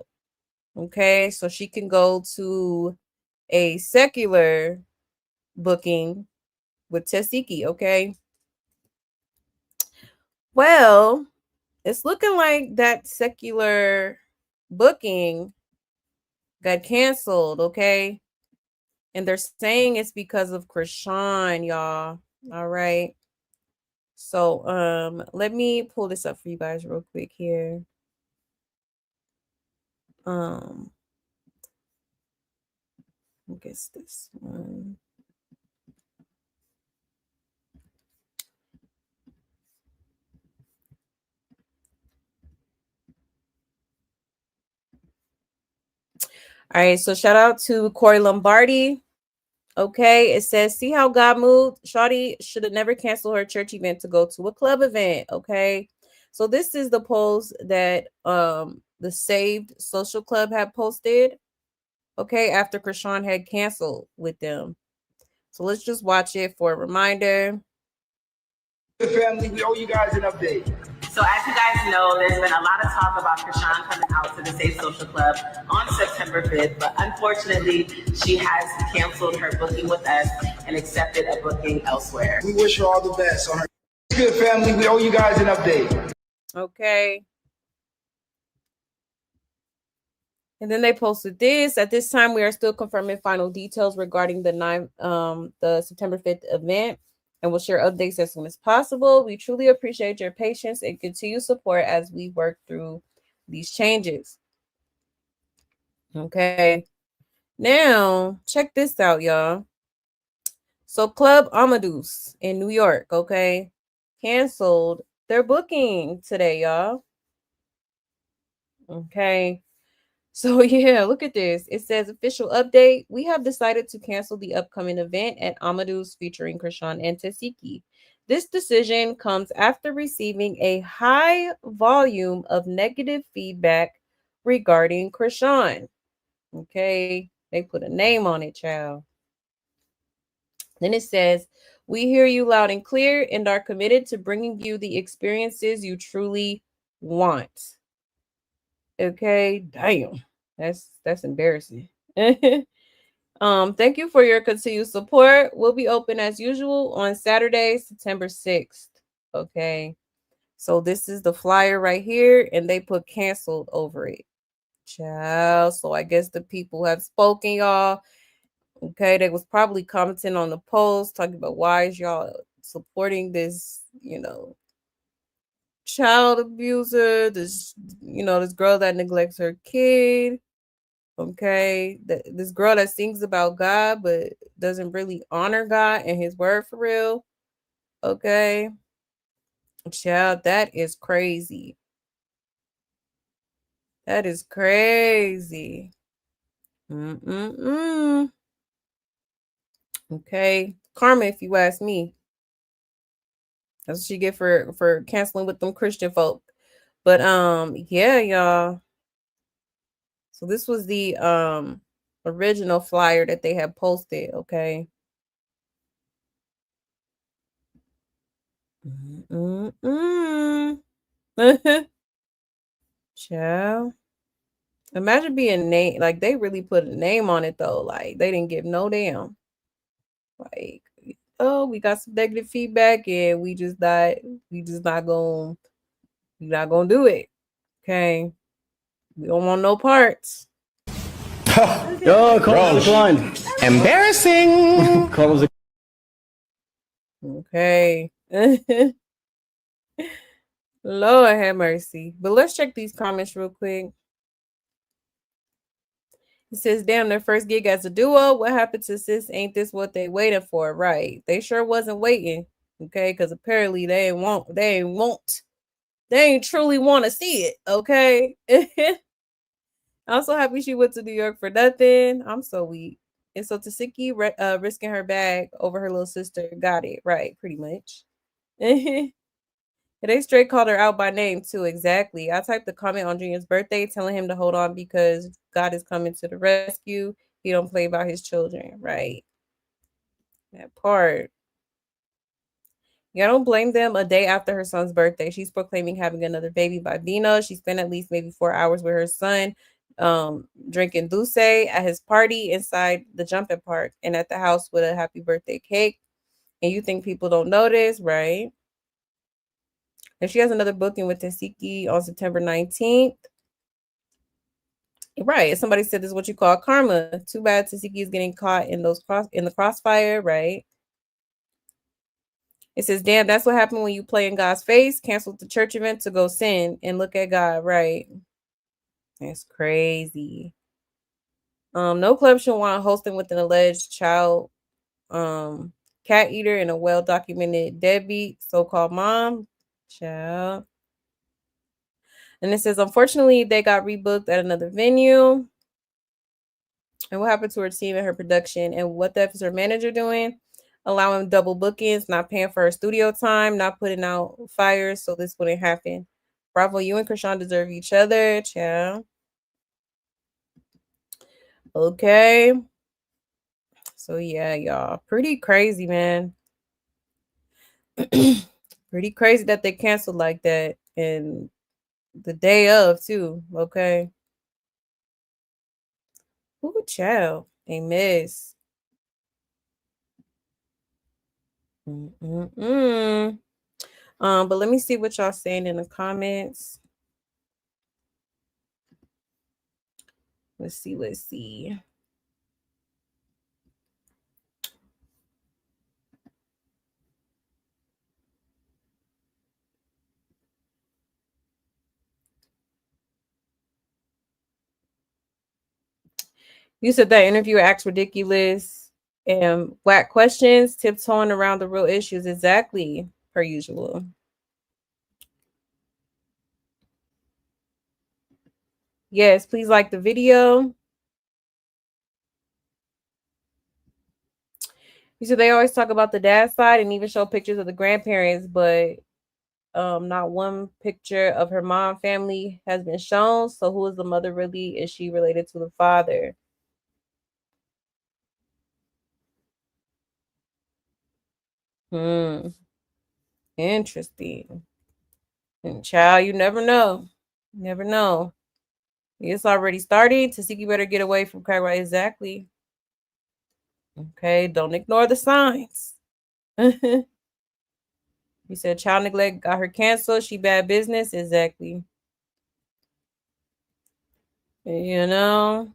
Okay, so she can go to a secular booking with Tesiki. Okay, well, it's looking like that secular booking got canceled. Okay, and they're saying it's because of Chrisean, y'all. All right. So let me pull this up for you guys real quick here. I guess this one. All right, so shout out to Corey Lombardi. Okay, it says, see how God moved? Shawty should have never canceled her church event to go to a club event. Okay, so this is the post that the Saved Social Club had posted. Okay, after Chrisean had canceled with them. So let's just watch it for a reminder. Family, we owe you guys an update. So as you guys know, there's been a lot of talk about Chrisean coming out to the Safe Social Club on September 5th, but unfortunately, she has canceled her booking with us and accepted a booking elsewhere. We wish her all the best on her. Good family, we owe you guys an update. Okay. And then they posted this. At this time, we are still confirming final details regarding the September 5th event, and we'll share updates as soon as possible. We truly appreciate your patience and continued support as we work through these changes. Okay. Now, check this out, y'all. So Club Amadeus in New York, okay, canceled their booking today, y'all. Okay. So yeah, look at this. It says official update. We have decided to cancel the upcoming event at Amadeus featuring Chrisean and Tesiki. This decision comes after receiving a high volume of negative feedback regarding Chrisean. Okay, they put a name on it, child. Then it says, we hear you loud and clear and are committed to bringing you the experiences you truly want. Okay, damn. That's embarrassing. Thank you for your continued support. We'll be open as usual on Saturday, September 6th. Okay. So this is the flyer right here, and they put canceled over it. Child. So I guess the people have spoken, y'all. Okay, they was probably commenting on the post, talking about why is y'all supporting this, child abuser, this girl that neglects her kid. Okay, this girl that sings about God but doesn't really honor God and his word for real. Okay, child, that is crazy. That is crazy. Okay, karma, if you ask me. That's what she get for canceling with them Christian folk. But yeah, y'all. So this was the original flyer that they had posted, okay? Child. Imagine being named, like they really put a name on it though. Like they didn't give no damn. Like, oh, we got some negative feedback and we're not gonna do it. Okay. We don't want no parts. Yo, call declined. Embarrassing. Call Okay. Lord have mercy. But let's check these comments real quick. It says, damn, their first gig as a duo. What happened to sis? Ain't this what they waiting for? Right. They sure wasn't waiting. Okay, because apparently they ain't truly want to see it. Okay. I'm so happy she went to New York for nothing. I'm so weak. And so Tesiki risking her bag over her little sister. Got it. Right. Pretty much. They straight called her out by name too. Exactly. I typed the comment on Junior's birthday telling him to hold on because God is coming to the rescue. He don't play about his children. Right. That part. Yeah, don't blame them. A day after her son's birthday, she's proclaiming having another baby by Bino. She spent at least maybe 4 hours with her son, drinking Douce at his party inside the jumping park and at the house with a happy birthday cake. And you think people don't notice, right? And she has another booking with Tasiki on September 19th. Right. Somebody said this is what you call karma. Too bad Tasiki is getting caught in the crossfire, right? It says, damn, that's what happened when you play in God's face. Canceled the church event to go sin and look at God, right? That's crazy. No club should want hosting with an alleged child cat eater and a well-documented deadbeat so-called mom. Child. And it says, unfortunately, they got rebooked at another venue. And what happened to her team and her production? And what the F is her manager doing? Allowing double bookings, not paying for her studio time, not putting out fires so this wouldn't happen. Bravo, you and Chrisean deserve each other. Ciao. Okay. So yeah, y'all. Pretty crazy, man. Pretty crazy that they canceled like that. And the day of too. Okay. Ooh, child. They miss. But let me see what y'all saying in the comments. Let's see. You said that interviewer acts ridiculous and whack questions, tiptoeing around the real issues. Exactly, per usual. Yes, please like the video. You said they always talk about the dad side and even show pictures of the grandparents, but not one picture of her mom family has been shown. So who is the mother really? Is she related to the father? Interesting. And child, you never know. Never know. It's already starting. Tasiki better get away from crack, right? Exactly. Okay, don't ignore the signs. He said child neglect got her canceled. She bad business. Exactly. You know?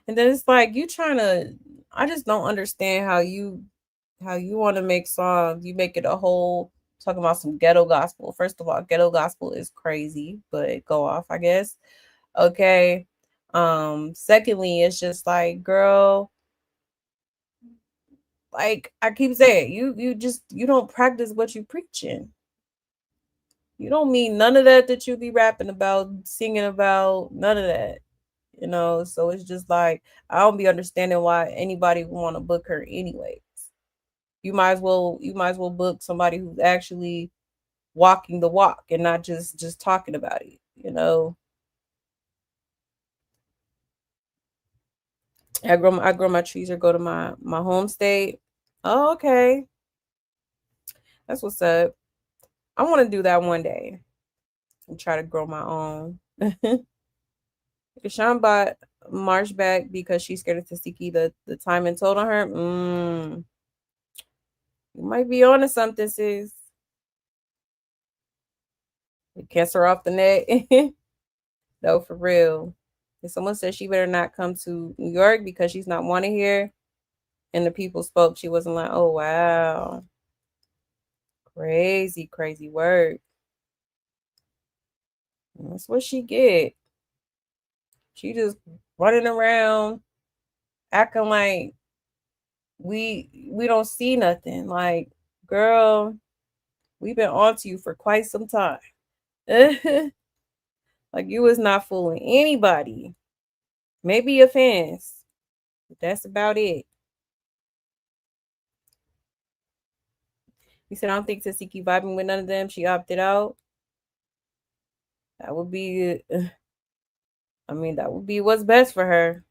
And then it's like you trying to, I just don't understand how you want to make songs. You make it a whole talking about some ghetto gospel. First of all, ghetto gospel is crazy, but go off, I guess. Okay. Secondly, it's just like, girl, like I keep saying, you don't practice what you preaching. You don't mean none of that you be rapping about, singing about, none of that. You know, so it's just like I don't be understanding why anybody would want to book her anyways. You might as well book somebody who's actually walking the walk and not just talking about it, you know. I grow my trees or go to my home state. Oh, okay. That's what's up. I want to do that one day and try to grow my own. Chrisean bought Marsh back because she's scared of Tasiki the time and told on her. You might be on to something, sis. You cancel her off the net. No, for real. If someone said she better not come to New York because she's not wanted here, and the people spoke, she wasn't like, oh wow. Crazy, crazy work. That's what she get. She just running around acting like we don't see nothing. Like, girl, we've been on to you for quite some time. Like you was not fooling anybody. Maybe your fans. But that's about it. You said I don't think Tasiki vibing with none of them. She opted out. That would be I mean, that would be what's best for her.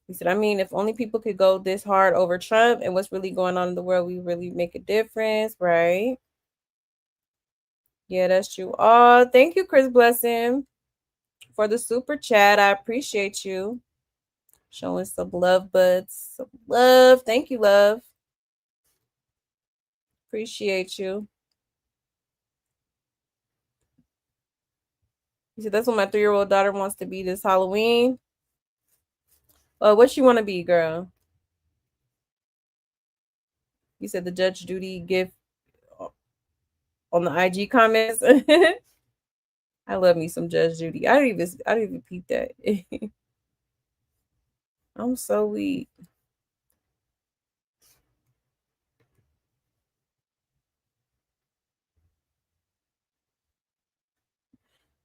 He said, I mean, if only people could go this hard over Trump and what's really going on in the world, we really make a difference, right? Yeah, that's true. Oh, thank you, Chris Blessing, for the super chat. I appreciate you. Showing some love, buds. Some love. Thank you, love. Appreciate you. He said, that's what my 3-year-old daughter wants to be this Halloween. What she want to be, girl? You said the Judge Judy gift on the IG comments. I love me some Judge Judy. I didn't even peep that. I'm so weak.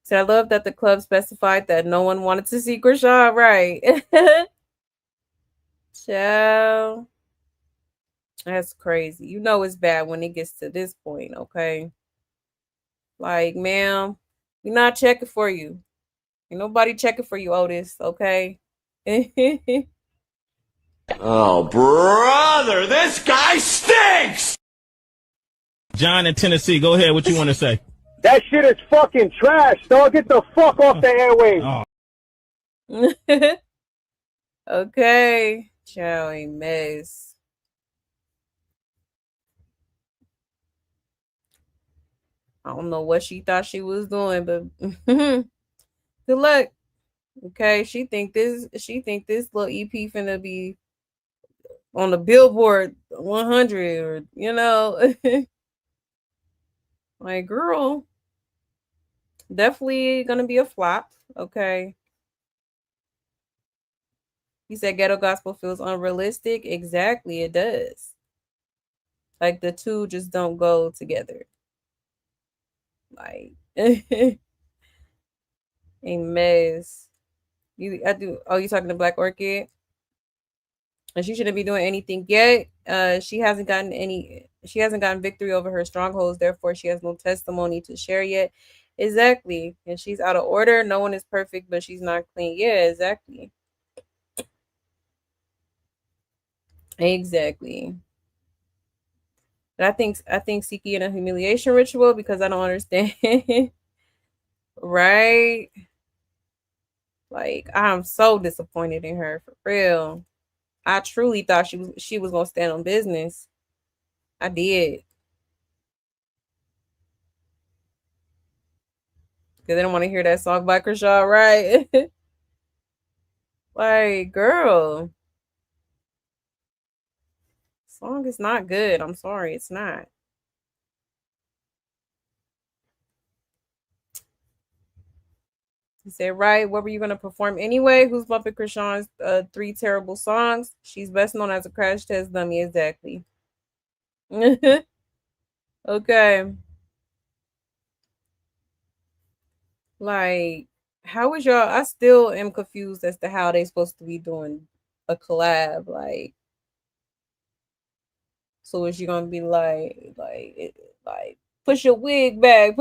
So I love that the club specified that no one wanted to see Chrisean, right? Ciao. That's crazy. You know it's bad when it gets to this point, okay? Like, ma'am, we're not checking for you. Ain't nobody checking for you, Otis, okay? Oh, brother, this guy stinks! John in Tennessee, go ahead. What you want to say? That shit is fucking trash, dog. Get the fuck off the airwaves. Oh. Okay. Ciao, a mess. I don't know what she thought she was doing, but good luck. Okay, she think this little EP finna be on the Billboard 100, or like, girl, definitely gonna be a flop. Okay. You said ghetto gospel feels unrealistic. Exactly, it does. Like, the two just don't go together. Like, a mess. You talking to Black Orchid? And she shouldn't be doing anything yet. She hasn't gotten victory over her strongholds, therefore she has no testimony to share yet. Exactly. And she's out of order. No one is perfect, but she's not clean. Yeah, exactly. Exactly. But I think seeking a humiliation ritual, because I don't understand. Right? Like, I'm so disappointed in her, for real. I truly thought she was gonna stand on business. I did. Because they don't want to hear that song by Chrisean, right? Like, girl, song is not good. I'm sorry, it's not. He said, right, what were you going to perform anyway? Who's bumping Chrisean's 3 terrible songs? She's best known as a crash test dummy. Exactly. Okay. Like, how is y'all? I still am confused as to how they supposed to be doing a collab. Like, so is she gonna be like, push your wig back,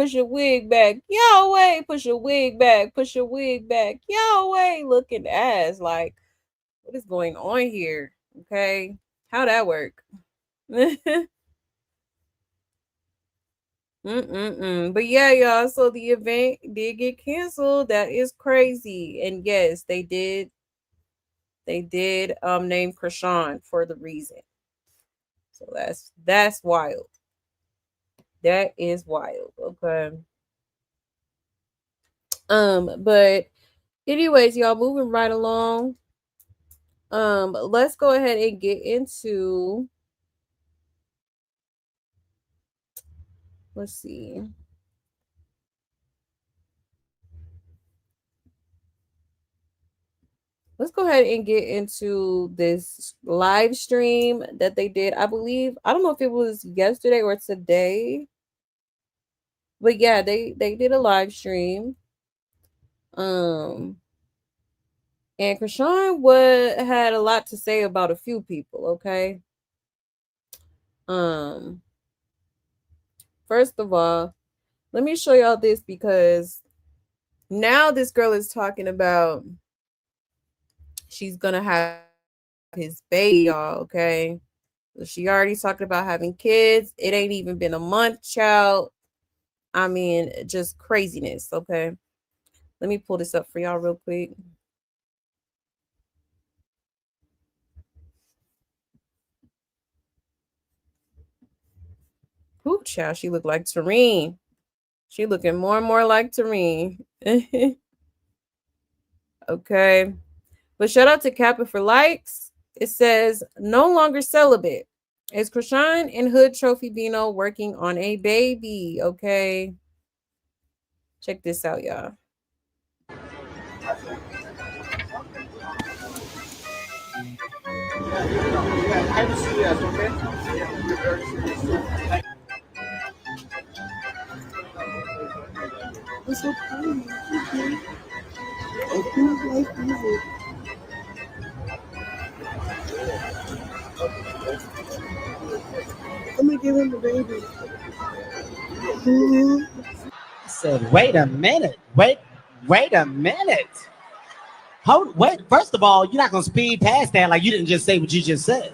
Yahweh, push your wig back, Yahweh, looking ass. Like, what is going on here? Okay, how that work? But yeah, y'all. So the event did get canceled. That is crazy. And yes, they did. They did name Chrisean for the reason. So that's wild. That is wild. Okay. But anyways, y'all, moving right along. Let's go ahead and get into, let's see. Let's go ahead and get into this live stream that they did. I believe, I don't know if it was yesterday or today, but yeah, they did a live stream. And Chrisean had a lot to say about a few people, okay? First of all, let me show y'all this, because now this girl is talking about she's gonna have his baby, y'all, okay? So she already talked about having kids. It ain't even been a month, child. I mean, just craziness, okay? Let me pull this up for y'all real quick. Ooh, child, she looked like Tareen. She looking more and more like Tareen. Okay. But shout out to Kappa for likes. It says, no longer celibate. Is Chrisean and Hood Trophy Bino working on a baby? Okay. Check this out, y'all. What's so funny? It feels like music. I'm gonna give him the baby. I said, wait a minute. Wait a minute. Wait, first of all, you're not gonna speed past that like you didn't just say what you just said.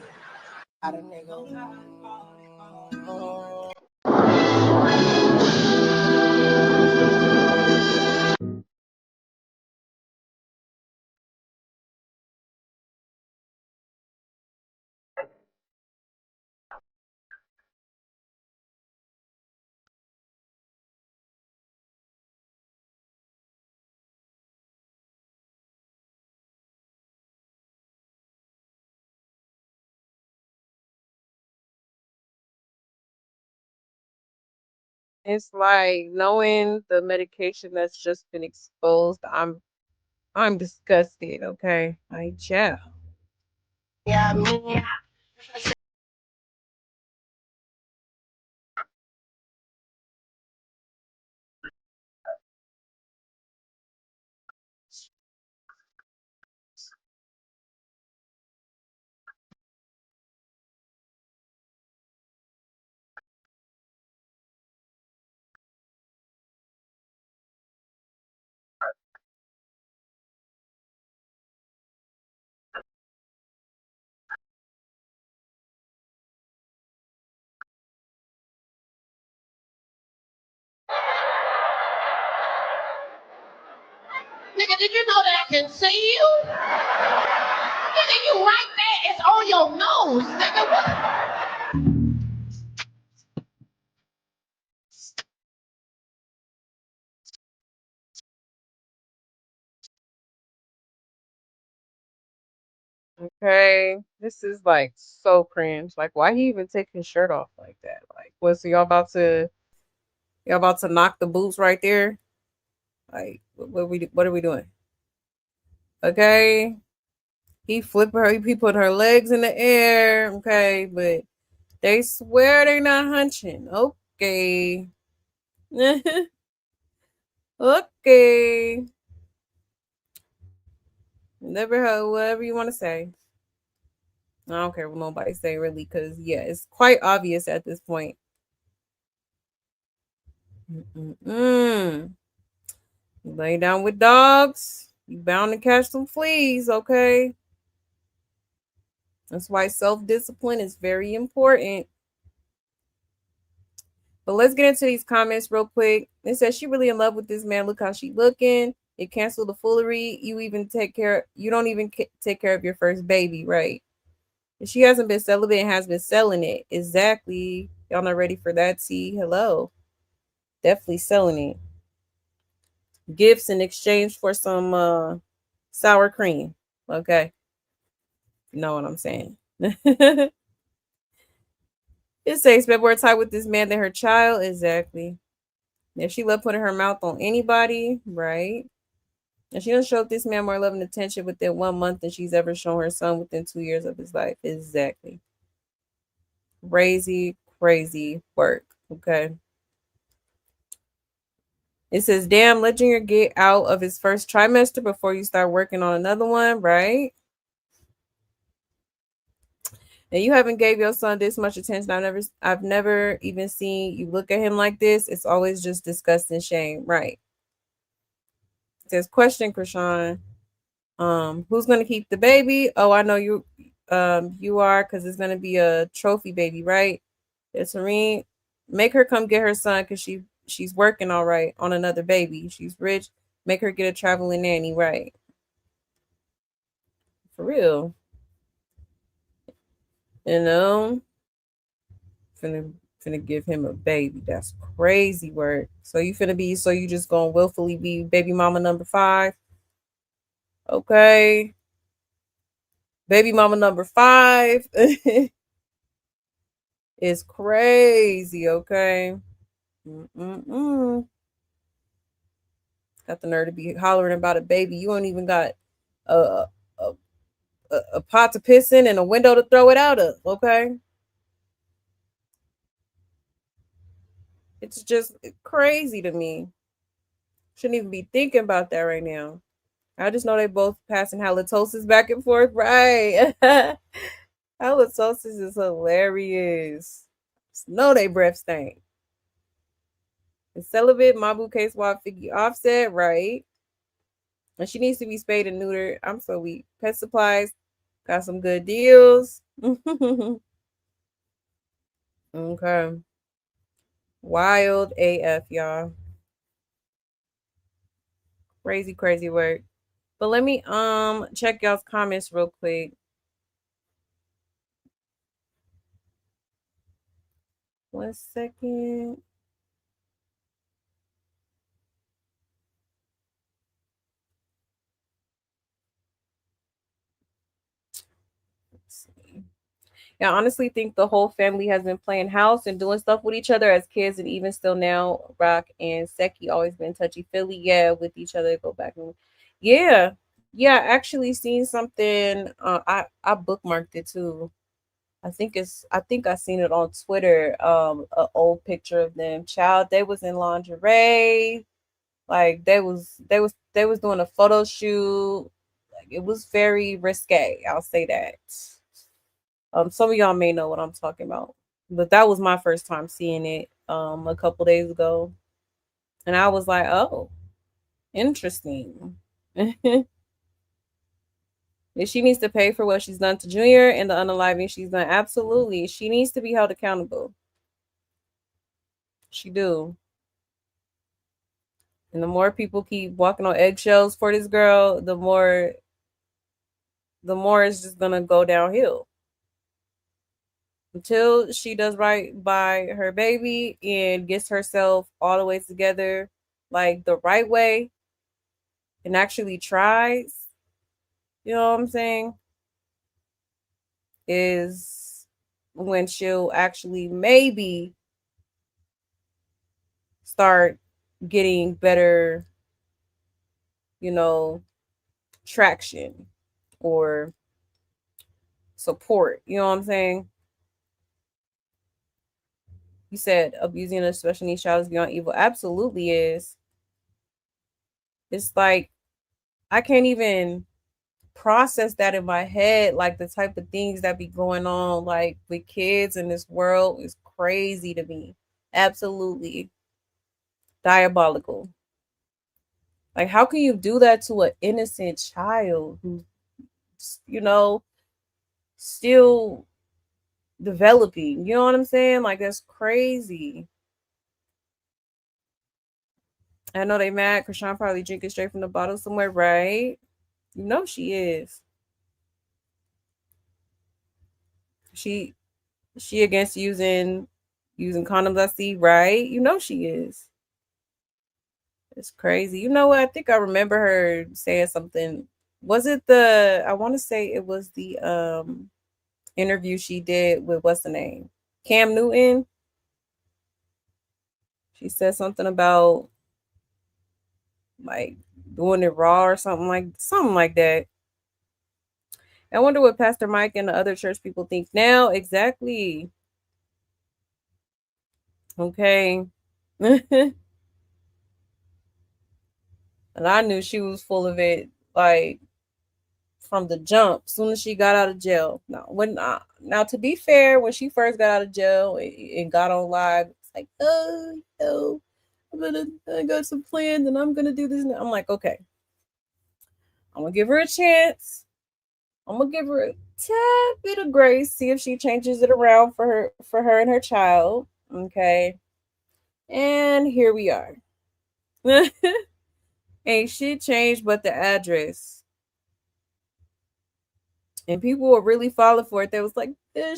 It's like knowing the medication that's just been exposed. I'm disgusted, okay? Yeah. Nigga, did you know that I can see you? Nigga, you right there. It's on your nose. Nigga, what? Okay. This is like so cringe. Like, why he even take his shirt off like that? Like, was y'all about to knock the boots right there? Like, what are we doing? Okay. He flipped her, he put her legs in the air. Okay, but they swear they're not hunching. Okay. Okay. Never heard whatever you want to say. I don't care what nobody say really, because yeah, it's quite obvious at this point. You lay down with dogs, you bound to catch some fleas, okay? That's why self-discipline is very important. But let's get into these comments real quick. It says she really in love with this man. Look how she looking. It canceled the foolery. You don't even take care of your first baby, right? If she hasn't been celibate and has been selling it. Exactly. Y'all not ready for that, T? Hello. Definitely selling it. Gifts in exchange for some sour cream. Okay. You know what I'm saying. It says expect more time with this man than her child. Exactly. If she love putting her mouth on anybody, right? And she doesn't show up this man more love and attention within 1 month than she's ever shown her son within 2 years of his life. Exactly. Crazy work. Okay. It says, damn, let Junior get out of his first trimester before you start working on another one, right? And you haven't gave your son this much attention. I've never even seen you look at him like this. It's always just disgust and shame, right? It says, question, Chrisean. Who's gonna keep the baby? Oh, I know you. you are, because it's gonna be a trophy baby, right? It's Serene. Make her come get her son because she's working all right on another baby. She's rich. Make her get a traveling nanny, right? For real. You know? Finna give him a baby. That's crazy work. So you just gonna willfully be baby mama number 5? Okay. Baby mama number 5 is crazy, okay? Mm-mm-mm. Got the nerve to be hollering about a baby. You don't even got a a, a pot to piss in and a window to throw it out of, okay? It's just crazy to me. Shouldn't even be thinking about that right now. I just know they both passing halitosis back and forth, right? Halitosis is hilarious. Just know they breath stink. And celibate, Mabu case swap figure offset, right? And she needs to be spayed and neutered. I'm so weak. Pet supplies, got some good deals. Okay. Wild AF, y'all. Crazy, crazy work. But let me check y'all's comments real quick. One second. I honestly think the whole family has been playing house and doing stuff with each other as kids, and even still now, Rock and Seki always been touchy feely, with each other. Go back and yeah. Actually, seen something. I bookmarked it too. I think I seen it on Twitter. An old picture of them. Child, they was in lingerie. Like they was doing a photo shoot. Like it was very risque. I'll say that. Some of y'all may know what I'm talking about, but that was my first time seeing it a couple days ago, and I was like, oh, interesting. If she needs to pay for what she's done to Junior and the unaliving she's done, absolutely, she needs to be held accountable. She do. And the more people keep walking on eggshells for this girl, the more it's just gonna go downhill. Until she does right by her baby and gets herself all the way together like the right way and actually tries, you know what I'm saying, is when she'll actually maybe start getting better, traction or support, you know what I'm saying? You said abusing a special needs child is beyond evil. Absolutely is. It's like I can't even process that in my head. Like the type of things that be going on like with kids in this world is crazy to me. Absolutely diabolical. Like how can you do that to an innocent child who's still developing? You know what I'm saying? Like that's crazy. I know they mad. Chrisean probably drinking straight from the bottle somewhere, right? You know she is. She against using condoms, I see, right? You know she is. It's crazy. You know what? I think I remember her saying something. Was it I want to say it was the interview she did with what's the name? Cam Newton. She said something about like doing it raw or something like that. I wonder what Pastor Mike and the other church people think now. Exactly. Okay. And I knew she was full of it, like from the jump. Soon as she got out of jail. Now to be fair, when she first got out of jail and got on live, it's like, oh no, I got some plans and I'm gonna do this. I'm like, okay, I'm gonna give her a chance. I'm gonna give her a tad bit of grace, see if she changes it around for her and her child. Okay. And here we are. Ain't shit changed but the address. And people were really falling for it. They was like,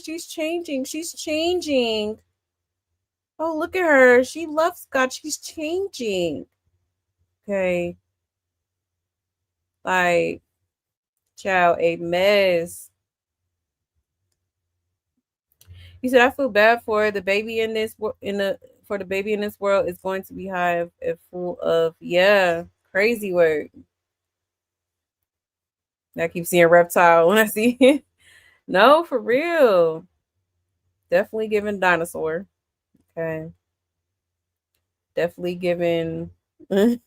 she's changing. She's changing. Oh, look at her. She loves God. She's changing. Okay. Like, child, a mess. He said, I feel bad for the baby in this for the baby in this world is going to be high and full of crazy word. I keep seeing reptile when I see it. No, for real. Definitely giving dinosaur. Okay. Definitely giving I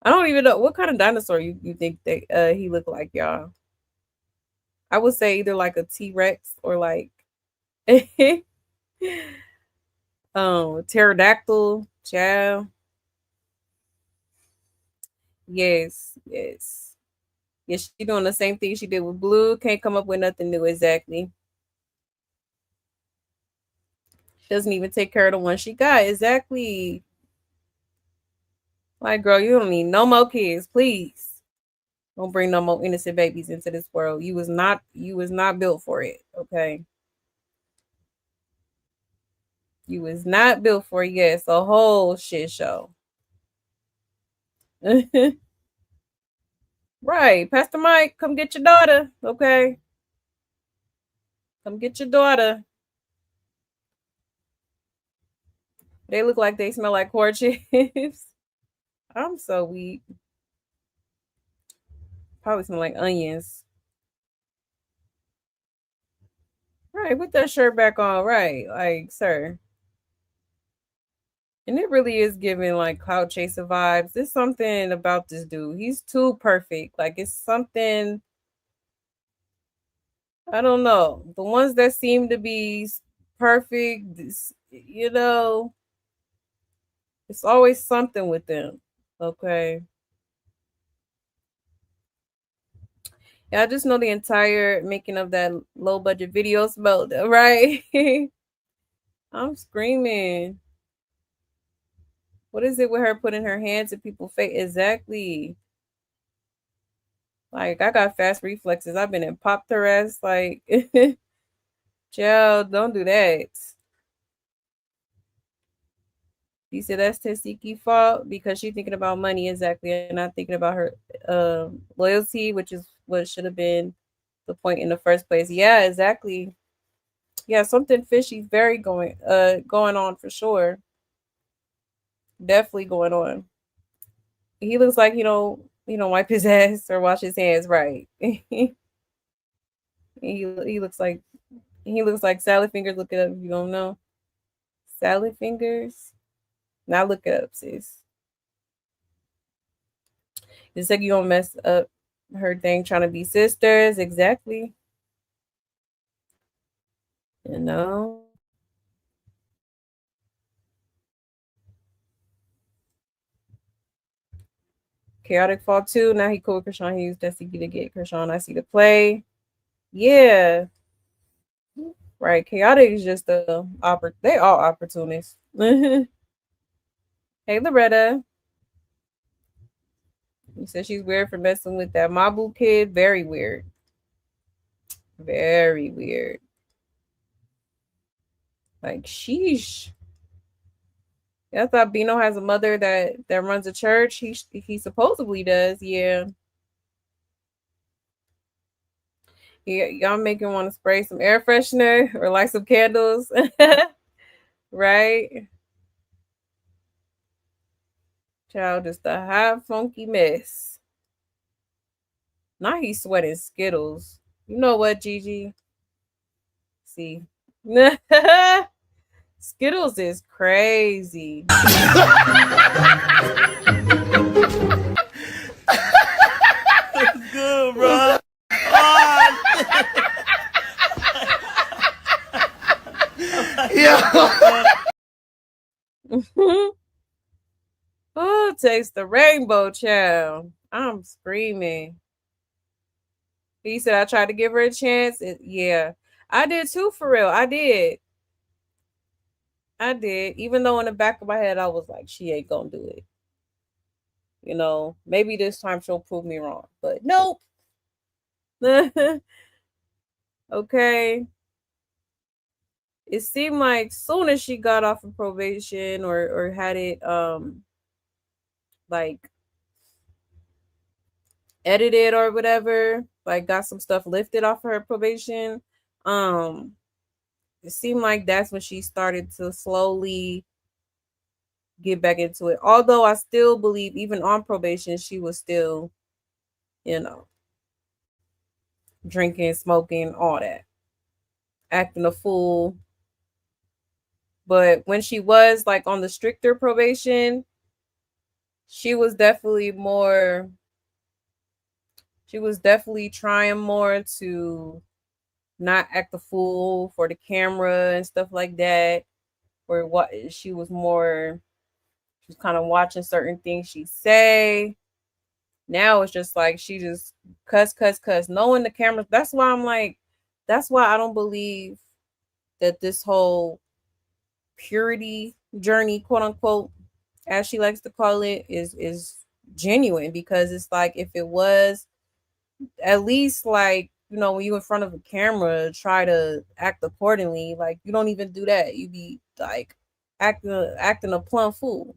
don't even know what kind of dinosaur you think that he looked like, y'all. I would say either like a T-Rex or like pterodactyl, child. Yes. Yes, she doing the same thing she did with Blue. Can't come up with nothing new. Exactly. She doesn't even take care of the one she got. Exactly. Like, girl, you don't need no more kids, please. Don't bring no more innocent babies into this world. You was not built for it. Okay. You was not built for it. Yes, a whole shit show. Right. Pastor Mike, come get your daughter. Okay. Come get your daughter. They look like they smell like corn chips. I'm so weak. Probably smell like onions. Right, put that shirt back on. Right, like, sir. And it really is giving like clout chaser vibes. There's something about this dude. He's too perfect. Like, it's something. I don't know. The ones that seem to be perfect, it's always something with them. Okay. Yeah, I just know the entire making of that low budget video smelled right. I'm screaming. What is it with her putting her hands in people's face? Exactly. Like, I got fast reflexes. I've been in popped her ass. Like, child, don't do that. You said that's Tasiki's fault because she's thinking about money, exactly, and not thinking about her loyalty, which is what should have been the point in the first place. Yeah, exactly. Yeah, something fishy very going on for sure. Definitely going on. He looks like wipe his ass or wash his hands right. he looks like salad fingers. Look it up if you don't know. Salad fingers. Now look it up, sis. It's like you gonna mess up her thing trying to be sisters. Exactly. You know. Chaotic fall too. Now he cool with Chrisean. He used Desi to get Chrisean. I see the play. Yeah. Right. Chaotic is just they all opportunists. Hey, Loretta. You said she's weird for messing with that Mabu kid. Very weird. Very weird. Like, sheesh. I thought Bino has a mother that runs a church. He supposedly does. Yeah. Y'all make him want to spray some air freshener or light some candles. Right? Child, just a hot, funky mess. Now he's sweating Skittles. You know what, Gigi? See. Skittles is crazy. That's good, bro. Yeah. Oh, taste the rainbow, child. I'm screaming. He said I tried to give her a chance. Yeah, I did too, for real. I did. Even though in the back of my head I was like, she ain't gonna do it. You know, maybe this time she'll prove me wrong. But nope. Okay. It seemed like soon as she got off of probation or had it like edited or whatever, like got some stuff lifted off her probation, it seemed like that's when she started to slowly get back into it. Although I still believe even on probation, she was still, you know, drinking, smoking, all that, acting a fool. But when she was like on the stricter probation, she was definitely trying more to not act a fool for the camera and stuff like that. Or what she was kind of watching certain things she say. Now it's just like she just cuss, knowing the cameras. That's why I'm like, that's why I don't believe that this whole purity journey, quote unquote, as she likes to call it, is genuine. Because it's like, if it was, at least, like, you know, when you in front of a camera, try to act accordingly. Like, you don't even do that. You be like acting a plumb fool.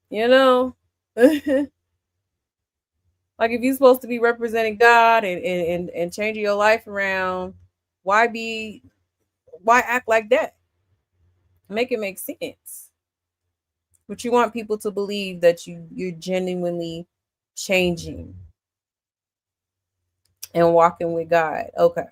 You know? Like, if you're supposed to be representing God and changing your life around, why act like that? Make it make sense. But you want people to believe that you're genuinely changing and walking with God. Okay.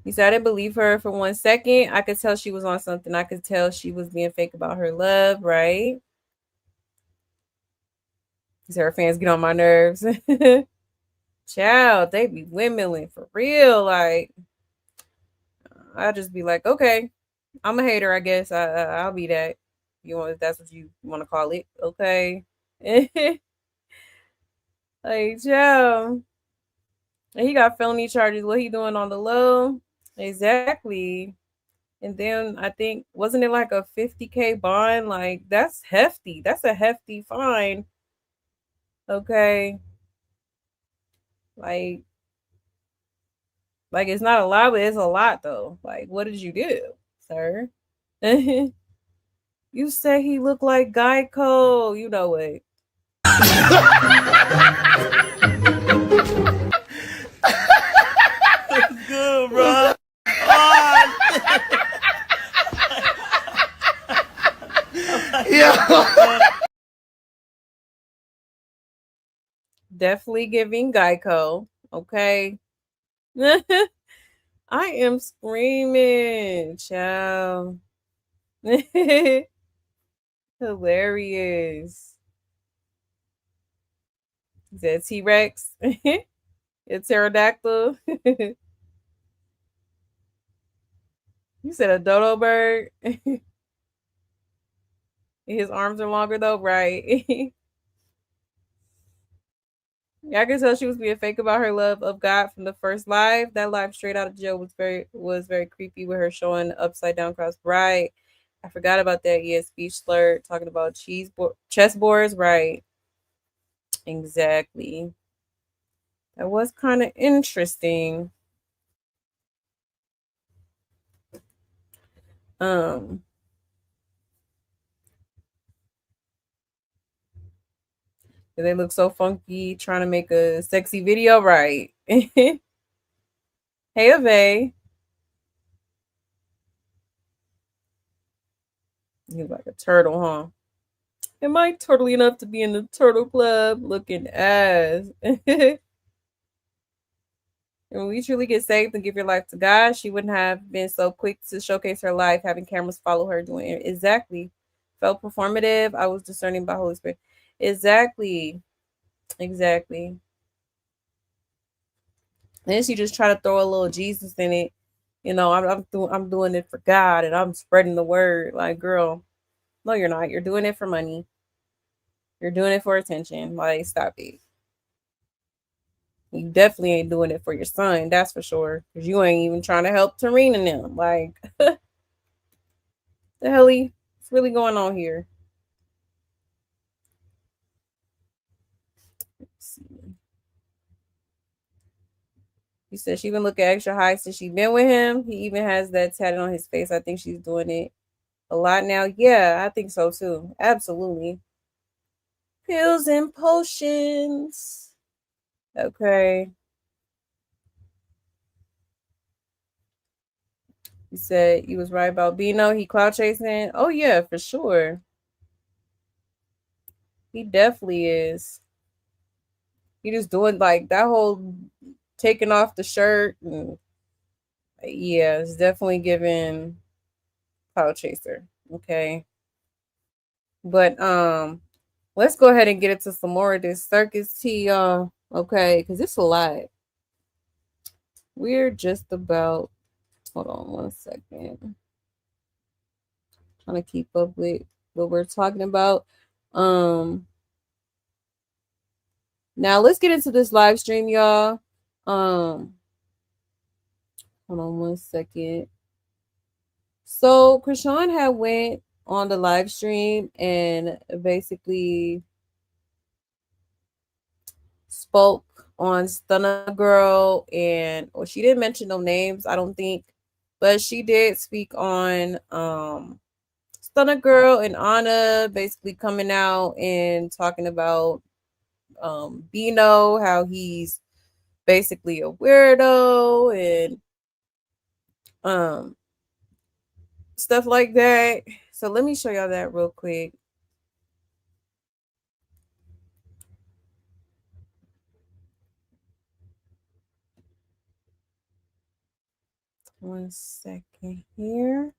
He said, I didn't believe her for 1 second. I could tell she was on something. I could tell she was being fake about her love, right? He said, her fans get on my nerves. Child, they be windmilling for real. Like, I just be like, okay, I'm a hater, I guess. I'll be that. If that's what you want to call it. Okay. Like, child. And he got felony charges. What he doing on the low? Exactly. And then I think, wasn't it like a 50K bond? Like, that's hefty. That's a hefty fine. Okay. Like it's not a lot, but it's a lot though. Like, what did you do, sir? You say he looked like Geico. You know what? That's good, bro. Yeah. Definitely giving Geico. Okay. I am screaming, child. Hilarious. Is that T-Rex? A pterodactyl. You said a dodo bird. His arms are longer though, right? Yeah, I can tell she was being fake about her love of God from the first live. That live straight out of jail was very creepy, with her showing the upside down cross. Right. I forgot about that. Yeah, speech slur, talking about chessboards. Right. Exactly. That was kind of interesting. They look so funky trying to make a sexy video, right? Hey, Ave. He's like a turtle, huh? Am I turtly enough to be in the turtle club? Looking ass. And when we truly get saved and give your life to God, she wouldn't have been so quick to showcase her life, having cameras follow her doing it. Exactly. Felt performative. I was discerning by Holy Spirit. Exactly. Then she just try to throw a little Jesus in it. You know, I'm doing it for God and I'm spreading the word. Like, girl, no, you're not. You're doing it for money. You're doing it for attention. Like, stop it. You definitely ain't doing it for your son, that's for sure. Because you ain't even trying to help Tareen and them. Like, the hell what's really going on here? Let's see. He said she been looking extra high since she been with him. He even has that tatted on his face. I think she's doing it a lot now. Yeah, I think so too. Absolutely. Pills and potions. Okay. He said he was right about Bino. He clout chasing. Oh yeah, for sure. He definitely is. He just doing like that whole taking off the shirt and yeah, it's definitely giving clout chaser. Okay. But let's go ahead and get into some more of this circus tea, y'all. Okay, because it's a lot. We're just about, hold on 1 second. Trying to keep up with what we're talking about. Now let's get into this live stream, y'all. Hold on 1 second. So Chrisean had went on the live stream and basically spoke on Stunner Girl, and she didn't mention no names, I don't think, but she did speak on Stunner Girl and Anna basically coming out and talking about Bino, how he's basically a weirdo and stuff like that. So let me show y'all that real quick. One second here.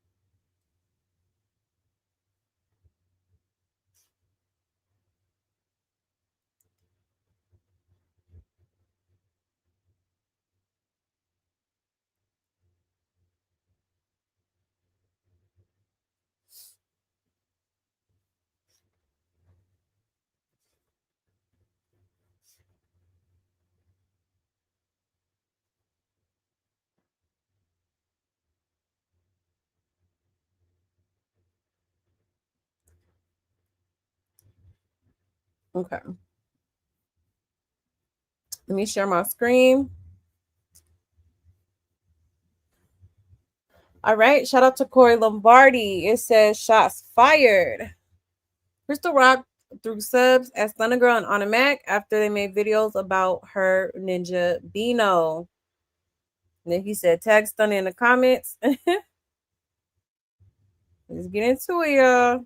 Okay. Let me share my screen. All right. Shout out to Corey Lombardi. It says shots fired. Crystal Rock threw subs at Stunner Girl and Anna Mac after they made videos about her ninja Bino. And then he said tag Stunner in the comments. Let's get into it, y'all.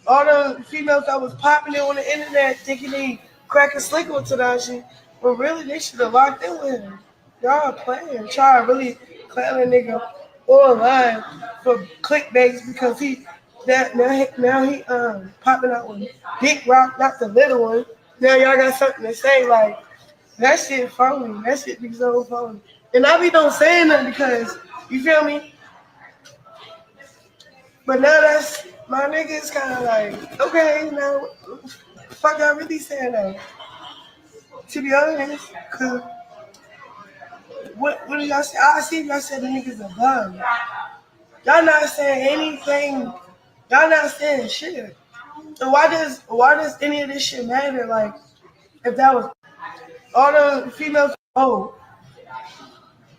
All the females that was popular on the internet thinking they cracking slick with Tadashi, but really they should have locked in with him. Y'all playing, try to really clown a nigga online for clickbaits because now he popping out with Big Rock, not the little one. Now y'all got something to say like that shit phony. That shit be so phony. And I be don't saying nothing because you feel me. But now that's my niggas kind of like, okay, now, fuck I really saying that. To be honest, because what do y'all say? I see y'all said the niggas are bum. Y'all not saying anything. Y'all not saying shit. So why does any of this shit matter? Like, if that was all the females, oh,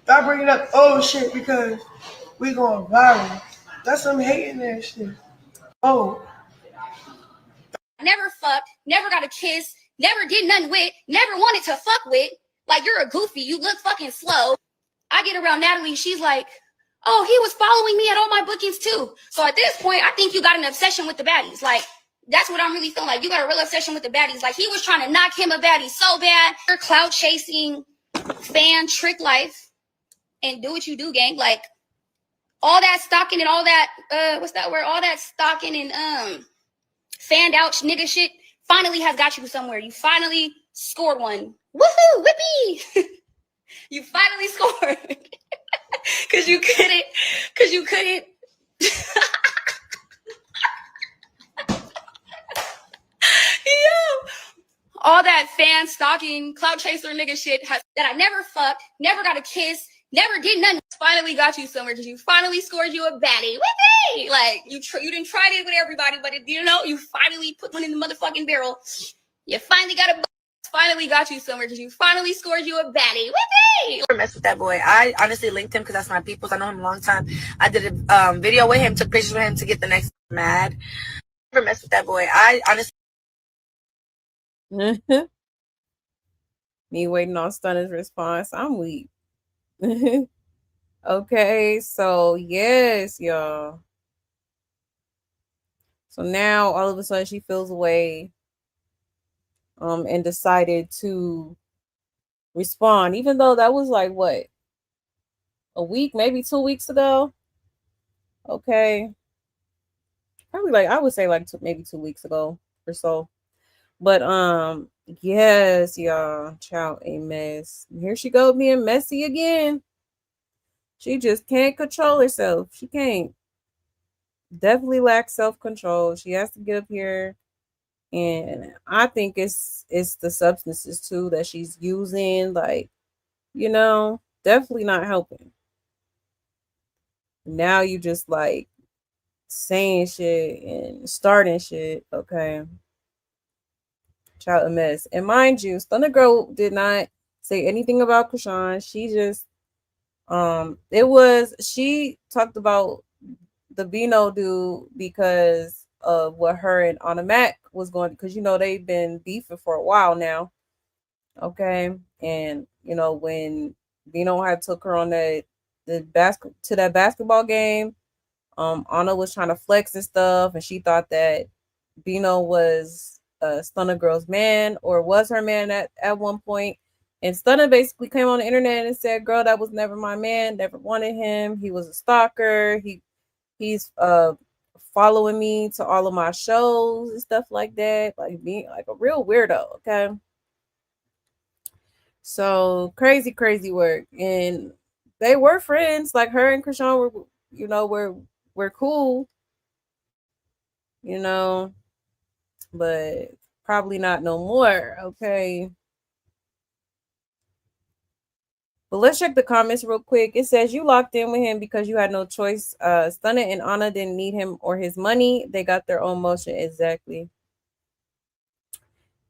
y'all bringing up old shit because we going viral. That's some hating that shit. Oh. Never fucked, never got a kiss, never did nothing with, never wanted to fuck with. Like, you're a goofy, you look fucking slow. I get around Natalie, she's like, oh, he was following me at all my bookings too. So at this point, I think you got an obsession with the baddies. Like, that's what I'm really feeling like. You got a real obsession with the baddies. Like, he was trying to knock him a baddie so bad. You're clout chasing, fan trick life, and do what you do, gang. Like, all that stalking and all that, what's that word? All that stalking and fanned out nigga shit finally has got you somewhere. You finally scored one. Woohoo, whippy! You finally scored. Cause you couldn't. Yeah. All that fan stalking, clout chaser nigga shit that I never fucked, never got a kiss, never did nothing. Finally got you somewhere because you finally scored you a baddie. Whoopee! Like you didn't try it with everybody, but you finally put one in the motherfucking barrel. You finally got a. Finally got you somewhere because you finally scored you a baddie. Whoopee! Never mess with that boy. I honestly linked him because that's my people's. I know him a long time. I did a video with him, took pictures with him to get the next mad. Never mess with that boy. I honestly. Me waiting on Stunner's response. I'm weak. Okay, so yes, y'all. So now all of a sudden she feels away and decided to respond, even though that was like what, a week, maybe 2 weeks ago. Okay. Probably like I would say like maybe 2 weeks ago or so. But yes, y'all, child a mess. Here she go being messy again. She just can't control herself. She can't. Definitely lacks self-control. She has to get up here. And I think it's the substances too that she's using. Like, definitely not helping. Now you just like saying shit and starting shit. Okay. Child a mess. And mind you, Stunner Girl did not say anything about Chrisean. She just she talked about the Bino dude because of what her and Anna Mac was going, because they've been beefing for a while now. Okay. And when Bino had took her on that basketball game, Anna was trying to flex and stuff, and she thought that Bino was Stunner Girl's man, or was her man at one point. And Stunner basically came on the internet and said, "Girl, that was never my man. Never wanted him. He was a stalker. He's following me to all of my shows and stuff like that. Like being like a real weirdo." Okay. So crazy work. And they were friends. Like her and Chrisean were, we're cool. But probably not no more. Okay. But let's check the comments real quick. It says you locked in with him because you had no choice. Stunner and Anna didn't need him or his money. They got their own motion. Exactly.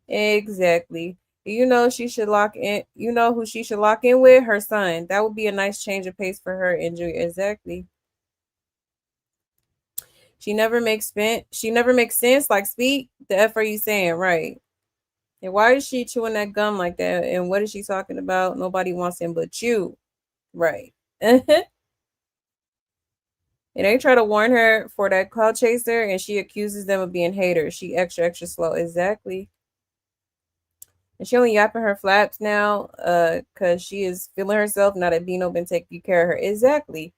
She should lock in. You know who she should lock in with? Her son. That would be a nice change of pace for her injury. Exactly. She never makes sense. Like, speak. The F are you saying? Right. And why is she chewing that gum like that? And what is she talking about? Nobody wants him but you. Right. And they try to warn her for that clout chaser, and she accuses them of being haters. She extra slow. Exactly. And she only yapping her flaps now because she is feeling herself now that Bino been taking care of her. Exactly.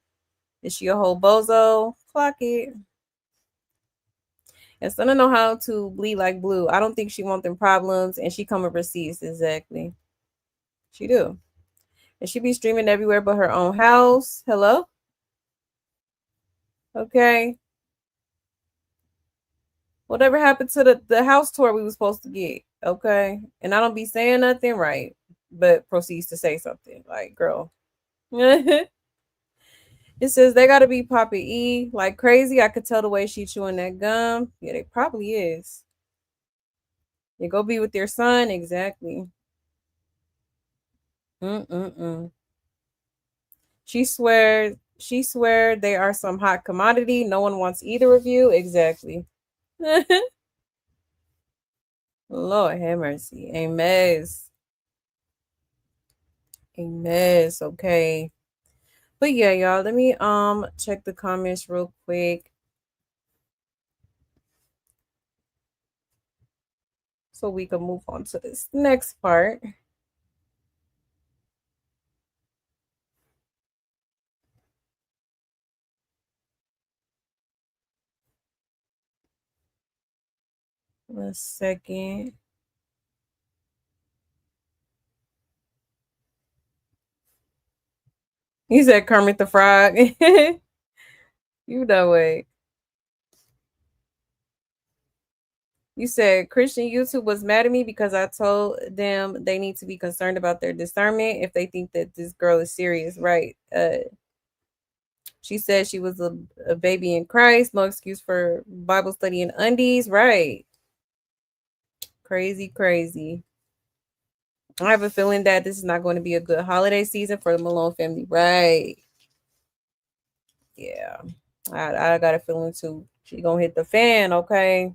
Is she a whole bozo? Clock it. And Stunner know how to bleed like blue. I don't think she want them problems, and she come with receipts. Exactly. She do. And she be streaming everywhere but her own house. Hello? Okay. Whatever happened to the house tour we was supposed to get? Okay. And I don't be saying nothing right, but proceeds to say something. Like, girl. It says they gotta be Papa E like crazy. I could tell the way she chewing that gum. Yeah, they probably is. You go be with your son. Exactly. She swear they are some hot commodity. No one wants either of you. Exactly. Lord have mercy. A mess. Okay. But yeah, y'all, let me check the comments real quick so we can move on to this next part. A second. He said Kermit the Frog. You know it. You said Christian YouTube was mad at me because I told them they need to be concerned about their discernment if they think that this girl is serious, right? She said she was a baby in Christ, no excuse for Bible study in undies, right? Crazy, crazy. I have a feeling that this is not going to be a good holiday season for the Malone family, right? Yeah, I got a feeling too. She gonna hit the fan, okay?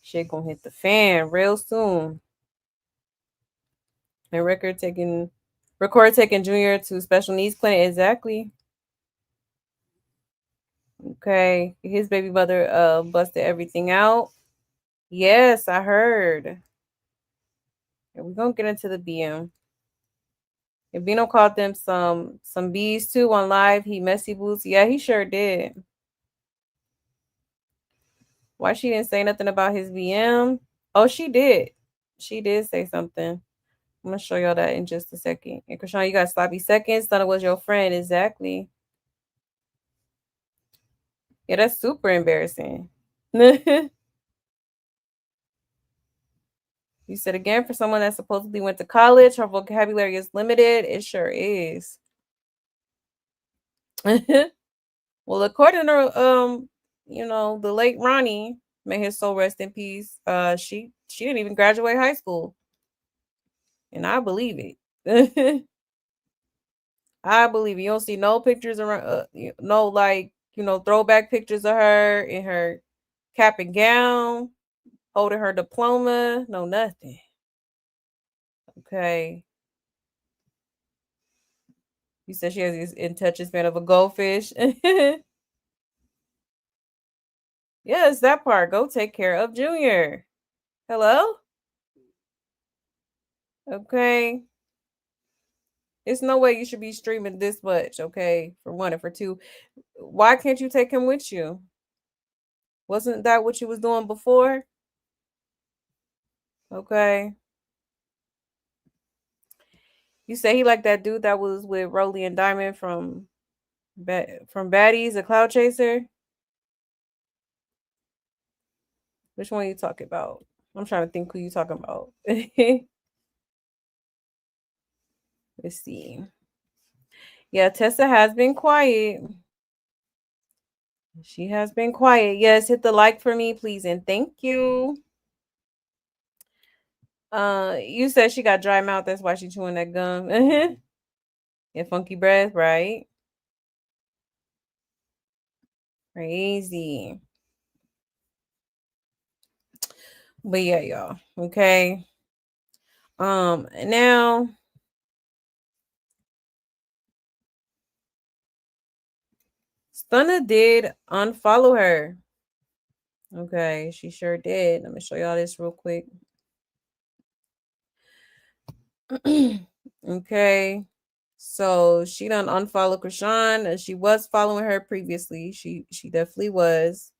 She gonna hit the fan real soon. And record taking Junior to special needs clinic. Exactly. Okay. His baby mother busted everything out. Yes, I heard. And we're gonna get into the BM. And Bino called them some bees too on live. He messy boots. Yeah, he sure did. Why she didn't say nothing about his BM? Oh, she did. She did say something. I'm gonna show y'all that in just a second. And Chrisean, you got sloppy seconds. Thought it was your friend. Exactly. Yeah, that's super embarrassing. You said again, for someone that supposedly went to college, her vocabulary is limited. It sure is. Well, according to the late Ronnie, may his soul rest in peace. She didn't even graduate high school, and I believe it. I believe it. You don't see no pictures around, no throwback pictures of her in her cap and gown, holding her diploma. No, nothing. Okay. You said she has this in touch span of a goldfish. Yes, that part. Go take care of Junior. Hello? Okay. There's no way you should be streaming this much, okay? For one, and for two, why can't you take him with you? Wasn't that what you was doing before? Okay. You say he like that dude that was with Rolly and Diamond from Baddies, a Cloud Chaser? Which one are you talking about? I'm trying to think who you talking about. Let's see. Yeah, Tessa has been quiet. She has been quiet. Yes, hit the like for me, please, and thank you. You said she got dry mouth. That's why she chewing that gum. Yeah, funky breath, right? Crazy. But yeah, y'all. Okay. Now Stunna did unfollow her. Okay, she sure did. Let me show y'all this real quick. Okay. So she done unfollow Chrisean. She was following her previously. She definitely was.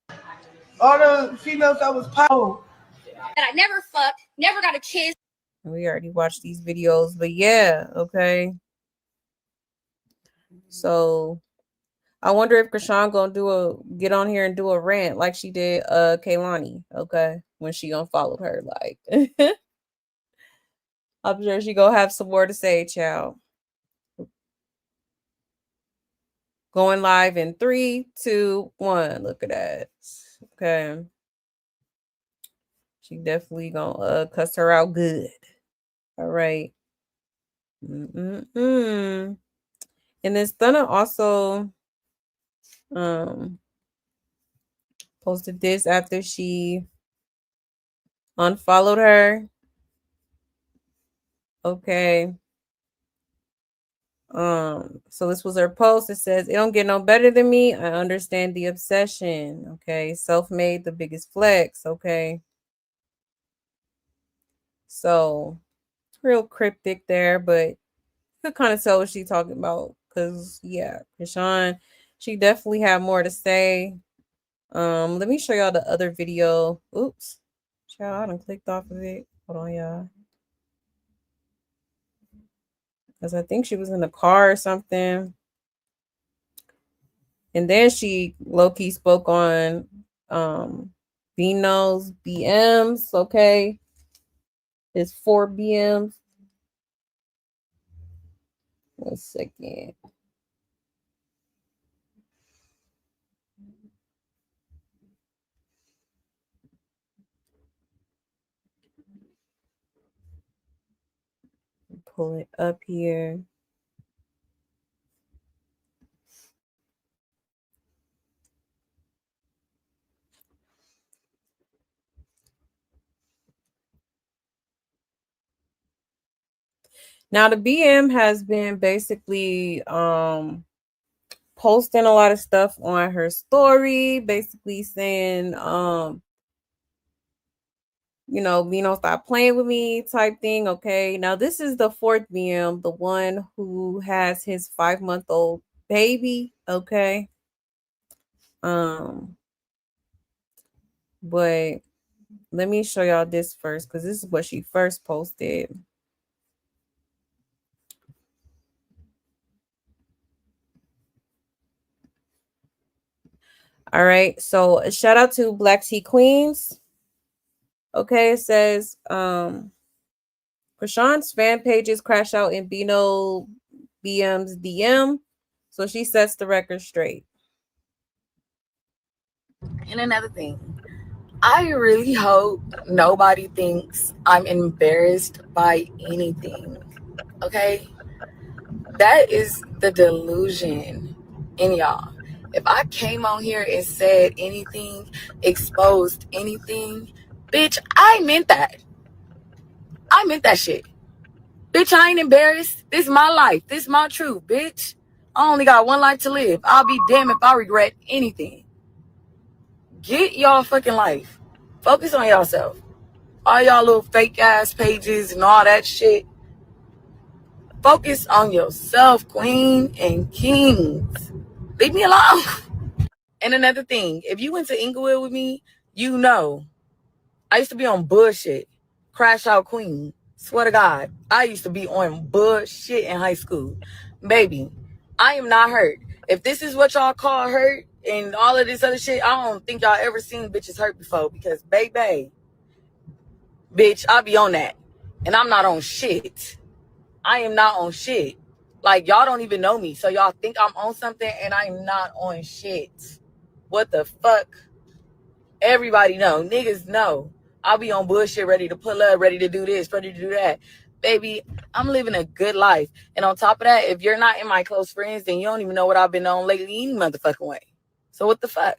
All the females that was power. That I never fucked, never got a kiss. We already watched these videos, but yeah, okay. So I wonder if Chrisean gonna get on here and do a rant like she did Kaylani, okay, when she unfollowed her. Like I'm sure she gonna have some more to say, child. Going live in 3, 2, 1. Look at that. Okay. She definitely gonna cuss her out good. All right. And then Stunna also posted this after she unfollowed her. Okay. So this was her post. It says, "It don't get no better than me. I understand the obsession." Okay. Self-made, the biggest flex. Okay. So real cryptic there, but you could kind of tell what she's talking about. Cause yeah, Chrisean, she definitely had more to say. Let me show y'all the other video. Oops. Child, I done clicked off of it. Hold on, y'all. Because I think she was in the car or something. And then she low-key spoke on Bino's BMs, okay? It's 4 BMs. 1 second. Pull it up here. Now the BM has been basically posting a lot of stuff on her story, basically saying you know, Bino, stop playing with me type thing. Okay. Now this is the 4th BM, the one who has his 5-month-old baby. Okay. But let me show y'all this first, because this is what she first posted. All right. So a shout out to Black Tea Queens. Okay, it says Chrisean's fan pages crash out in Bino BM's DM. So she sets the record straight. And another thing, I really hope nobody thinks I'm embarrassed by anything. Okay? That is the delusion in y'all. If I came on here and said anything, exposed anything, bitch, I meant that. I meant that shit. Bitch, I ain't embarrassed. This is my life. This is my truth, bitch. I only got one life to live. I'll be damned if I regret anything. Get y'all fucking life. Focus on yourself. All y'all little fake ass pages and all that shit. Focus on yourself, queen and kings. Leave me alone. And another thing, if you went to Inglewood with me, you know I used to be on bullshit. Crash out queen. Swear to God, I used to be on bullshit in high school. Baby, I am not hurt. If this is what y'all call hurt and all of this other shit, I don't think y'all ever seen bitches hurt before, because baby, bitch, I be on that. And I'm not on shit. I am not on shit. Like, y'all don't even know me. So y'all think I'm on something and I'm not on shit. What the fuck? Everybody know. Niggas know. I'll be on bullshit, ready to pull up, ready to do this, ready to do that. Baby, I'm living a good life. And on top of that, if you're not in my close friends, then you don't even know what I've been on lately any motherfucking way. So what the fuck?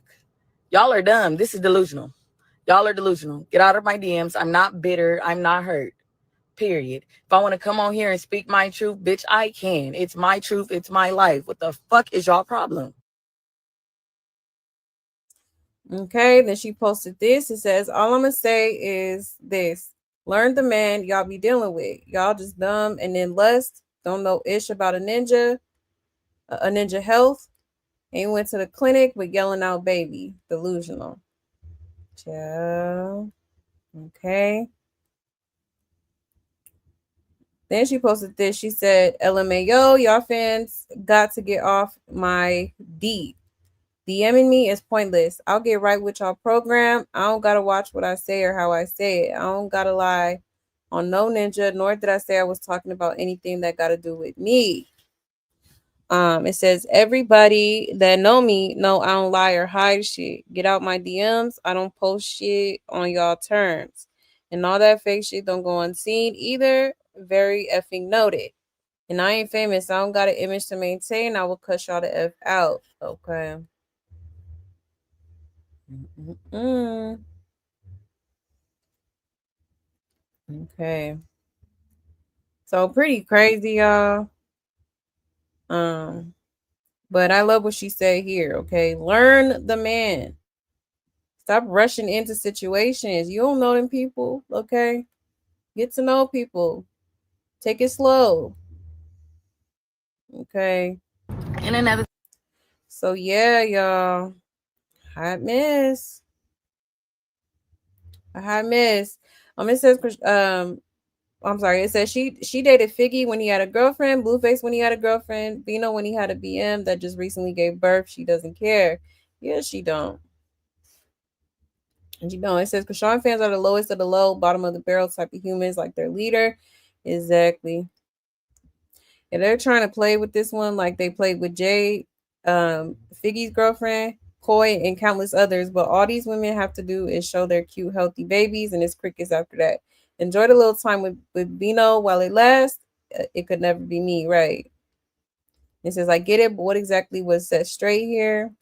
Y'all are dumb. This is delusional. Y'all are delusional. Get out of my DMs. I'm not bitter. I'm not hurt. Period. If I want to come on here and speak my truth, bitch, I can. It's my truth. It's my life. What the fuck is y'all problem? Okay, then she posted this. It says, all I'm going to say is this. Learn the man y'all be dealing with. Y'all just dumb and then lust. Don't know ish about a ninja health. Ain't went to the clinic, but yelling out baby. Delusional. Ciao. Okay. Then she posted this. She said, LMAO, y'all fans got to get off my D. DMing me is pointless. I'll get right with y'all program. I don't got to watch what I say or how I say it. I don't got to lie on no ninja, nor did I say I was talking about anything that got to do with me. It says, everybody that know me know I don't lie or hide shit. Get out my DMs. I don't post shit on y'all terms. And all that fake shit don't go unseen either. Very effing noted. And I ain't famous. I don't got an image to maintain. I will cuss y'all the F out. Okay. Okay. So pretty crazy, y'all. But I love what she said here. Okay. Learn the man. Stop rushing into situations. You don't know them people. Okay. Get to know people. Take it slow. Okay. And another. So yeah, y'all. Hot mess. A hot mess. It says I'm sorry. It says she dated Figgy when he had a girlfriend, Blueface when he had a girlfriend, Bino when he had a BM that just recently gave birth. She doesn't care. Yeah, she don't. And it says Chrisean fans are the lowest of the low, bottom of the barrel type of humans, like their leader. Exactly. And they're trying to play with this one like they played with Jade, Figgy's girlfriend, Koi, and countless others. But all these women have to do is show their cute, healthy babies, and it's crickets after that. Enjoy the little time with Bino while it lasts. It could never be me, right? It says, I get it, but what exactly was set straight here?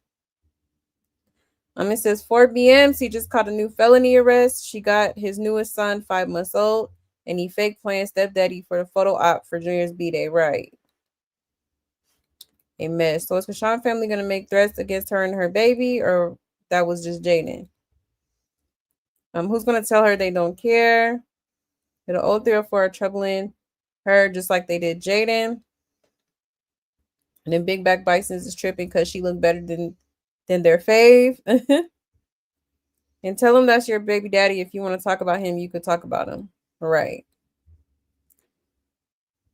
It says 4 BMs. He just caught a new felony arrest. She got his newest son, 5 months old, and he fake playing stepdaddy for the photo op for Junior's B-Day, right? A mess. So is Chrisean family going to make threats against her and her baby, or that was just Jaden? Who's going to tell her they don't care? The old 304 are troubling her just like they did Jaden. And then Big Back Bisons is tripping because she looked better than their fave. And tell them that's your baby daddy. If you want to talk about him, you could talk about him. All right.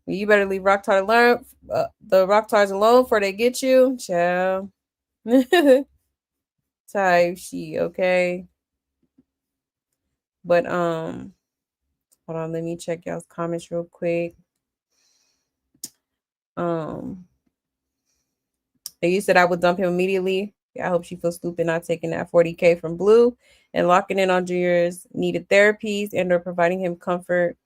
You better leave the Rocktars alone before they get you. Ciao. Type she, okay. But hold on, let me check y'all's comments real quick. And you said I would dump him immediately. I hope she feels stupid not taking that 40K from Blue and locking in on Junior's needed therapies and or providing him comfort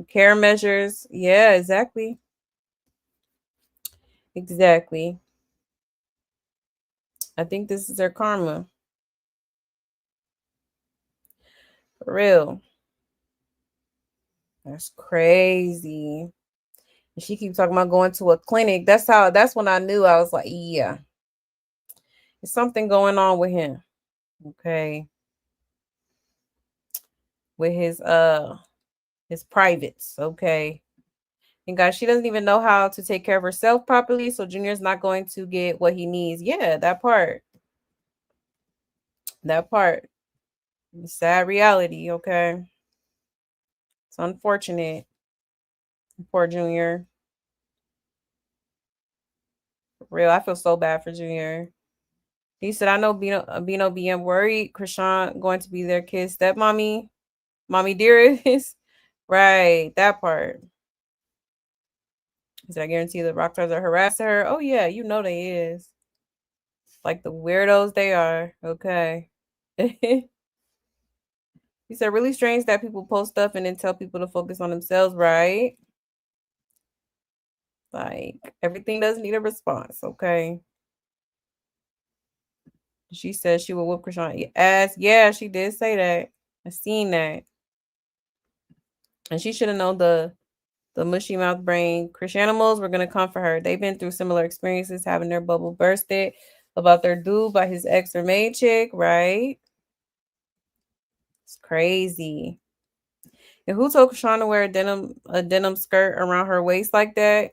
care measures. Yeah, exactly. Exactly. I think this is her karma. For real. That's crazy. And she keeps talking about going to a clinic. That's when I knew. I was like, yeah. There's something going on with him. Okay. With his privates. Okay. And guys, she doesn't even know how to take care of herself properly. So Junior's not going to get what he needs. Yeah, that part. That part. Sad reality, okay? It's unfortunate. Poor Junior. For real, I feel so bad for Junior. He said, I know Bino BM worried Chrisean going to be their kid's stepmommy. Mommy dearest. Right, that part. He said, I guarantee the Rocktars are harassing her. Oh, yeah, you know they is. Like the weirdos they are. Okay. He said, really strange that people post stuff and then tell people to focus on themselves, right? Like, everything does need a response, okay? She said she would whoop Chrisean ass. Yeah, she did say that. I seen that. And she should have known the mushy mouth brain Chriseanimals were going to come for her. They've been through similar experiences, having their bubble bursted about their dude by his ex or maid chick, right? It's crazy. And who told Chrisean to wear a denim skirt around her waist like that?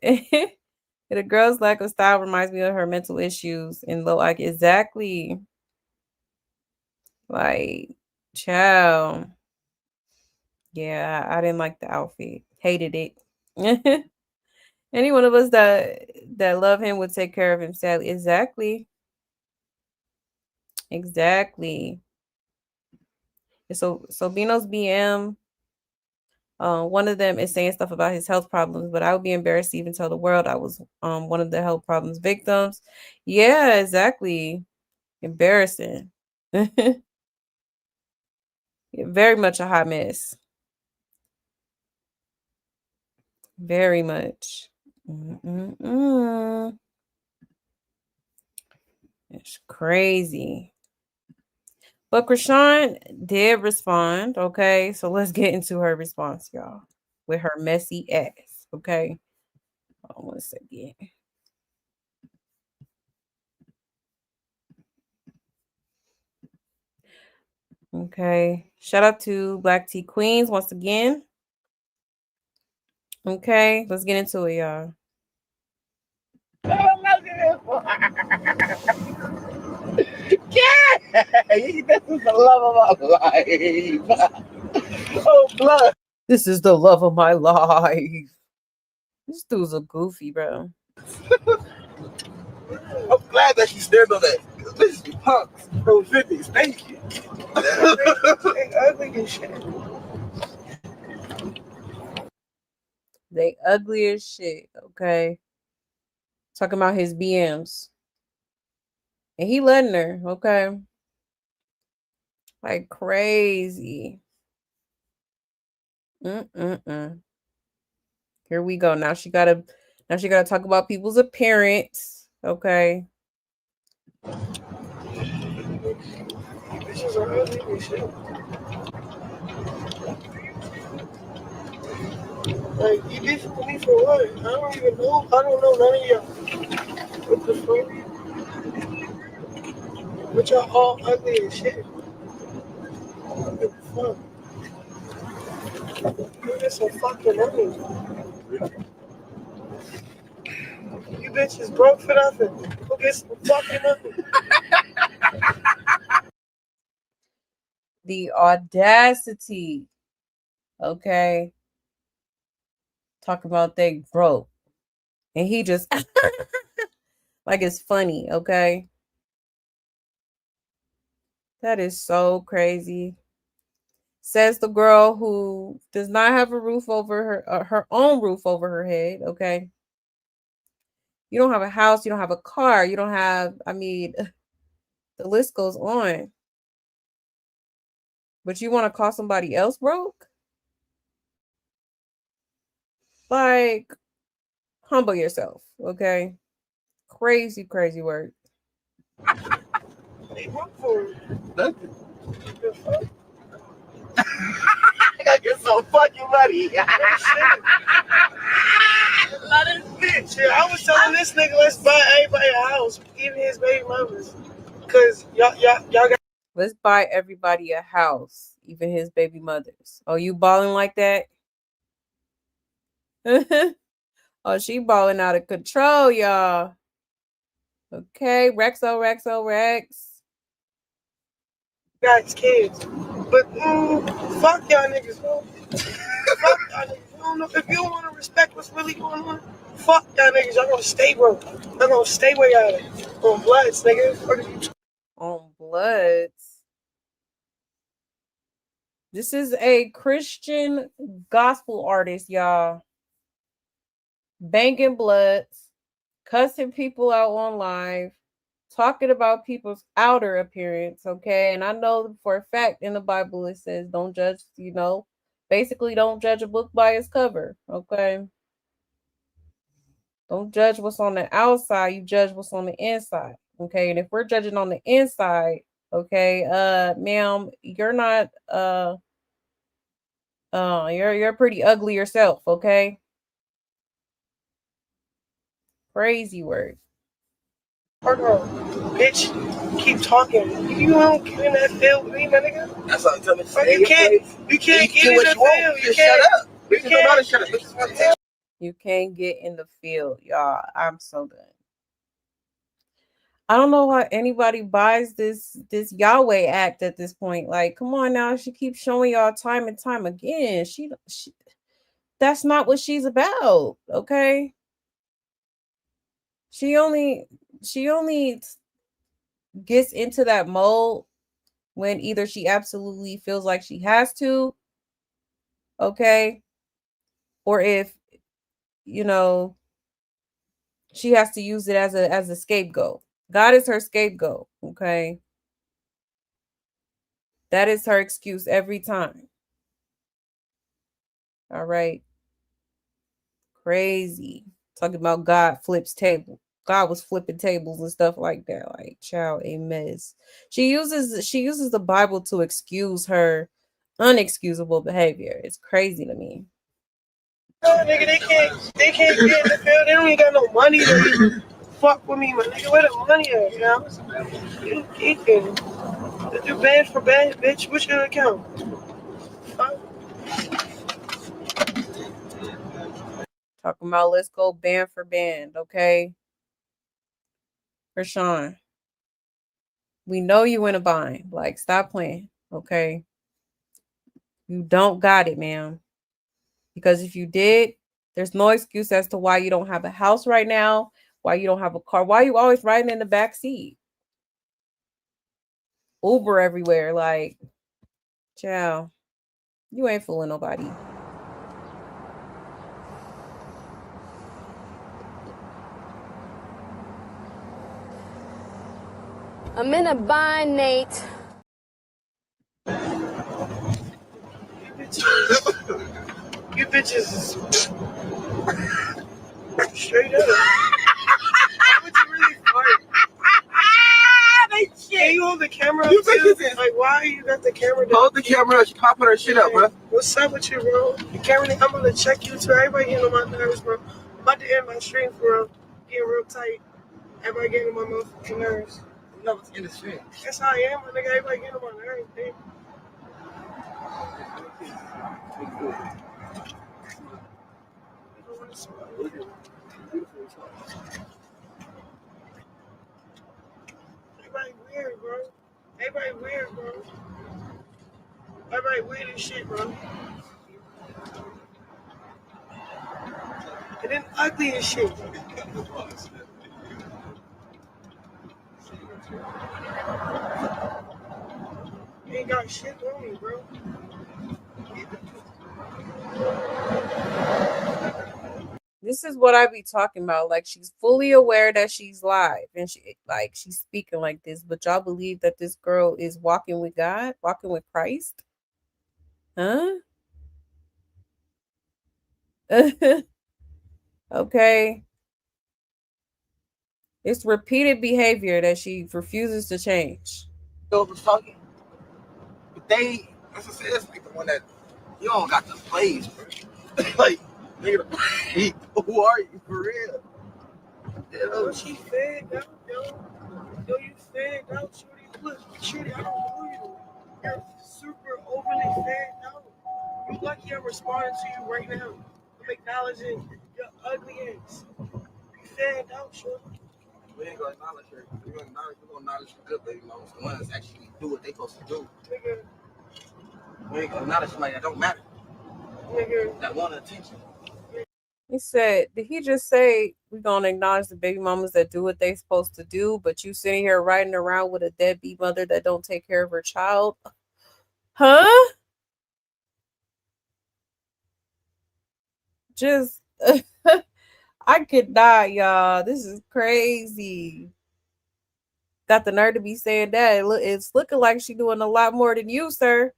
The girl's lack of style reminds me of her mental issues and low IQ. Exactly. Like, child. Yeah, I didn't like the outfit. Hated it. Any one of us that love him would take care of him, sadly. Exactly. Exactly. So Bino's BM, one of them is saying stuff about his health problems, but I would be embarrassed to even tell the world I was one of the health problems victims. Yeah, exactly. Embarrassing. Very much a hot mess. Very much. It's crazy. But Chrisean did respond, okay? So let's get into her response, y'all, with her messy ass, okay? Hold on 1 second. Okay. Shout out to Black Tea Queens once again. Okay, let's get into it, y'all. Yeah, this is the love of my life. Oh, blood. This is the love of my life. This dude's a goofy, bro. I'm glad that she stared on that. This is punks from 50s. Thank you. They ugly as shit. They ugly as shit, okay? Talking about his BMs. And he letting her, okay? Like crazy. Mm-mm-mm. Here we go. Now she gotta talk about people's appearance. Okay. Bitches are ugly as shit. Like, you beefing with me for what? I don't even know. I don't know none of y'all. What the fuck? But y'all all ugly as shit. What the fuck? You get some fucking money. You bitches broke for nothing. Go get some fucking money. The audacity. Okay. Talk about they broke. And he just like it's funny, okay? That is so crazy. Says the girl who does not have a roof over her own roof over her head, okay? You don't have a house, you don't have a car, you don't have, I mean, the list goes on. But you want to call somebody else broke? Like, humble yourself, okay? Crazy, crazy word. They broke for nothing. I gotta get some fucking money. Bitch, yeah, I was telling this nigga, let's buy everybody a house, even his baby mamas. Cause y'all got. Let's buy everybody a house, even his baby mothers. Oh, you balling like that? Oh, she balling out of control, y'all. Okay, Rexo. Got kids. But fuck y'all niggas, bro. Fuck y'all niggas. I don't know if you don't want to respect what's really going on. Fuck y'all niggas. Y'all gonna stay broke. Y'all gonna stay where y'all at. On Bloods, nigga. On Bloods. This is a Christian gospel artist, y'all. Banging Bloods, cussing people out on live, talking about people's outer appearance, okay? And I know for a fact in the Bible it says don't judge, basically don't judge a book by its cover, okay? Don't judge what's on the outside, you judge what's on the inside, okay? And if we're judging on the inside, okay, ma'am, you're not you're pretty ugly yourself, okay? Crazy word. Bitch, keep talking. You don't get in that field with me, my nigga. That's what I'm telling you. You can't get in the field. You can't shut up. You can't shut up. You can't get in the field, y'all. I'm so done. I don't know why anybody buys this Yahweh act at this point. Like, come on now. She keeps showing y'all time and time again. She that's not what she's about, okay? She only gets into that mode when either she absolutely feels like she has to, okay? Or if, she has to use it as a scapegoat. God is her scapegoat, okay? That is her excuse every time. All right. Crazy. Talking about God flips table. God was flipping tables and stuff like that. Like, child, a mess. She uses the Bible to excuse her unexcusable behavior. It's crazy to me. Nigga, they can't get in the field. They don't even got no money to even fuck with me, my nigga. Where the money at, you know? You geeking. You banned for bad, bitch. What's your account? Talking about let's go band for band, okay? Chrisean, we know you in a bind. Like, stop playing, okay? You don't got it, ma'am. Because if you did, there's no excuse as to why you don't have a house right now, why you don't have a car, why you always riding in the back seat. Uber everywhere. Like, child, you ain't fooling nobody. I'm in a bind, Nate. You bitches is straight up. Why would you really fart? Can you hold the camera up too? Like, why you got the camera down? Hold the camera up. She popping her shit up, bro. What's up with you, bro? The camera, I'm gonna check you too. Everybody getting on my nerves, bro. I'm about to end my stream, bro. Getting real tight. Everybody getting on my motherfucking nerves. No, it's in the stream. That's how I am, my nigga. Everybody getting on my nerves, babe. Everybody weird, bro. Everybody weird, bro. Everybody weird as shit, bro. And then ugly as shit. You ain't got shit on me, bro. This is what I be talking about. Like, she's fully aware that she's live and she's speaking like this, but y'all believe that this girl is walking with God, walking with Christ? Huh? Okay. It's repeated behavior that she refuses to change. Was talking. But they, that's what I said, it's like the one that you don't got the plays, bro. Like, nigga, who are you for real? Yo, she fed out, yo. Yo, you fed out, shorty. Look, shorty, I don't know you. You're super overly fed out. You lucky I'm responding to you right now. I'm acknowledging your ugly ass. You fed out, shorty. We ain't gonna acknowledge her. We're gonna acknowledge the good baby mamas, the ones that actually do what they supposed to do. Nigga. We ain't gonna acknowledge somebody that don't matter. Nigga. That want attention. He said, did he just say we're gonna acknowledge the baby mamas that do what they supposed to do, but you sitting here riding around with a deadbeat mother that don't take care of her child? Huh? Just I could die, y'all. This is crazy. Got the nerve to be saying that. It's looking like she's doing a lot more than you, sir.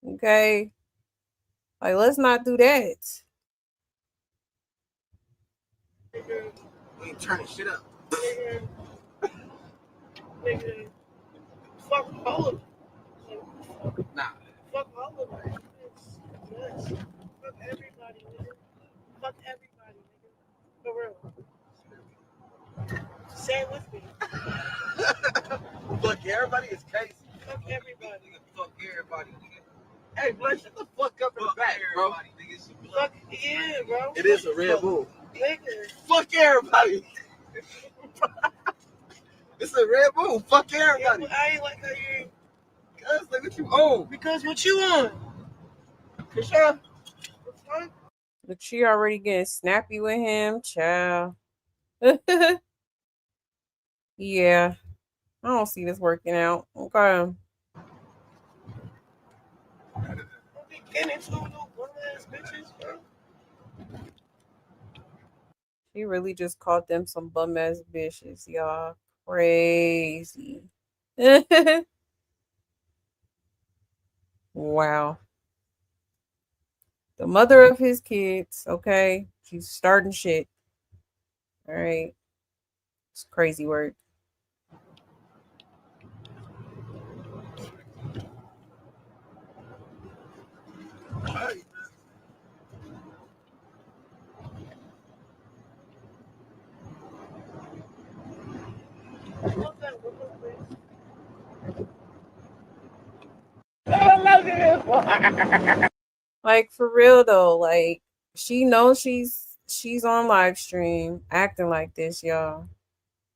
Okay. Like, let's not do that. We ain't turning shit up. Nigga. Fuck all of them. Nah. Fuck all of them. Yes. Fuck everybody, nigga. Fuck everybody, nigga. For real. Say it with me. Fuck everybody is crazy. Fuck everybody. Fuck everybody, nigga. Hey, blood, shut the fuck up in the back, bro. Fuck yeah, bro. It is a Red Bull. Nigga. Fuck everybody. It's a Red Bull. Fuck everybody. Yeah, I ain't like how you. Cuz, like, what you on? Because what you on? Chrisean? Look, she already getting snappy with him, child. Yeah. I don't see this working out. Okay. Getting into no bum-ass bitches, bro. She really just called them some bum-ass bitches, y'all. Crazy. Wow. The mother of his kids, okay? She's starting shit. All right. It's crazy word. Like, for real though, like, she knows she's on live stream acting like this, y'all.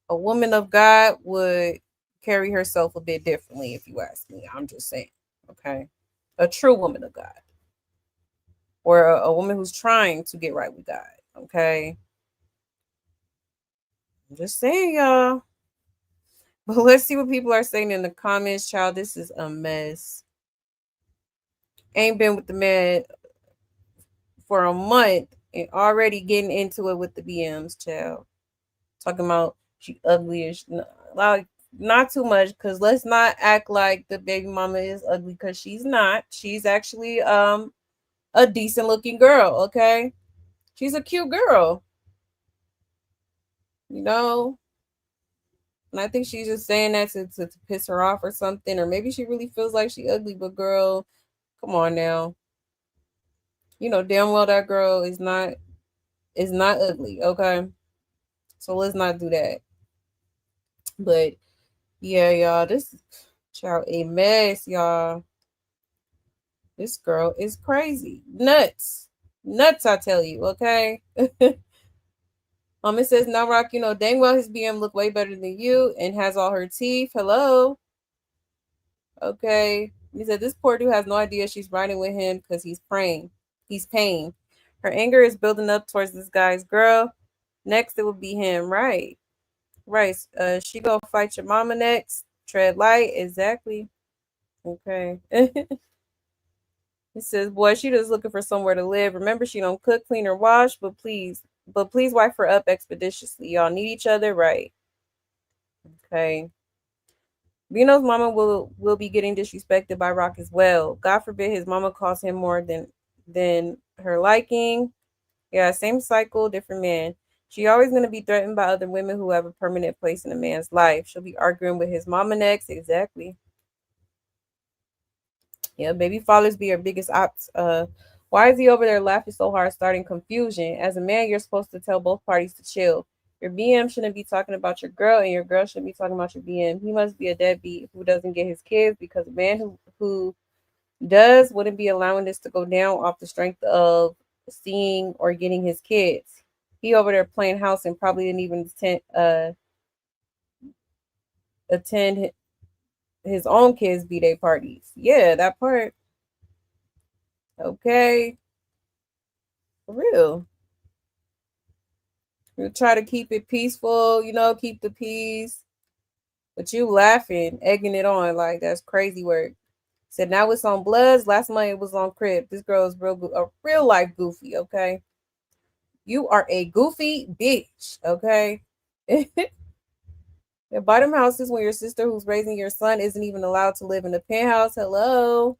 A woman of God would carry herself a bit differently, if you ask me. I'm just saying, okay? A true woman of God, or a woman who's trying to get right with God, okay? I'm just saying, y'all. But let's see what people are saying in the comments, child. This is a mess. Ain't been with the man for a month and already getting into it with the BMs, child. Talking about she ugly as like not too much, because let's not act like the baby mama is ugly, because she's not. She's actually a decent looking girl, okay? She's a cute girl. You know? And I think she's just saying that to piss her off or something. Or maybe she really feels like she ugly, but girl, come on now. You know damn well that girl is not ugly, okay? So let's not do that. But yeah, y'all, this child a mess, y'all. This girl is crazy. Nuts. Nuts, I tell you, okay? It says, now Rock, you know dang well his BM look way better than you and has all her teeth. Hello? Okay. He said, this poor dude has no idea she's riding with him because he's praying. He's paying. Her anger is building up towards this guy's girl. Next, it will be him. Right. Right. She gonna fight your mama next. Tread light. Exactly. Okay. It says, boy, she just looking for somewhere to live. Remember, she don't cook, clean, or wash, but please wife her up expeditiously. Y'all need each other, right? Okay. Bino's mama will be getting disrespected by Rock as well. God forbid his mama costs him more than her liking. Yeah, same cycle, different man. She always gonna be threatened by other women who have a permanent place in a man's life. She'll be arguing with his mama next. Exactly. Yeah, baby fathers be your biggest ops. Why is he over there laughing so hard, starting confusion? As a man, you're supposed to tell both parties to chill. Your BM shouldn't be talking about your girl, and your girl shouldn't be talking about your BM. He must be a deadbeat who doesn't get his kids, because a man who does wouldn't be allowing this to go down off the strength of seeing or getting his kids. He over there playing house and probably didn't even attend his own kids' B-day parties. Yeah, that part. Okay. For real. You try to keep it peaceful, keep the peace. But you laughing, egging it on, like that's crazy work. Said now it's on Bloods. Last month it was on Crib. This girl is a real life goofy, okay? You are a goofy bitch, okay? And buy them houses when your sister who's raising your son isn't even allowed to live in a penthouse. Hello.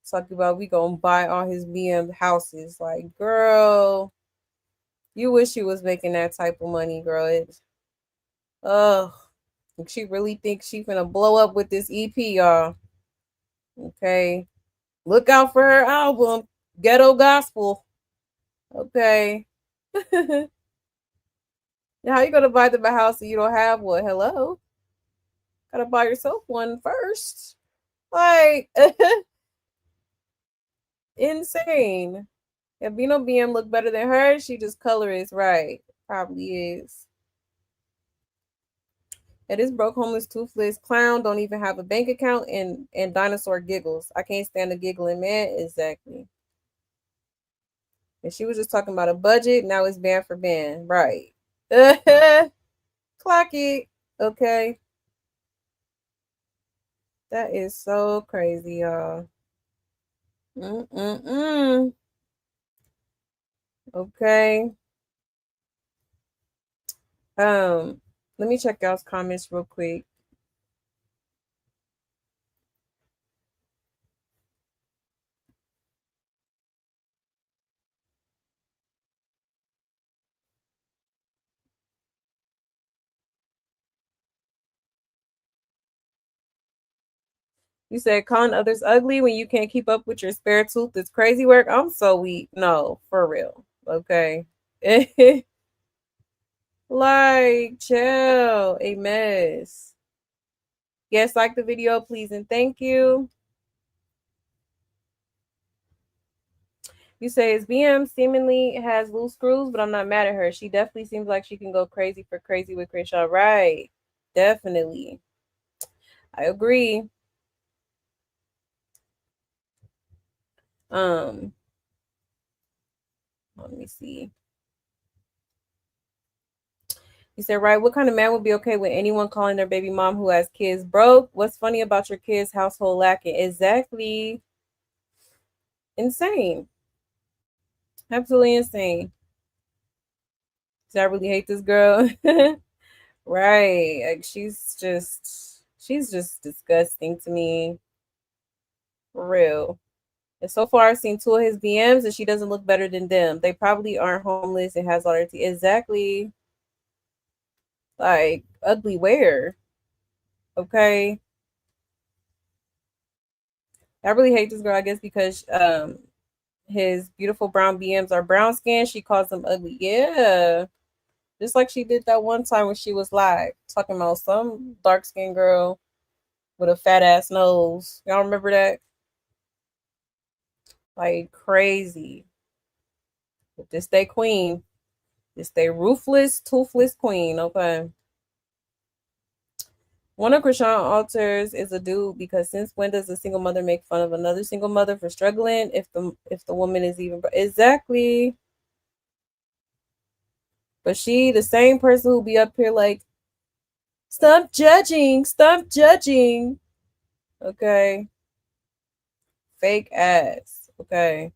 Talking about we gonna buy all his BM houses. Like, girl, you wish you was making that type of money, girl. She really thinks she finna blow up with this EP, y'all. Okay. Look out for her album, Ghetto Gospel. Okay. Now, how you gonna buy them a house and you don't have one? Hello? Gotta buy yourself one first. Like, insane. If Bino BM look better than her, she just color is right. Probably is. And this broke, homeless, toothless clown don't even have a bank account, and dinosaur giggles. I can't stand the giggling man. Exactly. And she was just talking about a budget. Now it's band for band. Right. Clock it. Okay. That is so crazy, y'all. Okay. Let me check y'all's comments real quick. You said calling others ugly when you can't keep up with your spare tooth is crazy work. I'm so weak. No, for real. Okay. Like, chill. A mess. Yes, like the video, please, and thank you. You say his BM seemingly has loose screws, but I'm not mad at her. She definitely seems like she can go crazy for crazy with Chrisean. Right. Definitely. I agree. Let me see. He said, right, what kind of man would be okay with anyone calling their baby mom who has kids broke? What's funny about your kids' household lacking? Exactly. Insane. Absolutely insane. I really hate this girl. Right. Like she's just disgusting to me. For real. And so far I've seen 2 of his BMs and she doesn't look better than them. They probably aren't homeless and has all their exactly. Like ugly where? Okay. I really hate this girl, I guess, because his beautiful brown BMs are brown skin. She calls them ugly. Yeah. Just like she did that one time when she was live talking about some dark skinned girl with a fat ass nose. Y'all remember that? Like crazy. But this they queen. This they ruthless, toothless queen. Okay. One of Chrisean alters is a dude because since when does a single mother make fun of another single mother for struggling if the woman is even exactly? But she the same person who be up here like, stop judging, stop judging. Okay. Fake ass. Okay.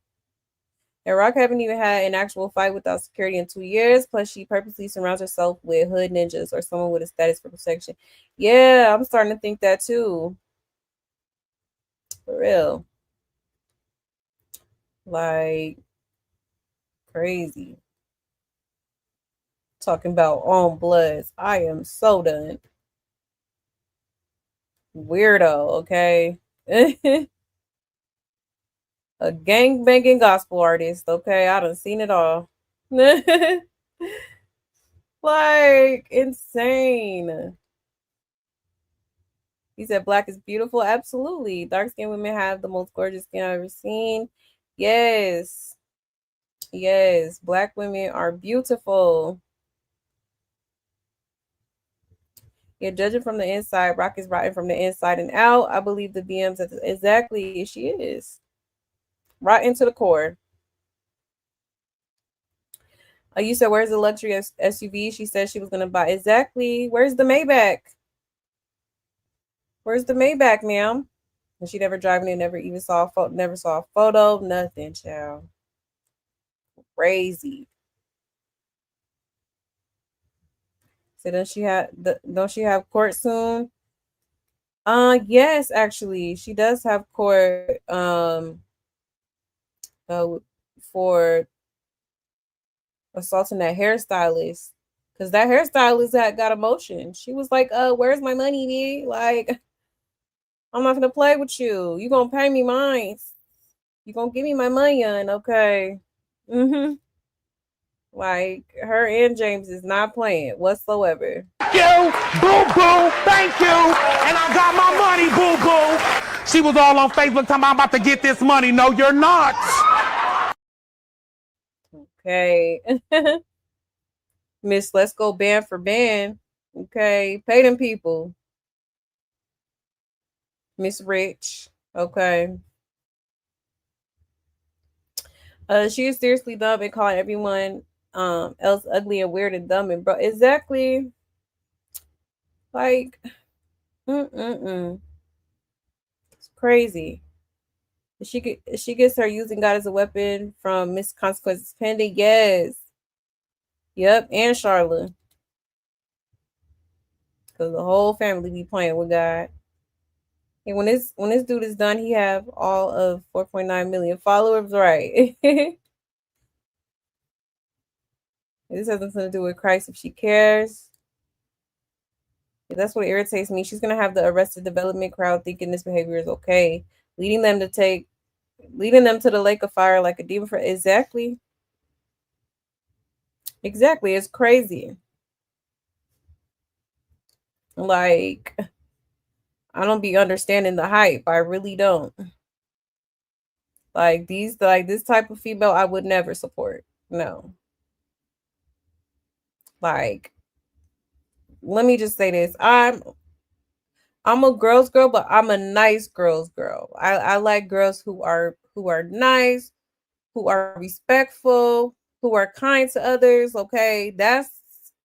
And Rock haven't even had an actual fight without security in 2 years. Plus, she purposely surrounds herself with hood ninjas or someone with a status for protection. Yeah, I'm starting to think that too. For real. Like, crazy. Talking about on bloods. I am so done. Weirdo, okay? A gang banging gospel artist, okay? I done seen it all. Like, insane. He said black is beautiful. Absolutely. Dark-skinned women have the most gorgeous skin I've ever seen. Yes. Yes. Black women are beautiful. Yeah, judging from the inside, Rock is rotten from the inside and out. I believe the BMs exactly she is. Rotten to the core. You said, where's the luxury SUV? She said she was going to buy. Exactly. Where's the Maybach? Where's the Maybach, ma'am? And she never driving it, never even saw a photo, never saw a photo, nothing, child. Crazy. So don't she have court soon? Yes, actually. She does have court for assaulting that hairstylist. Cause that hairstylist had got emotion. She was like, where's my money, B? Like, I'm not gonna play with you. You gonna pay me mine. You gonna give me my money on, okay. Mm-hmm. Like her and James is not playing whatsoever. Thank you, boo boo, thank you. And I got my money, boo boo. She was all on Facebook talking I'm about to get this money. No, you're not. Okay. Miss, let's go band for band. Okay. Pay them people. Miss Rich. Okay. She is seriously dumb and calling everyone else ugly and weird and dumb and bro. Exactly. Like, it's crazy. She gets her using God as a weapon from Miss Consequences Pending. Yes. Yep, and Charlotte. Because the whole family be playing with God. And when this dude is done, he have all of 4.9 million followers, right? This has nothing to do with Christ if she cares. That's what irritates me. She's gonna have the Arrested Development crowd thinking this behavior is okay, leading them to the lake of fire like a demon for exactly. It's crazy. Like, I don't be understanding the hype. I really don't. Like this type of female, I would never support. No. Like, let me just say this. I'm a girl's girl, but I'm a nice girl's girl. I like girls who are nice, who are respectful, who are kind to others. Okay. That's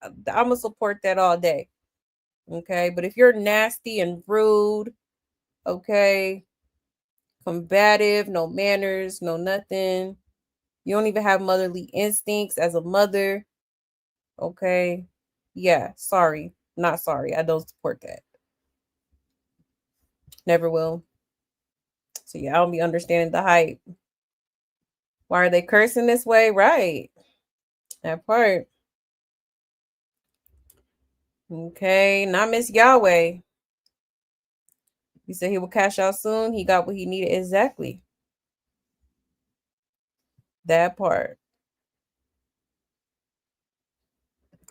I'm gonna support that all day. Okay, but if you're nasty and rude, okay, combative, no manners, no nothing, you don't even have motherly instincts as a mother, okay, yeah, sorry, not sorry, I don't support that. Never will. So yeah, I don't be understanding the hype. Why are they cursing this way? Right, that part. Okay, not Miss Yahweh. He said he will cash out soon. He got what he needed. Exactly. That part.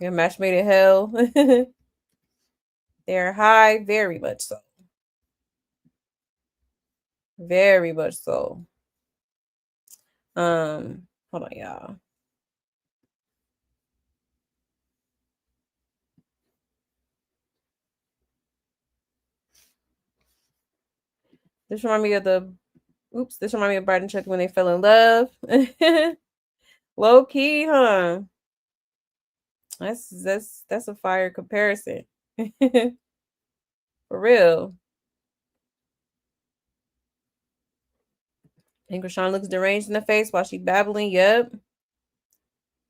Your match made it hell. They're high, very much so. Very much so. Hold on, y'all. This remind me of this remind me of Brad and Chuck when they fell in love. Low key, huh? That's a fire comparison. For real. And Chrisean looks deranged in the face while she babbling. Yep.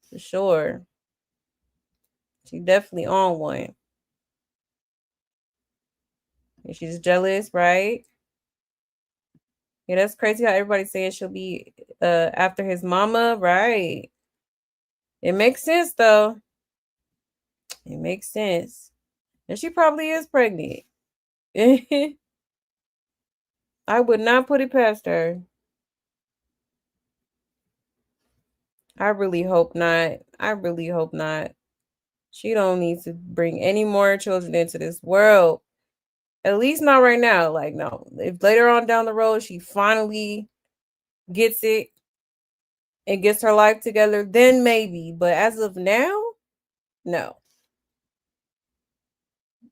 For sure. She definitely on one. And she's jealous, right? Yeah, that's crazy how everybody's saying she'll be after his mama, right? It makes sense though. It makes sense. And she probably is pregnant. I would not put it past her. I really hope not. I really hope not. She don't need to bring any more children into this world. At least not right now. Like, no. If later on down the road she finally gets it and gets her life together, then maybe. But as of now, no.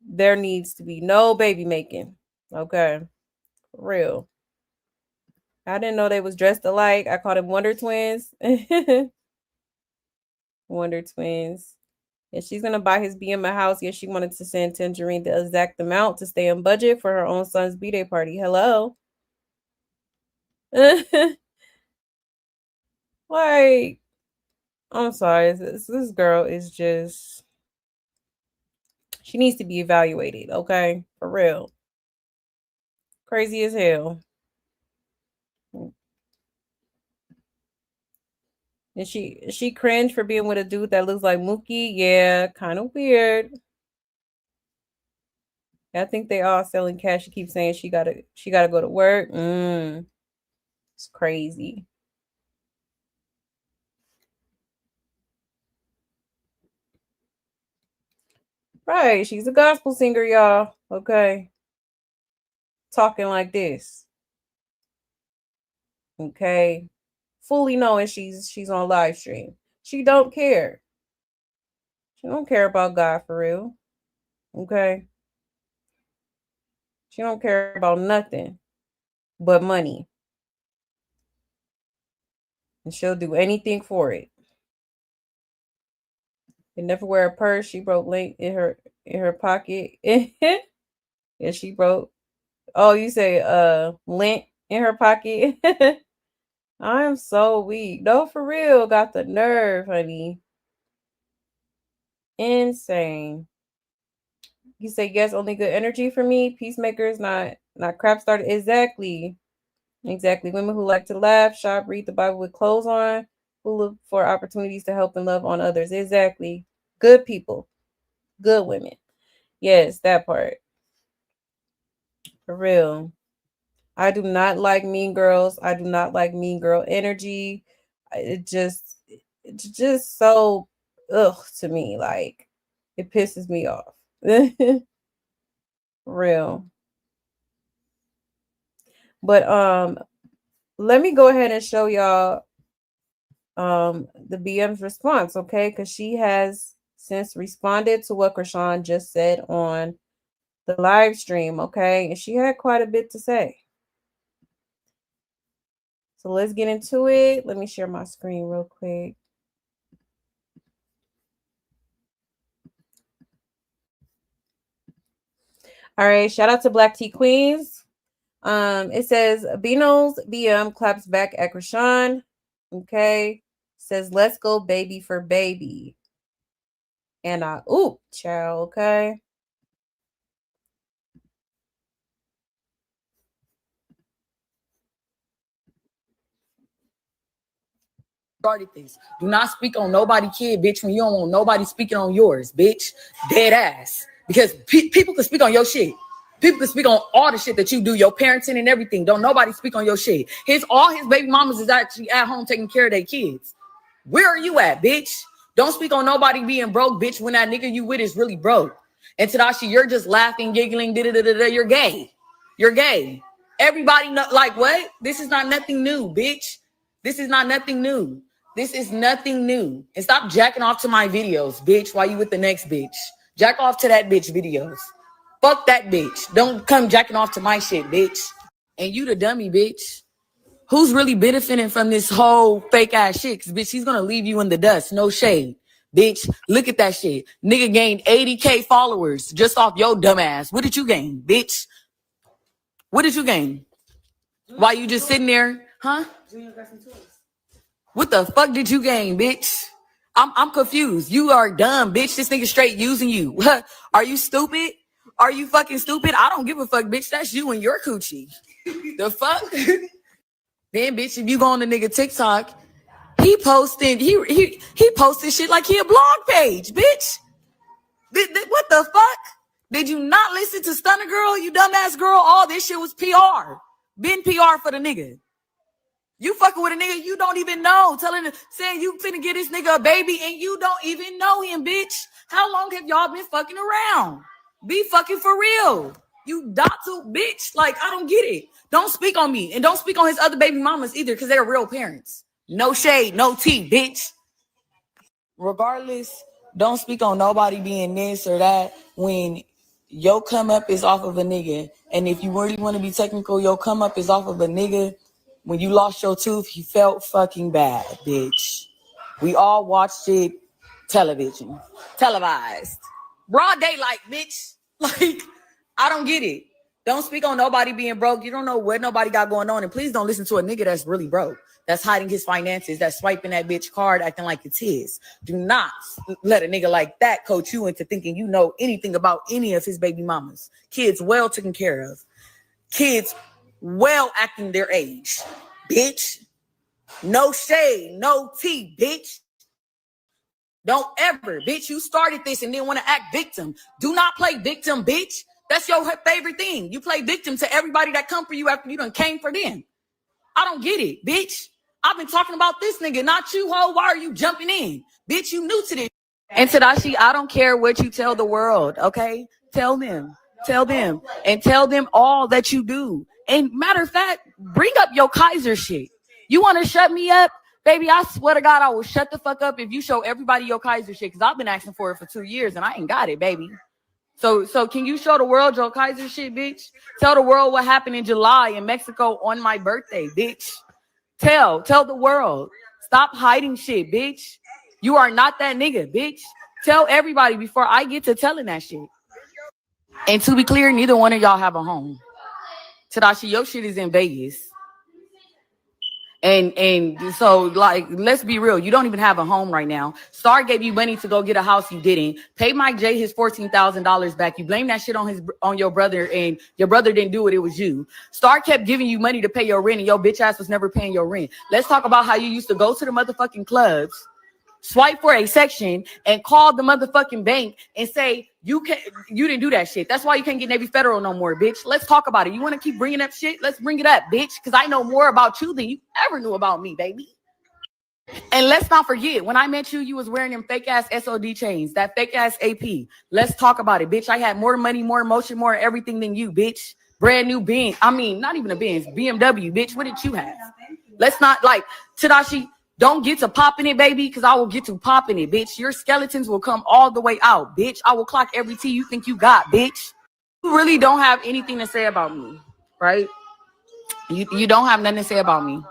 There needs to be no baby making. Okay. For real. I didn't know they was dressed alike. I called them Wonder Twins. Wonder Twins. And she's gonna buy his BM a house. Yes, she wanted to send Tangerine the exact amount to stay on budget for her own son's B-Day party. Hello. Like, I'm sorry. This girl is just, she needs to be evaluated, okay? For real. Crazy as hell. And she cringed for being with a dude that looks like Mookie. Yeah, kind of weird. I think they all selling cash. She keeps saying she gotta go to work. It's crazy. Right. She's a gospel singer, y'all. Okay. Talking like this. Okay. Fully knowing she's on live stream. She don't care. She don't care about God for real. Okay. She don't care about nothing but money. And she'll do anything for it. And never wear a purse. She broke link in her pocket. And she broke. Oh, you say lint in her pocket. I am so weak. No, for real. Got the nerve, honey. Insane. You say yes, only good energy for me. Peacemakers, not crap starter. Exactly. Women who like to laugh, shop, read the Bible with clothes on, who look for opportunities to help and love on others. Exactly. Good people. Good women. Yes, that part. For real. I do not like mean girls. I do not like mean girl energy. It's just so to me. Like, it pisses me off. Real. But let me go ahead and show y'all the BM's response, okay? Because she has since responded to what Chrisean just said on the live stream, okay? And she had quite a bit to say. So let's get into it. Let me share my screen real quick. All right, shout out to Black Tea Queens. It says Bino's BM claps back at Chrisean. Okay. Says let's go baby for baby. And ooh, child, okay. Started this. Do not speak on nobody kid, bitch, when you don't want nobody speaking on yours, bitch. Dead ass. Because people can speak on your shit. People can speak on all the shit that you do, your parenting and everything. Don't nobody speak on your shit. All his baby mamas is actually at home taking care of their kids. Where are you at, bitch? Don't speak on nobody being broke, bitch, when that nigga you with is really broke. And Tadashi, you're just laughing, giggling, da-da-da-da-da. You're gay. You're gay. Everybody know, like, what? This is not nothing new, bitch. This is not nothing new. This is nothing new. And stop jacking off to my videos, bitch, while you with the next bitch. Jack off to that bitch videos. Fuck that bitch. Don't come jacking off to my shit, bitch. And you the dummy, bitch. Who's really benefiting from this whole fake ass shit? Cause bitch, he's gonna leave you in the dust. No shade. Bitch, look at that shit. Nigga gained 80K followers just off your dumb ass. What did you gain, bitch? What did you gain? Why you just sitting there? Huh? What the fuck did you gain, bitch? I'm confused. You are dumb, bitch. This nigga straight using you. Are you stupid? Are you fucking stupid? I don't give a fuck, bitch. That's you and your coochie. The fuck? Then, bitch, if you go on the nigga TikTok, he posted shit like he a blog page, bitch. What the fuck? Did you not listen to Stunner Girl, you dumbass girl? All this shit was PR. Been PR for the nigga. You fucking with a nigga you don't even know, saying you finna get this nigga a baby and you don't even know him, bitch. How long have y'all been fucking around? Be fucking for real. You dottle bitch. Like, I don't get it. Don't speak on me. And don't speak on his other baby mamas either, because they're real parents. No shade, no tea, bitch. Regardless, don't speak on nobody being this or that when your come up is off of a nigga. And if you really want to be technical, your come up is off of a nigga. When you lost your tooth, he felt fucking bad, bitch. We all watched it televised. Broad daylight, bitch. Like, I don't get it. Don't speak on nobody being broke. You don't know what nobody got going on. And please don't listen to a nigga that's really broke, that's hiding his finances, that's swiping that bitch card, acting like it's his. Do not let a nigga like that coach you into thinking you know anything about any of his baby mamas. Kids well taken care of. Kids well acting their age. Bitch. No shade, no tea, bitch. Don't ever, bitch. You started this and then want to act victim. Do not play victim, bitch. That's your favorite thing. You play victim to everybody that come for you after you done came for them. I don't get it, bitch. I've been talking about this nigga, not you, ho. Why are you jumping in? Bitch, you new to this. And Tadashi, I don't care what you tell the world, okay? Tell them, and tell them all that you do. And matter of fact, bring up your Kaiser shit. You want to shut me up? Baby, I swear to God, I will shut the fuck up if you show everybody your Kaiser shit, because I've been asking for it for 2 years and I ain't got it, baby. So can you show the world your Kaiser shit, bitch? Tell the world what happened in July in Mexico on my birthday, bitch. Tell the world. Stop hiding shit, bitch. You are not that nigga, bitch. Tell everybody before I get to telling that shit. And to be clear, neither one of y'all have a home. Tadashi, your shit is in Vegas. And so, like, let's be real. You don't even have a home right now. Star gave you money to go get a house. You didn't. Pay Mike J his $14,000 back. You blame that shit on your brother, and your brother didn't do it. It was you. Star kept giving you money to pay your rent, and your bitch ass was never paying your rent. Let's talk about how you used to go to the motherfucking clubs, swipe for a section, and call the motherfucking bank and say you didn't do that shit. That's why you can't get Navy Federal no more, bitch. Let's talk about it. You want to keep bringing up shit? Let's bring it up, bitch, because I know more about you than you ever knew about me, baby. And let's not forget, when I met you, you was wearing them fake ass SOD chains, that fake ass AP. Let's talk about it, bitch. I had more money, more emotion, more everything than you, bitch. Brand new Benz. I mean, not even a Benz, BMW, bitch. What did you have? Let's not, like, Tadashi, don't get to popping it, baby, because I will get to popping it, bitch. Your skeletons will come all the way out, bitch. I will clock every T you think you got, bitch. You really don't have anything to say about me, right? You don't have nothing to say about me.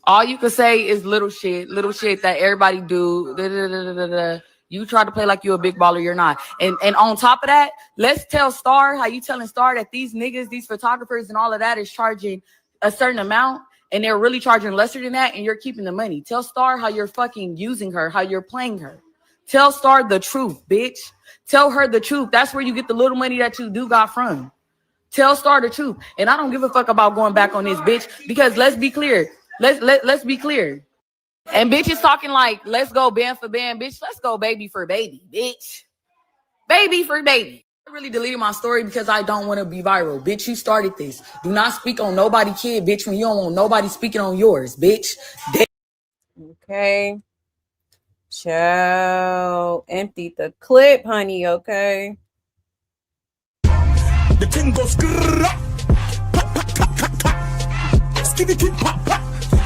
All you can say is little shit that everybody do. You try to play like you're a big baller, you're not. And on top of that, let's tell Star how you telling Star that these niggas, these photographers and all of that is charging a certain amount and they're really charging lesser than that and you're keeping the money. Tell Star how you're fucking using her, how you're playing her. Tell Star the truth, bitch. Tell her the truth. That's where you get the little money that you do got from. Tell Star the truth. And I don't give a fuck about going back on this bitch because let's be clear. Let's be clear. And bitch is talking like, let's go band for band, bitch. Let's go baby for baby, bitch. Baby for baby. I really deleted my story because I don't want to be viral. Bitch, you started this. Do not speak on nobody kid, bitch, when you don't want nobody speaking on yours, bitch. Okay. Child. Empty the clip, honey, okay? The thing goes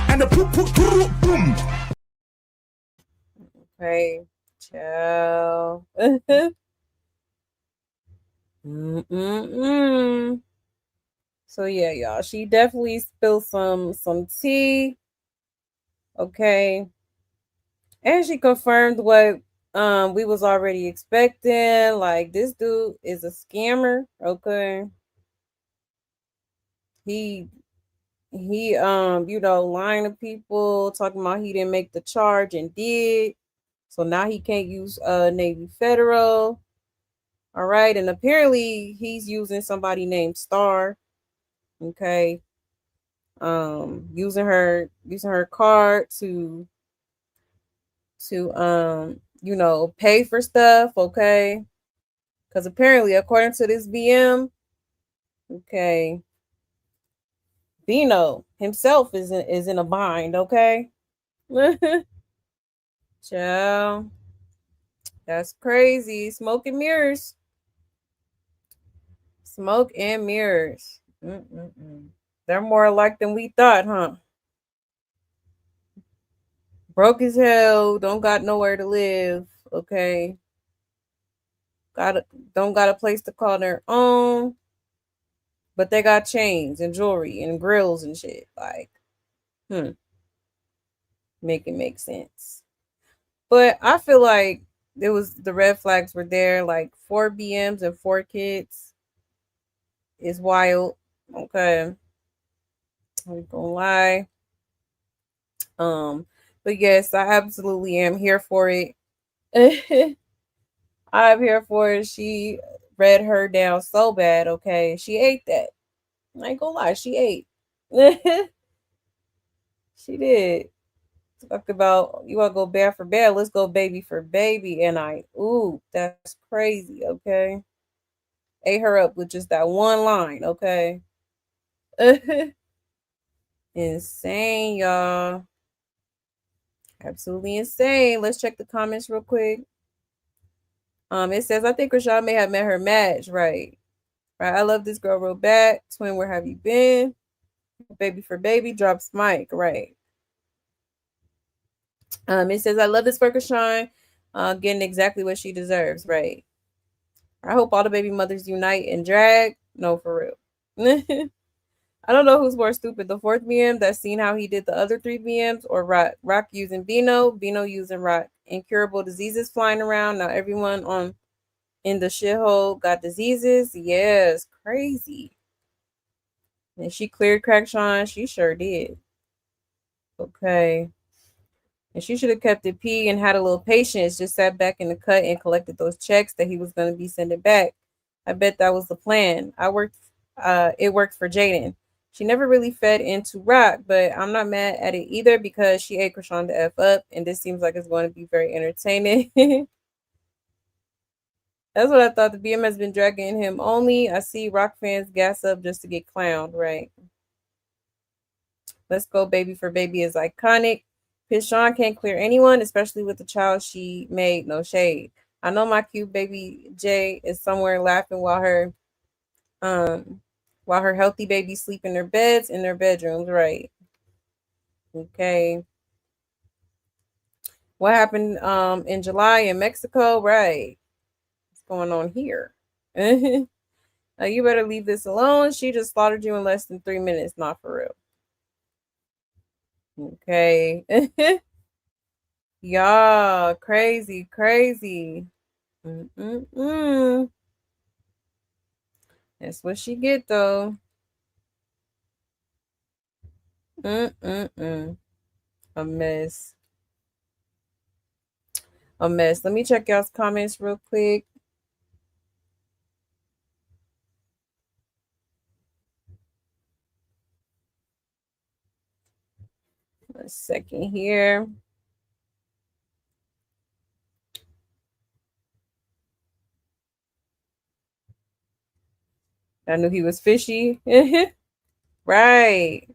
and the boom. Okay, child. So yeah, y'all. She definitely spilled some tea. Okay. And she confirmed what we was already expecting. Like, this dude is a scammer, okay? He lying to people, talking about he didn't make the charge and did. So now he can't use Navy Federal. All right, and apparently he's using somebody named Star. Okay. Using her card to pay for stuff, okay? Because apparently, according to this BM, okay, Bino himself is in a bind, okay? Child, that's crazy. Smoke and mirrors. Smoke and mirrors. They're more alike than we thought, huh? Broke as hell, don't got nowhere to live, okay? Don't got a place to call their own, but they got chains and jewelry and grills and shit. Like, make it make sense. But I feel like the red flags were there, like 4 BMs and 4 kids is wild. Okay. I ain't gonna lie. But yes, I absolutely am here for it. I'm here for it. She read her down so bad, okay? She ate that. I ain't gonna lie, she ate. She did. Talk about you wanna go bad for bad. Let's go baby for baby. And that's crazy, okay? Ate her up with just that one line, okay? Insane, y'all. Absolutely insane. Let's check the comments real quick. It says, I think Chrisean may have met her match, right? Right. I love this girl real bad. Twin, where have you been? Baby for baby, drops mic, right? It says, I love this for Chrisean, getting exactly what she deserves, right? I hope all the baby mothers unite and drag. No, for real. I don't know who's more stupid, the 4th BM that's seen how he did the other 3 BMs, or Rock. Rock using Bino using Rock. Incurable diseases flying around. Now everyone in the shithole got diseases. Yeah, it's crazy. And she cleared Chrisean. She sure did. Okay. And she should have kept it P and had a little patience. Just sat back in the cut and collected those checks that he was going to be sending back. I bet that was the plan. It worked for Jaden. She never really fed into Rock, but I'm not mad at it either because she ate Chrisean the F up, and this seems like it's going to be very entertaining. That's what I thought. The BM has been dragging him only. I see Rock fans gas up just to get clowned, right? Let's go baby for baby is iconic. Chrisean can't clear anyone, especially with the child she made. No shade. I know my cute baby Jay is somewhere laughing while her healthy babies sleep in their beds in their bedrooms, right? Okay. What happened in July in Mexico, right? What's going on here? You better leave this alone. She just slaughtered you in less than 3 minutes. Not for real. Okay. Y'all, crazy, crazy. That's what she get though. A mess. A mess. Let me check y'all's comments real quick. A second here. I knew he was fishy. Right.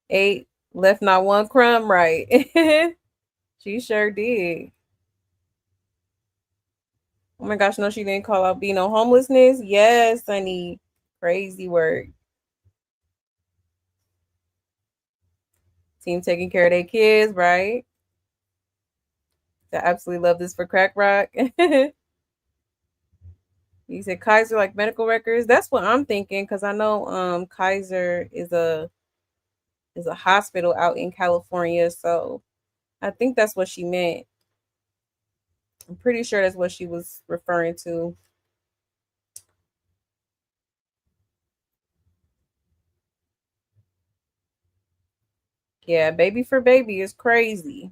8 left not one crumb, right? She sure did. Oh my gosh, no, she didn't call out Bino homelessness. Yes, honey. Crazy work. Team taking care of their kids, right? I absolutely love this for Crack Rock. You said Kaiser like medical records. That's what I'm thinking because I know Kaiser is a hospital out in California, so I think that's what she meant. I'm pretty sure that's what she was referring to. Yeah, baby for baby is crazy.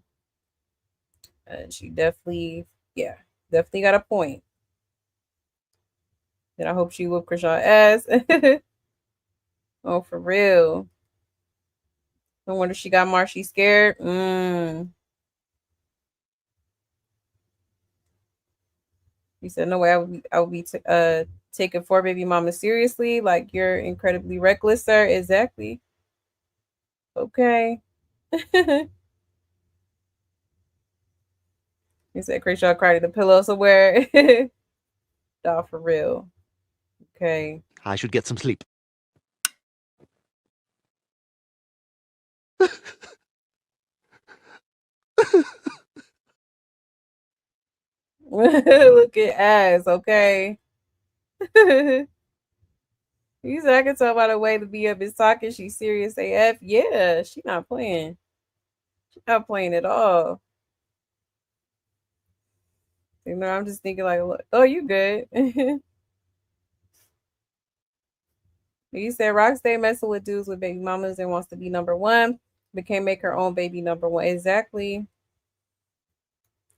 She definitely got a point. And I hope she whooped Chrisean ass. Oh, for real. No wonder she got Marshy scared. He said, "No way, I would be taking 4 baby mamas seriously. Like you're incredibly reckless, sir." Exactly. Okay. He said, "Chrisean cried at the pillow somewhere." Nah, for real. Okay. I should get some sleep. Look at ass, okay. You said I can tell by the way the B up is talking. She's serious AF. Yeah, she not playing. She not playing at all. You know, I'm just thinking like, oh, you good. You said Rock stay messing with dudes with baby mamas and wants to be number one, but can't make her own baby number one. Exactly.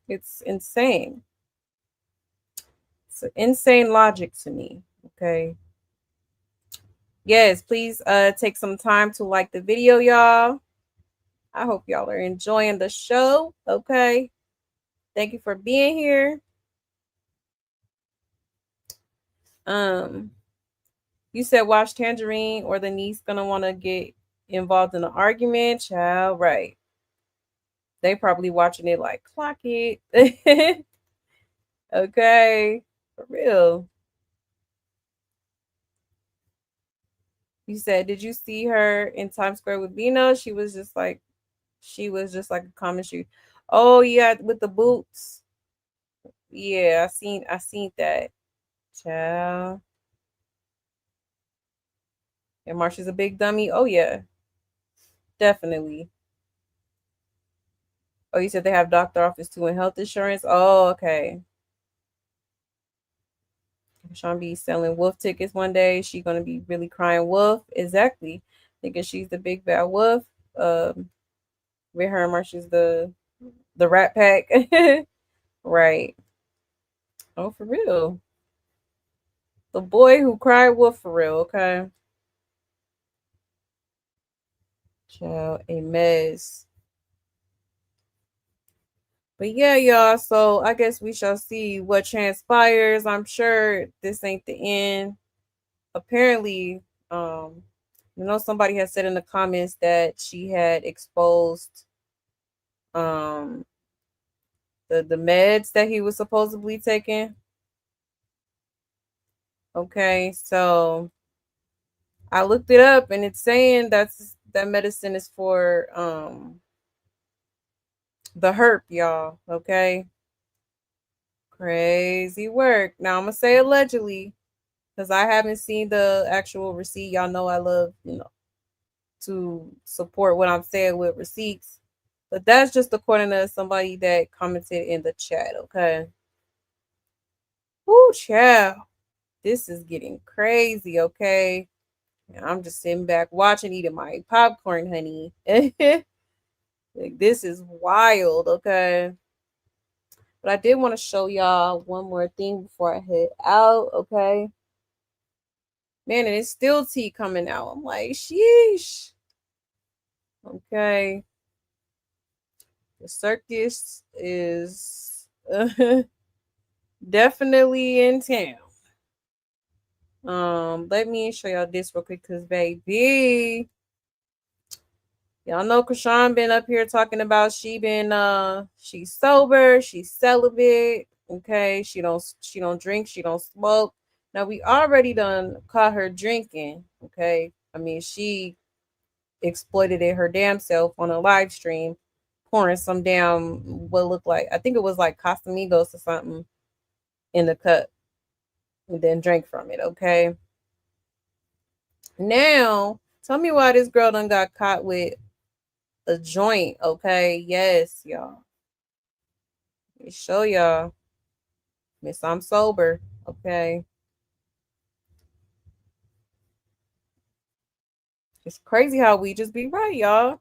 It's insane. It's an insane logic to me. Okay. Yes, please take some time to like the video, y'all. I hope y'all are enjoying the show. Okay. Thank you for being here. You said watch Tangerine or the niece gonna want to get involved in an argument. Child, right. They probably watching it like clock it. Okay. For real. You said, did you see her in Times Square with Bino? She was just like a common shoe. Oh yeah, with the boots. Yeah, I seen that. Child. And Marsha's a big dummy. Oh yeah. Definitely. Oh, you said they have doctor office too and health insurance. Oh, okay. Sean be selling wolf tickets one day. She gonna be really crying wolf. Exactly. Thinking she's the big bad wolf. With her and Marsha's the rat pack. Right. Oh, for real. The boy who cried wolf for real, okay. Child, a mess. But yeah, y'all. So I guess we shall see what transpires. I'm sure this ain't the end. Apparently, somebody had said in the comments that she had exposed the meds that he was supposedly taking. Okay, so I looked it up and it's saying that medicine is for the herp, y'all. Okay. Crazy work. Now I'm gonna say allegedly because I haven't seen the actual receipt. Y'all know I love, to support what I'm saying with receipts. But that's just according to somebody that commented in the chat, okay? Woo, child. This is getting crazy, okay? And I'm just sitting back watching, eating my popcorn, honey. Like, this is wild, okay? But I did want to show y'all one more thing before I head out, okay? Man, and it's still tea coming out. I'm like, sheesh. Okay. The circus is definitely in town. Let me show y'all this real quick, cause baby, y'all know Chrisean been up here talking about she's sober, she's celibate. Okay, she don't drink, she don't smoke. Now we already done caught her drinking. Okay, I mean she exploited it her damn self on a live stream, pouring some damn what looked like, I think it was like Casamigos or something in the cup, and then drank from it. Okay. Now, tell me why this girl done got caught with a joint. Okay. Yes, y'all. Let me show y'all. Miss, I'm sober. Okay. It's crazy how we just be right, y'all.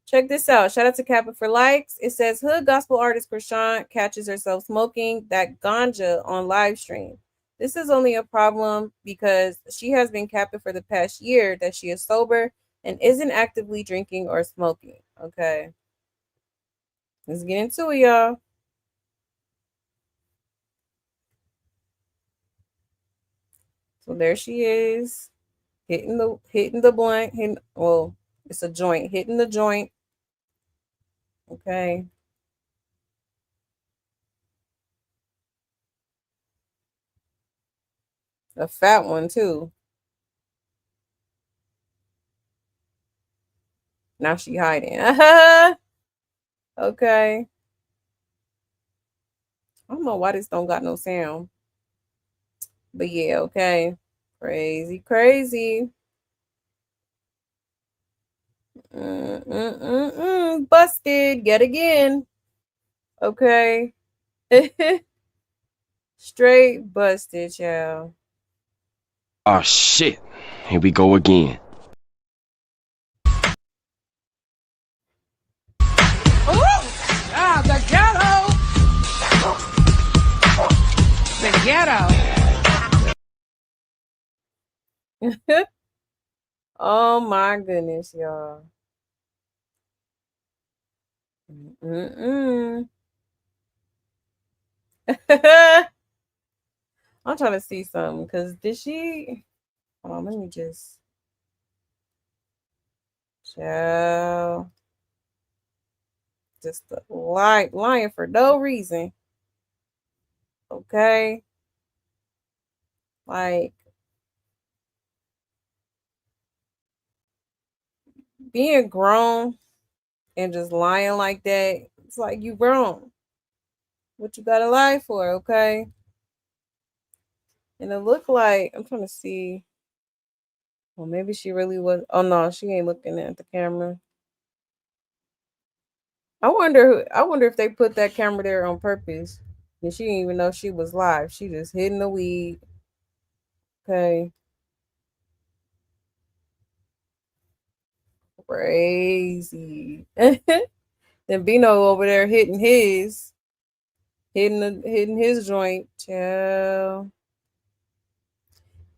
Check this out. Shout out to Kappa for likes. It says hood gospel artist Chrisean catches herself smoking that ganja on live stream. This is only a problem because she has been capping for the past year that she is sober and isn't actively drinking or smoking. Okay. Let's get into it, y'all. So there she is, hitting the blunt, well, it's a joint, hitting the joint. Okay. A fat one too. Now she hiding. Okay. I don't know why this don't got no sound. But yeah, okay. Crazy, crazy. Busted yet again. Okay. Straight busted, y'all. Oh shit. Here we go again. Ah, the ghetto. Oh my goodness, y'all. I'm trying to see something because did she? Hold on, let me just. Child. Just lying for no reason. Okay. Like being grown and just lying like that, it's like you grown. What you gotta lie for, okay? And it looked like I'm trying to see. Well, maybe she really was. Oh no, she ain't looking at the camera. I wonder if they put that camera there on purpose. And she didn't even know she was live. She just hidden the weed. Okay. Crazy. Then Bino over there hitting his joint. Child.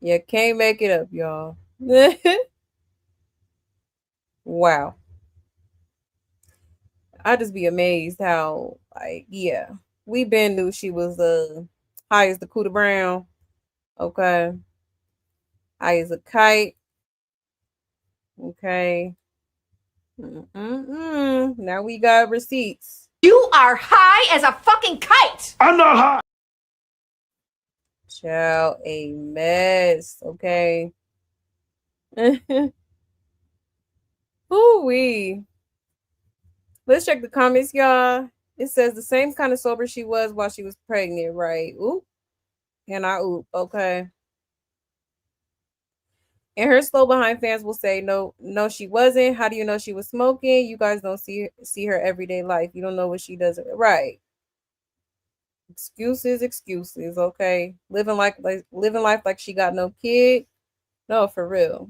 You can't make it up, y'all. Wow. I just be amazed how, like, yeah, we been knew she was high as the Cooter Brown. Okay. High as a kite. Okay. Now we got receipts. You are high as a fucking kite. I'm not high. Child, a mess. Okay. Ooh-wee. Let's check the comments, y'all. It says the same kind of sober she was while she was pregnant, right? Oop. And I oop. Okay. And her slow behind fans will say, no, she wasn't. How do you know she was smoking? You guys don't see her everyday life. You don't know what she does. Right. Excuses, okay. Living life like she got no kid. No, for real.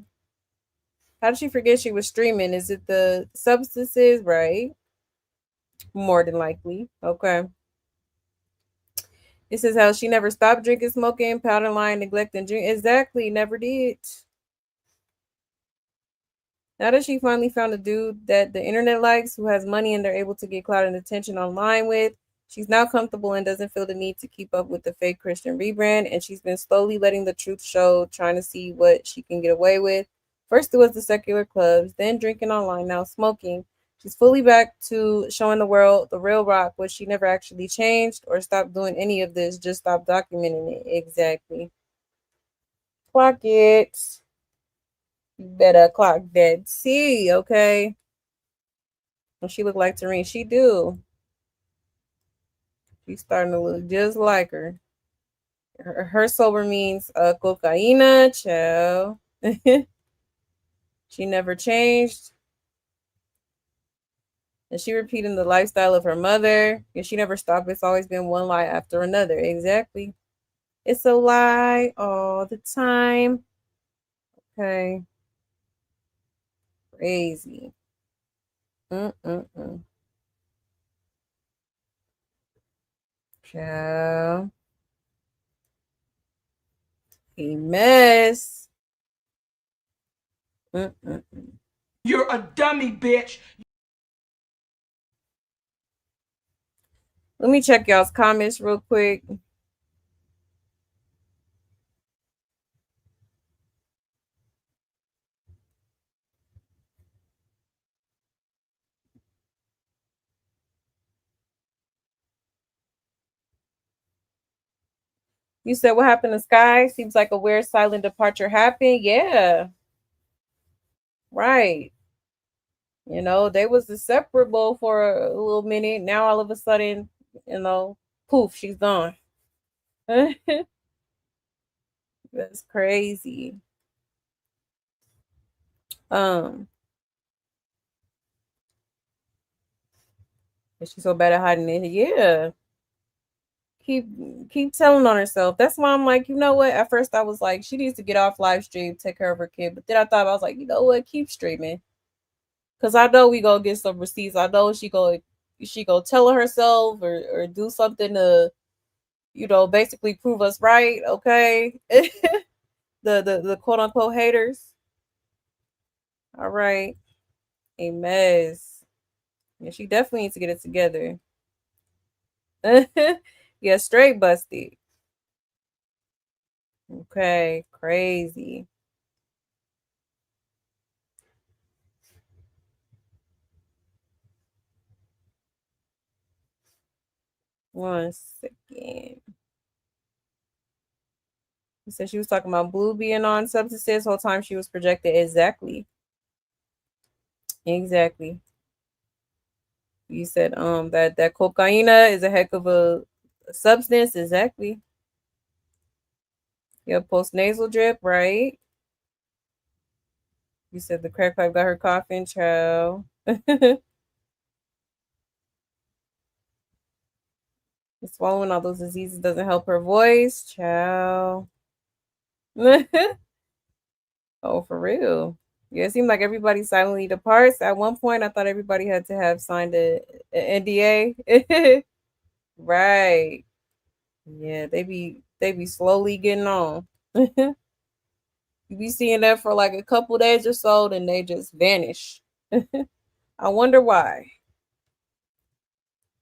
How did she forget she was streaming? Is it the substances? Right. More than likely. Okay. It says how she never stopped drinking, smoking, powder, lying, neglecting, drink. Exactly. Never did. Now that she finally found a dude that the internet likes, who has money and they're able to get clout and attention online with, she's now comfortable and doesn't feel the need to keep up with the fake Christian rebrand. And she's been slowly letting the truth show, trying to see what she can get away with. First it was the secular clubs, then drinking online, now smoking. She's fully back to showing the world the real Rock, which she never actually changed or stopped doing any of this, just stopped documenting it. Exactly. Clock it. You better clock that T, okay? And she look like Tareen. She do. She's starting to look just like her. Her sober means cocaína, child. She never changed. And she repeating the lifestyle of her mother. And she never stopped. It's always been one lie after another. Exactly. It's a lie all the time. Okay. Crazy. Child. A mess. You're a dummy, bitch. Let me check y'all's comments real quick. You said what happened to Sky? Seems like a weird silent departure happened. Yeah. Right. You know, they was inseparable for a little minute. Now all of a sudden, poof, she's gone. That's crazy. She's so bad at hiding it. Yeah. Keep telling on herself. That's why I'm like, you know what? At first I was like, she needs to get off live stream, take care of her kid. But then I thought, I was like, you know what? Keep streaming. Cause I know we go get some receipts. I know she go tell herself or do something to, basically prove us right. Okay. the quote unquote haters. All right. A mess. Yeah, she definitely needs to get it together. Yeah, straight busted. Okay, crazy. One second. You said she was talking about Blue being on substances whole time she was projected. Exactly. Exactly. You said that cocaina is a heck of a substance. Exactly. Yeah, post nasal drip, right? You said the crack pipe got her coughing, child. Swallowing all those diseases doesn't help her voice, child. Oh, for real. Yeah, it seemed like everybody silently departs. At one point, I thought everybody had to have signed an NDA. Right. Yeah, they be slowly getting on. You be seeing that for like a couple days or so, then they just vanish. I wonder why.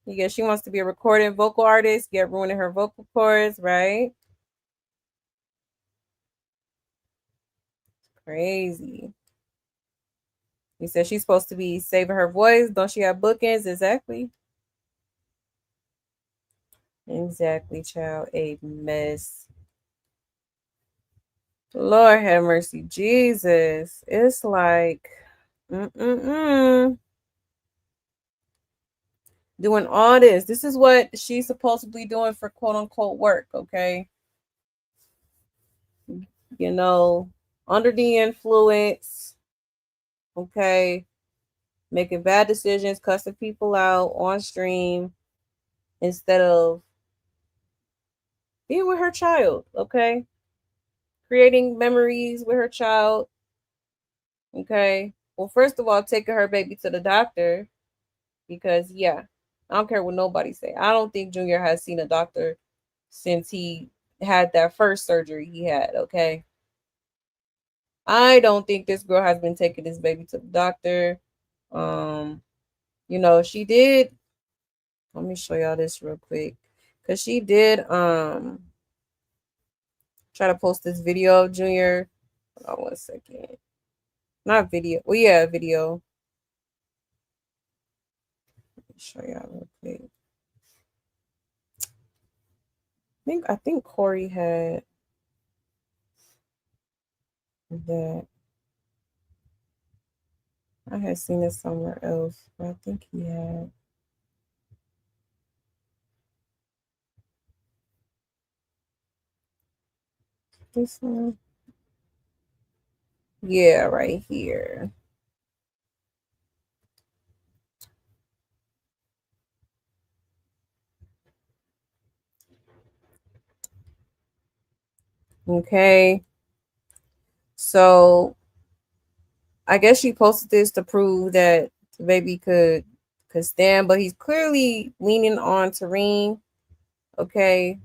Yeah, she wants to be a recording vocal artist, get ruining her vocal cords, right? Crazy. You said she's supposed to be saving her voice. Don't she have bookends? Exactly. Exactly, child. A mess. Lord have mercy. Jesus. It's like, doing all this. This is what she's supposedly doing for quote unquote work, okay? You know, under the influence, okay, making bad decisions, cussing people out on stream instead of being with her child, okay? Creating memories with her child, okay? Well, first of all, taking her baby to the doctor because, yeah, I don't care what nobody say. I don't think Junior has seen a doctor since he had that first surgery he had, okay? I don't think this girl has been taking this baby to the doctor. She did. Let me show y'all this real quick. Cause she did try to post this video of Junior. Hold on 1 second. Not video. Well, yeah, video. Let me show y'all real quick. I think Corey had that. I had seen it somewhere else, but I think he had. This one. Yeah, right here. Okay. So I guess she posted this to prove that the baby could stand, but he's clearly leaning on Tareen. Okay.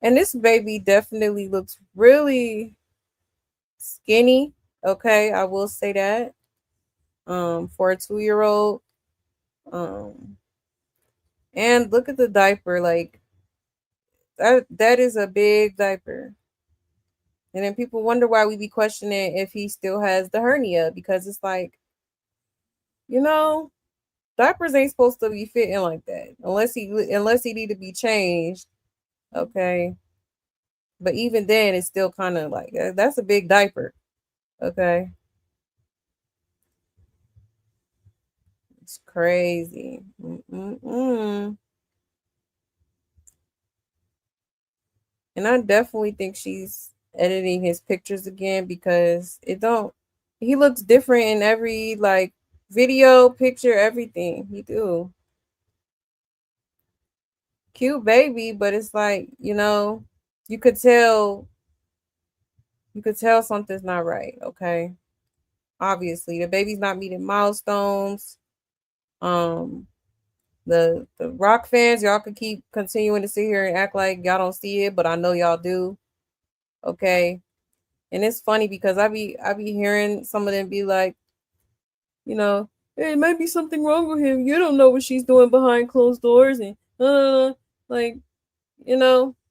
And this baby definitely looks really skinny. Okay, I will say that. For a 2-year-old. And look at the diaper, like that is a big diaper. And then people wonder why we be questioning if he still has the hernia, because it's like, diapers ain't supposed to be fitting like that unless he need to be changed. Okay. But even then, it's still kind of like that's a big diaper. Okay. It's crazy. Mm-mm-mm. And I definitely think she's editing his pictures again because he looks different in every like video, picture, everything he do. Cute baby, but it's like, you could tell something's not right, okay? Obviously, the baby's not meeting milestones. The rock fans, y'all could keep continuing to sit here and act like y'all don't see it, but I know y'all do. Okay. And it's funny because I be hearing some of them be like, hey, it might be something wrong with him. You don't know what she's doing behind closed doors and like,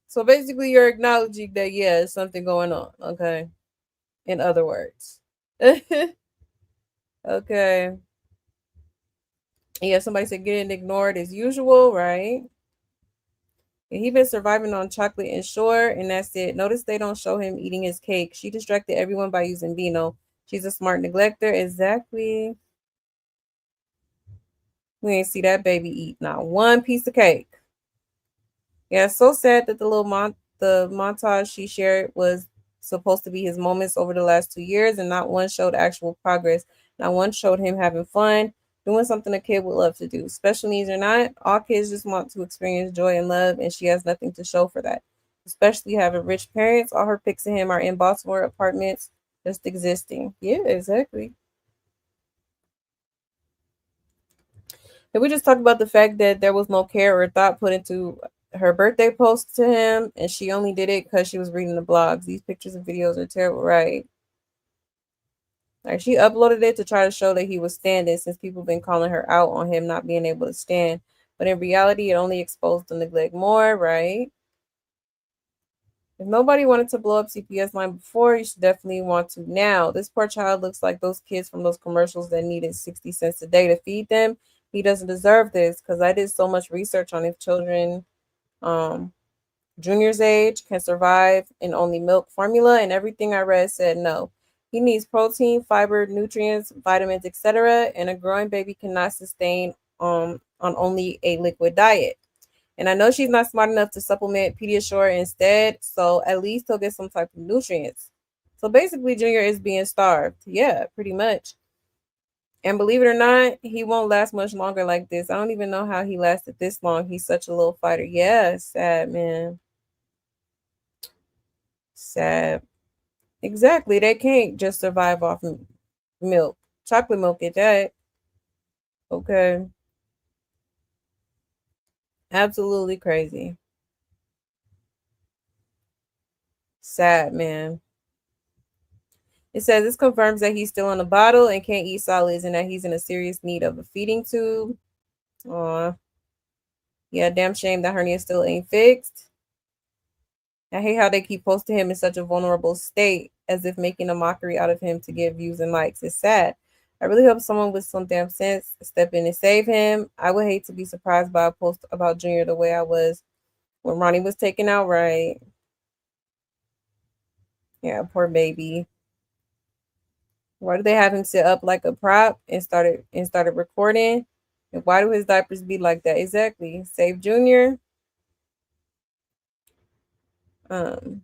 so basically you're acknowledging that it's something going on, okay? In other words. Okay. Yeah, somebody said getting ignored as usual, right? And he been surviving on chocolate and sugar, and that's it. Notice they don't show him eating his cake. She distracted everyone by using Bino. She's a smart neglector. Exactly. We ain't see that baby eat not one piece of cake. Yeah, it's so sad that the montage she shared was supposed to be his moments over the last 2 years, and not one showed actual progress. Not one showed him having fun, doing something a kid would love to do. Special needs or not, all kids just want to experience joy and love, and she has nothing to show for that. Especially having rich parents. All her pics of him are in Baltimore apartments, just existing. Yeah, exactly. And we just talked about the fact that there was no care or thought put into her birthday post to him, and she only did it because she was reading the blogs. These pictures and videos are terrible, right? Like, she uploaded it to try to show that he was standing, since people have been calling her out on him not being able to stand. But in reality, it only exposed the neglect more, right? If nobody wanted to blow up CPS line before, you should definitely want to now. This poor child looks like those kids from those commercials that needed 60 cents a day to feed them. He doesn't deserve this, because I did so much research on if children Junior's age can survive in only milk formula, and everything I read said no. He needs protein, fiber, nutrients, vitamins, etc. And a growing baby cannot sustain on only a liquid diet. And I know she's not smart enough to supplement Pediasure instead, so at least he'll get some type of nutrients. So basically, Junior is being starved. Yeah, pretty much. And believe it or not, he won't last much longer like this. I don't even know how he lasted this long. He's such a little fighter. Yeah, sad, man. Sad. Exactly. They can't just survive off milk. Chocolate milk at that. Okay. Absolutely crazy. Sad, man. It says this confirms that he's still on the bottle and can't eat solids and that he's in a serious need of a feeding tube. Aw. Yeah, damn shame that hernia still ain't fixed. I hate how they keep posting him in such a vulnerable state, as if making a mockery out of him to get views and likes. It's sad. I really hope someone with some damn sense step in and save him. I would hate to be surprised by a post about Junior the way I was when Ronnie was taken out, right? Yeah, poor baby. Why do they have him sit up like a prop and started recording? And why do his diapers be like that? Exactly. Save Junior. It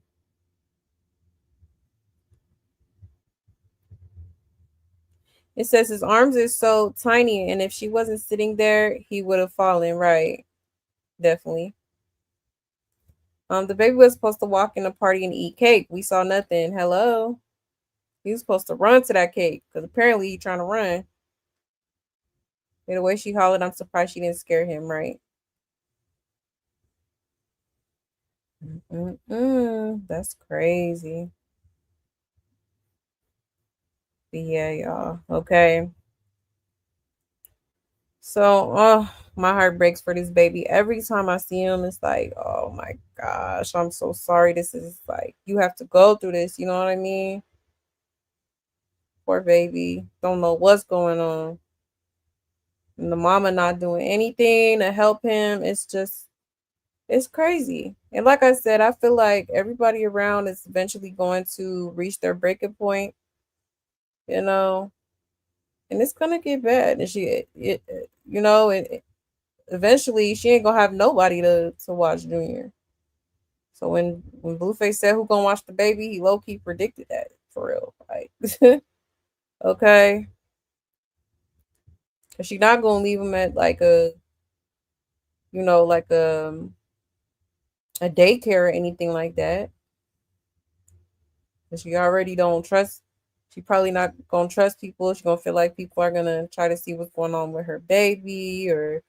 says his arms are so tiny, and if she wasn't sitting there, he would have fallen. Right. Definitely. The baby was supposed to walk in the party and eat cake. We saw nothing. Hello. He was supposed to run to that cake because apparently he's trying to run. And the way she hollered, I'm surprised she didn't scare him, right? That's crazy. But yeah, y'all. Okay. So, oh, my heart breaks for this baby. Every time I see him, it's like, oh my gosh, I'm so sorry. This is like, you have to go through this. You know what I mean? Poor baby. Don't know what's going on. And the mama not doing anything to help him. It's crazy. And like I said, I feel like everybody around is eventually going to reach their breaking point, you know, and it's gonna get bad. And eventually she ain't gonna have nobody to watch Junior. So when Blueface said who gonna watch the baby, he low key predicted that for real. Like, okay, cause she not gonna leave him at like like a daycare or anything like that. Cause she already don't trust. She probably not gonna trust people. She's gonna feel like people are gonna try to see what's going on with her baby or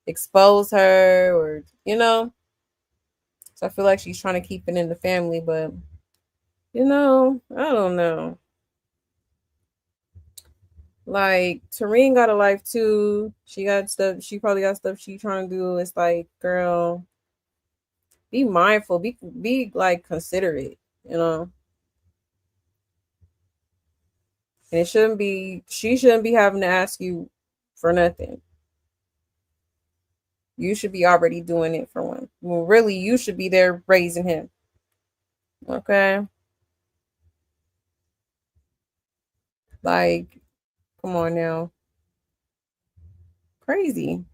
expose her or. So I feel like she's trying to keep it in the family, but I don't know. Like Tareen got a life too. She got stuff. She probably got stuff she trying to do. It's like, girl, be mindful. Be like considerate. And it shouldn't be. She shouldn't be having to ask you for nothing. You should be already doing it for one. Well, really, you should be there raising him. Okay. Like, come on now. Crazy.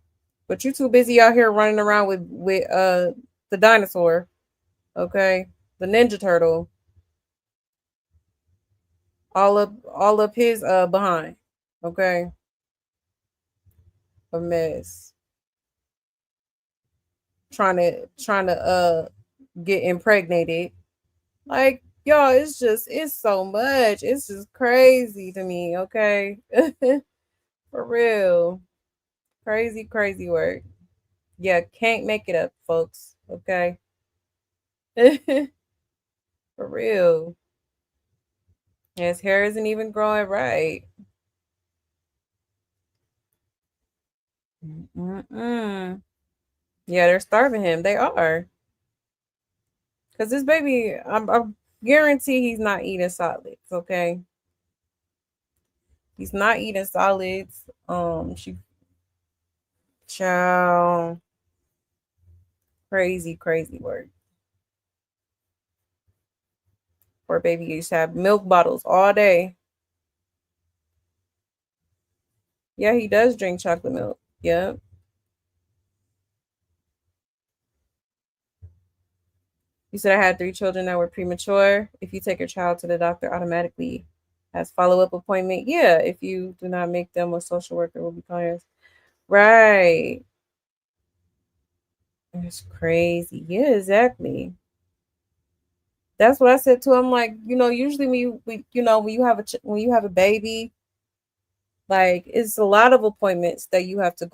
But you too busy out here running around with the dinosaur. Okay. The Ninja Turtle. All up his behind. Okay. A mess. Trying to get impregnated. Like, y'all, it's so much. It's just crazy to me, okay? For real. Crazy, crazy work. Yeah, can't make it up, folks. Okay. For real. His hair isn't even growing right. Mm-mm. Yeah, they're starving him. They are. Because this baby, I guarantee he's not eating solids, okay? He's not eating solids. Child. Crazy, crazy work. Poor baby used to have milk bottles all day. Yeah, he does drink chocolate milk. Yep. You said I had 3 children that were premature. If you take your child to the doctor, automatically has follow-up appointment. Yeah, if you do not make them, a social worker will be calling. Right. That's crazy. Yeah, exactly. That's what I said to him. Like, usually when when you have a baby, like it's a lot of appointments that you have to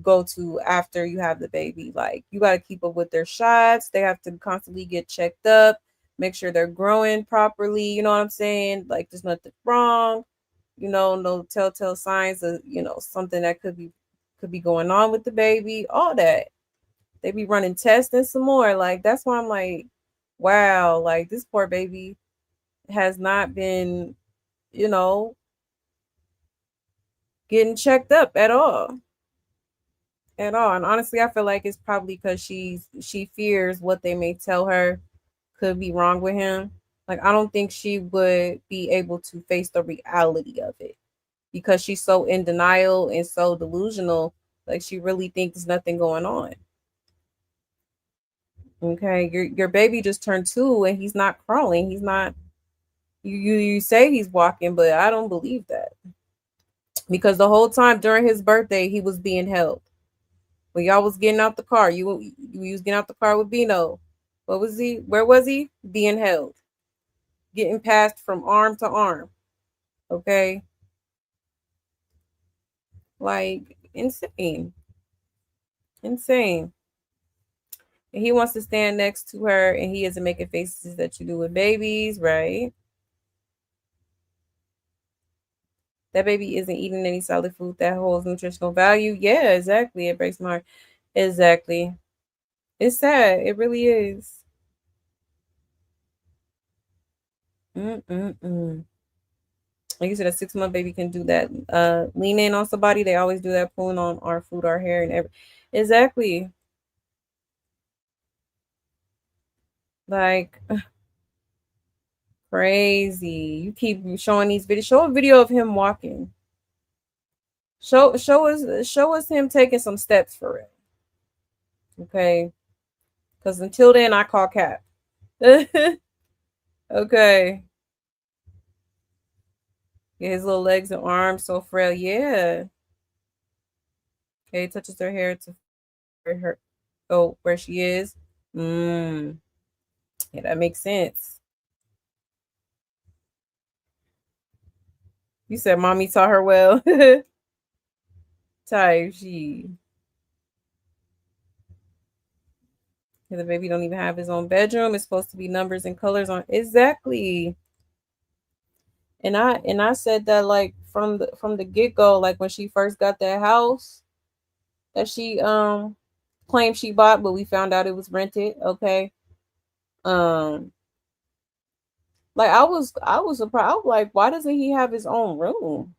go to after you have the baby. Like you got to keep up with their shots. They have to constantly get checked up, make sure they're growing properly. You know what I'm saying? Like there's nothing wrong. No telltale signs of something that could be going on with the baby. All that. They be running tests and some more. Like that's why I'm like, wow, like this poor baby has not been, you know, getting checked up at all. At all. And honestly, I feel like it's probably because she fears what they may tell her could be wrong with him. Like I don't think she would be able to face the reality of it because she's so in denial and so delusional. Like she really thinks there's nothing going on. Okay, your baby just turned 2 and he's not crawling. He's not. You say he's walking, but I don't believe that because the whole time during his birthday he was being held. When y'all was getting out the car, you was getting out the car with Bino. What was he? Where was he? Being held, getting passed from arm to arm. Okay, like insane, insane. And he wants to stand next to her, and he isn't making faces that you do with babies, right? That baby isn't eating any solid food that holds nutritional value. Yeah, exactly. It breaks my heart. Exactly. It's sad. It really is. Mm-mm-mm. Like you said, a 6-month baby can do that. Lean in on somebody. They always do that, pulling on our food, our hair, and every. Exactly. Like crazy. You keep showing these videos. Show a video of him walking. Show us him taking some steps for it. Okay. Because until then, I call cap. Okay. Yeah, his little legs and arms so frail. Yeah. Okay, he touches her hair to her. Oh, where she is. Yeah, that makes sense. You said mommy taught her well. Type she. The baby don't even have his own bedroom. It's supposed to be numbers and colors on exactly. And I said that like from the get-go, like when she first got that house that she claimed she bought, but we found out it was rented. Okay. Like I was surprised. I was like, why doesn't he have his own room?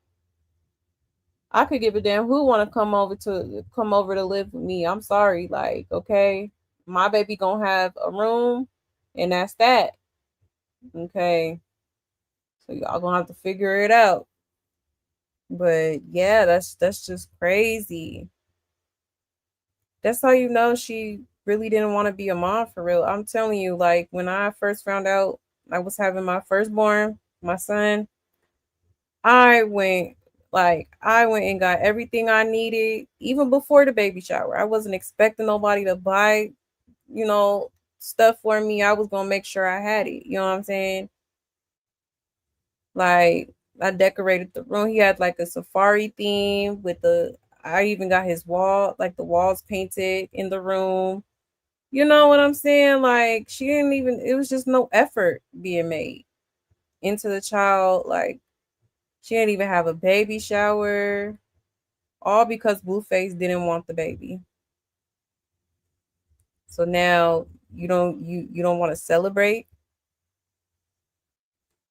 I could give a damn who want to come over to live with me. I'm sorry, like, okay, my baby gonna have a room, and that's that. Okay, so y'all gonna have to figure it out. But yeah, that's just crazy. That's how you know she really didn't want to be a mom for real. I'm telling you, like when I first found out I was having my firstborn, my son, I went and got everything I needed even before the baby shower. I wasn't expecting nobody to buy, stuff for me. I was gonna make sure I had it. You know what I'm saying? Like I decorated the room. He had like a safari theme with I even got his wall, like the walls painted in the room. You know what I'm saying? Like she didn't even, it was just no effort being made into the child. Like she didn't even have a baby shower. All because Blueface didn't want the baby. So now you don't want to celebrate.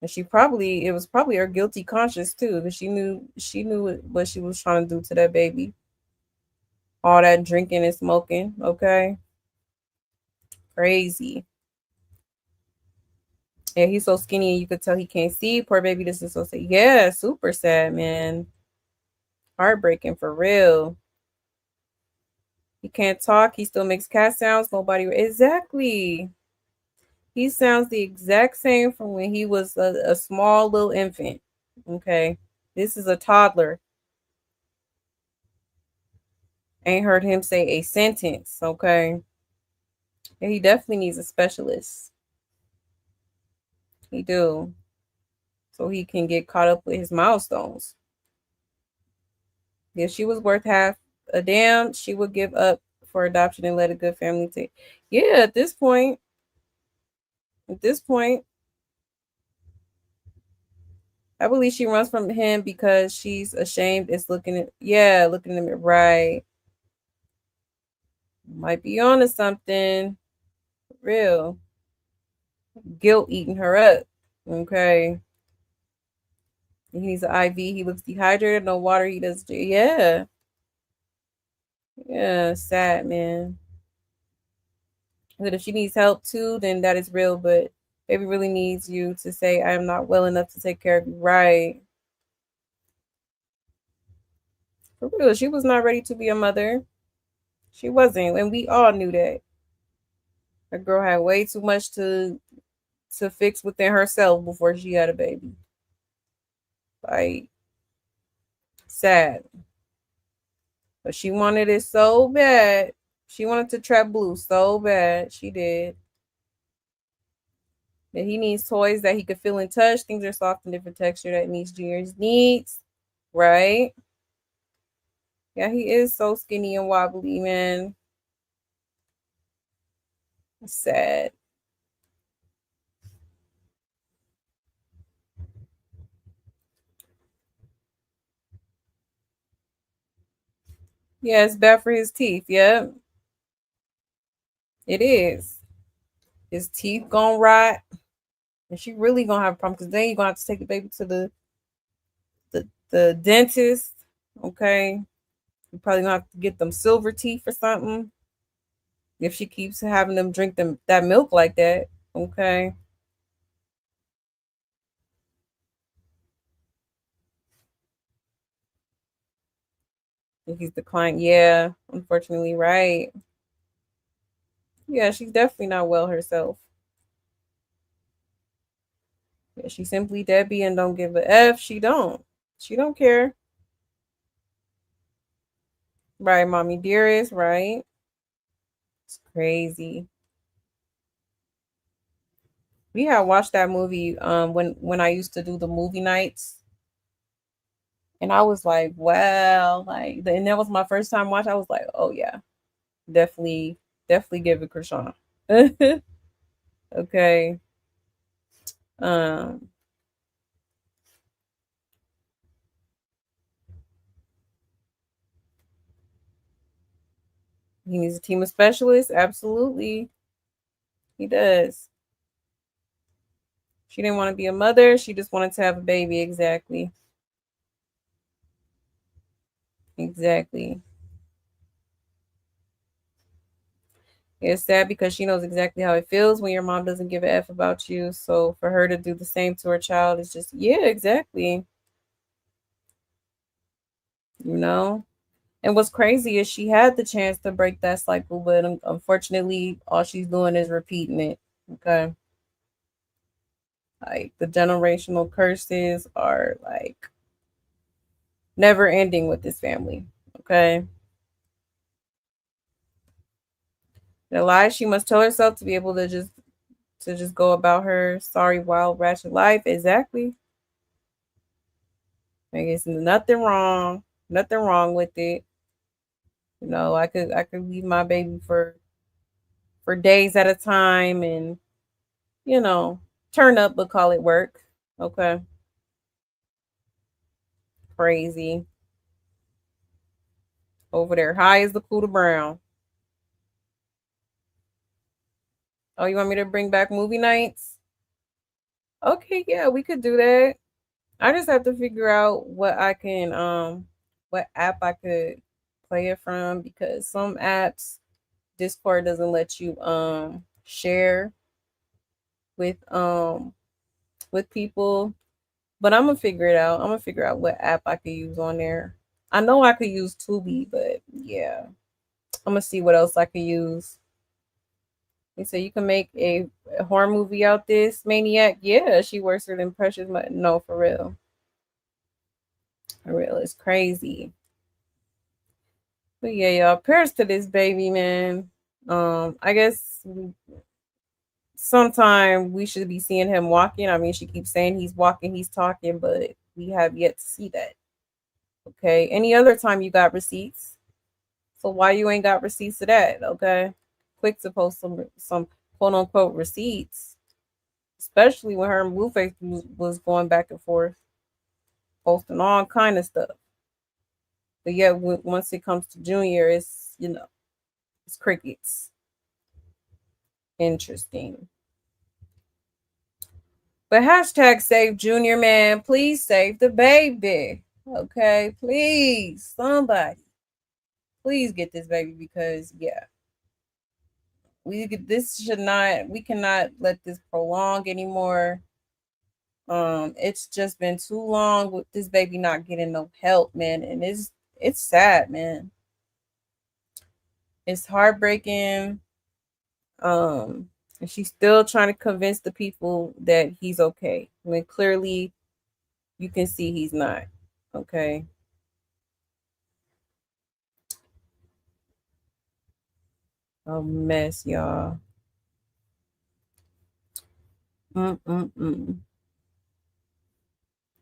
And it was probably her guilty conscience too, because she knew what she was trying to do to that baby. All that drinking and smoking, okay? Crazy. Yeah, he's so skinny and you could tell he can't see. Poor baby, this is so sad. Yeah, super sad, man. Heartbreaking for real. He can't talk. He still makes cat sounds. Nobody. Exactly. He sounds the exact same from when he was a small little infant. Okay. This is a toddler. Ain't heard him say a sentence. Okay. And he definitely needs a specialist. He do. So he can get caught up with his milestones. If she was worth half a damn, she would give up for adoption and let a good family take. Yeah, at this point, I believe she runs from him because she's ashamed. It's looking at him right. Might be onto something. Real. Guilt eating her up. Okay. He needs an IV. He looks dehydrated. No water. He does. Yeah. Yeah. Sad, man. But if she needs help too, then that is real. But baby really needs you to say, I am not well enough to take care of you. Right. For real. She was not ready to be a mother. She wasn't. And we all knew that. That girl had way too much to fix within herself before she had a baby. Like, sad. But she wanted it so bad. She wanted to trap Blue so bad. She did. That he needs toys that he could feel and touch. Things are soft and different texture that meets Junior's needs. Right? Yeah, he is so skinny and wobbly, man. Sad. Yeah, it's bad for his teeth. Yeah. It is. His teeth gonna rot. And she really gonna have a problem because then you're gonna have to take the baby to the dentist. Okay. You're probably gonna have to get them silver teeth or something. If she keeps having them drink that milk like that. Okay. If he's declined, yeah, unfortunately, right. Yeah, she's definitely not well herself. Yeah, she's simply Debbie and don't give a F. She don't care. Right, mommy dearest, right? It's crazy. We had watched that movie when I used to do the movie nights. And I was like, wow, like and that was my first time watching. I was like, oh yeah, definitely give it Chrisean. Okay. Um he needs a team of specialists. Absolutely. He does. She didn't want to be a mother. She just wanted to have a baby. Exactly. Exactly. It's sad because she knows exactly how it feels when your mom doesn't give a F about you. So for her to do the same to her child is just, yeah, exactly. You know? And what's crazy is she had the chance to break that cycle, but unfortunately, all she's doing is repeating it. Okay. Like the generational curses are like never ending with this family. Okay. The lies she must tell herself to be able to just go about her sorry, wild, ratchet life. Exactly. Like it's nothing wrong with it. You know, I could leave my baby for days at a time and you know turn up but call it work. Okay. Crazy. Over there, high as the Cooter Brown. Oh, you want me to bring back movie nights? Okay, yeah, we could do that. I just have to figure out what app I could play it from because some apps Discord doesn't let you share with people. But I'm gonna figure it out. I'm gonna figure out what app I could use on there. I know I could use Tubi, but yeah. I'm gonna see what else I could use. They say you can make a horror movie out this maniac. Yeah, she worse than Precious. No, for real. For real, it's crazy. But yeah, y'all, prayers to this baby, man. I guess sometime we should be seeing him walking. I mean, she keeps saying he's walking, he's talking, but we have yet to see that. Okay. Any other time you got receipts? So why you ain't got receipts of that? Okay. Quick to post some quote unquote receipts, especially when her and Blueface was going back and forth, posting all kind of stuff. But yet, once it comes to Junior, it's it's crickets. Interesting. But hashtag save Junior, man. Please save the baby. Okay, please, somebody, please get this baby because yeah, we cannot let this prolong anymore. It's just been too long with this baby not getting no help, man, and it's sad, man. It's heartbreaking. And she's still trying to convince the people that he's okay when clearly you can see he's not. Okay. A mess, y'all. They're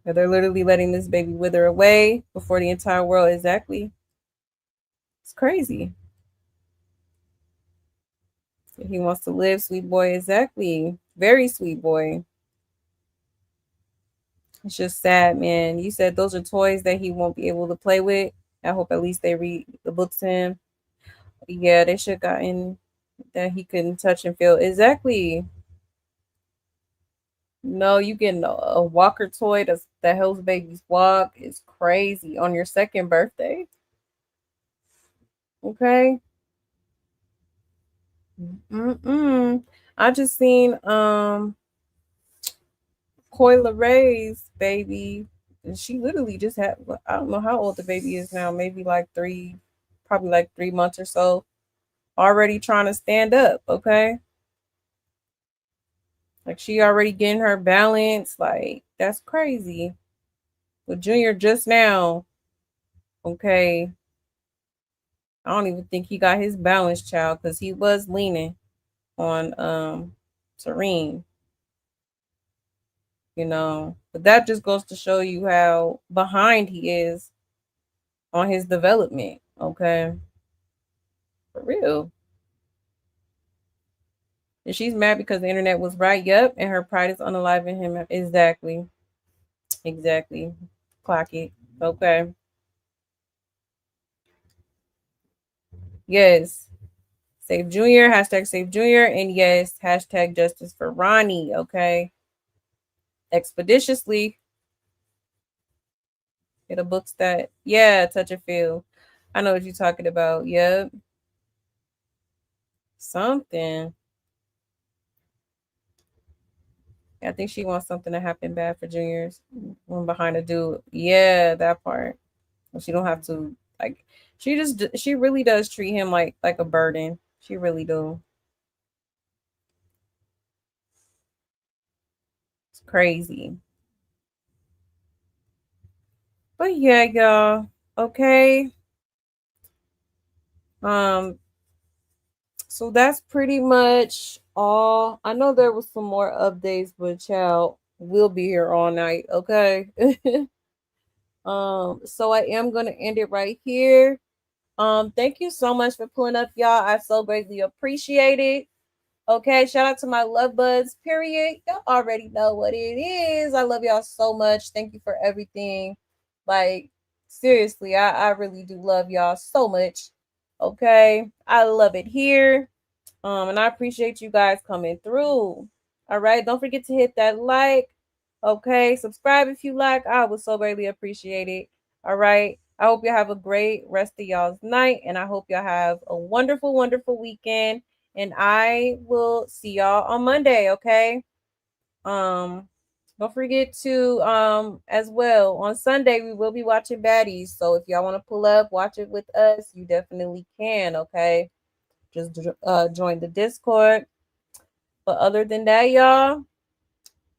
literally letting this baby wither away before the entire world. Exactly. It's crazy. He wants to live, sweet boy. Exactly. Very sweet boy. It's just sad, man. You said those are toys that he won't be able to play with. I hope at least they read the books to him. Yeah, they should have gotten that he couldn't touch and feel. Exactly. No, you getting a walker toy that helps babies walk is crazy on your second birthday. Okay. I just seen Coyle Ray's baby. And she literally just had, I don't know how old the baby is now, maybe like probably like 3 months or so. Already trying to stand up, okay? Like she already getting her balance. Like that's crazy. But Junior just now, okay. I don't even think he got his balance, child, because he was leaning on Serene. But that just goes to show you how behind he is on his development. Okay. For real. And she's mad because the internet was right. Yep. And her pride is unaliving him. Exactly. Clock it. Okay. Yes. Save Junior. Hashtag Save Junior. And yes, hashtag justice for Ronnie. Okay. Expeditiously. Get a book that. Yeah. Touch and feel. I know what you're talking about. Yep. Something. I think she wants something to happen bad for Juniors. One behind a dude. Yeah, that part. She don't have to she really does treat him like a burden. She really do. It's crazy. But yeah, y'all. Okay. So that's pretty much all. I know there was some more updates, but child, we'll be here all night. Okay. So I am gonna end it right here. Thank you so much for pulling up, y'all. I so greatly appreciate it. Okay, shout out to my love buds, period. Y'all already know what it is. I love y'all so much. Thank you for everything. Like, seriously, I really do love y'all so much. Okay, I love it here. And I appreciate you guys coming through. All right, don't forget to hit that like. Okay, subscribe if you like. I would so greatly appreciate it. All right. I hope you have a great rest of y'all's night, and I hope y'all have a wonderful, wonderful weekend. And I will see y'all on Monday. Okay. Don't forget to as well on Sunday we will be watching Baddies. So if y'all want to pull up, watch it with us, you definitely can. Okay. Just join the Discord. But other than that, y'all,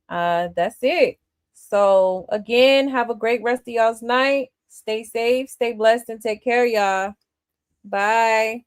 that's it. So again, have a great rest of y'all's night. Stay safe, stay blessed, and take care, y'all. Bye.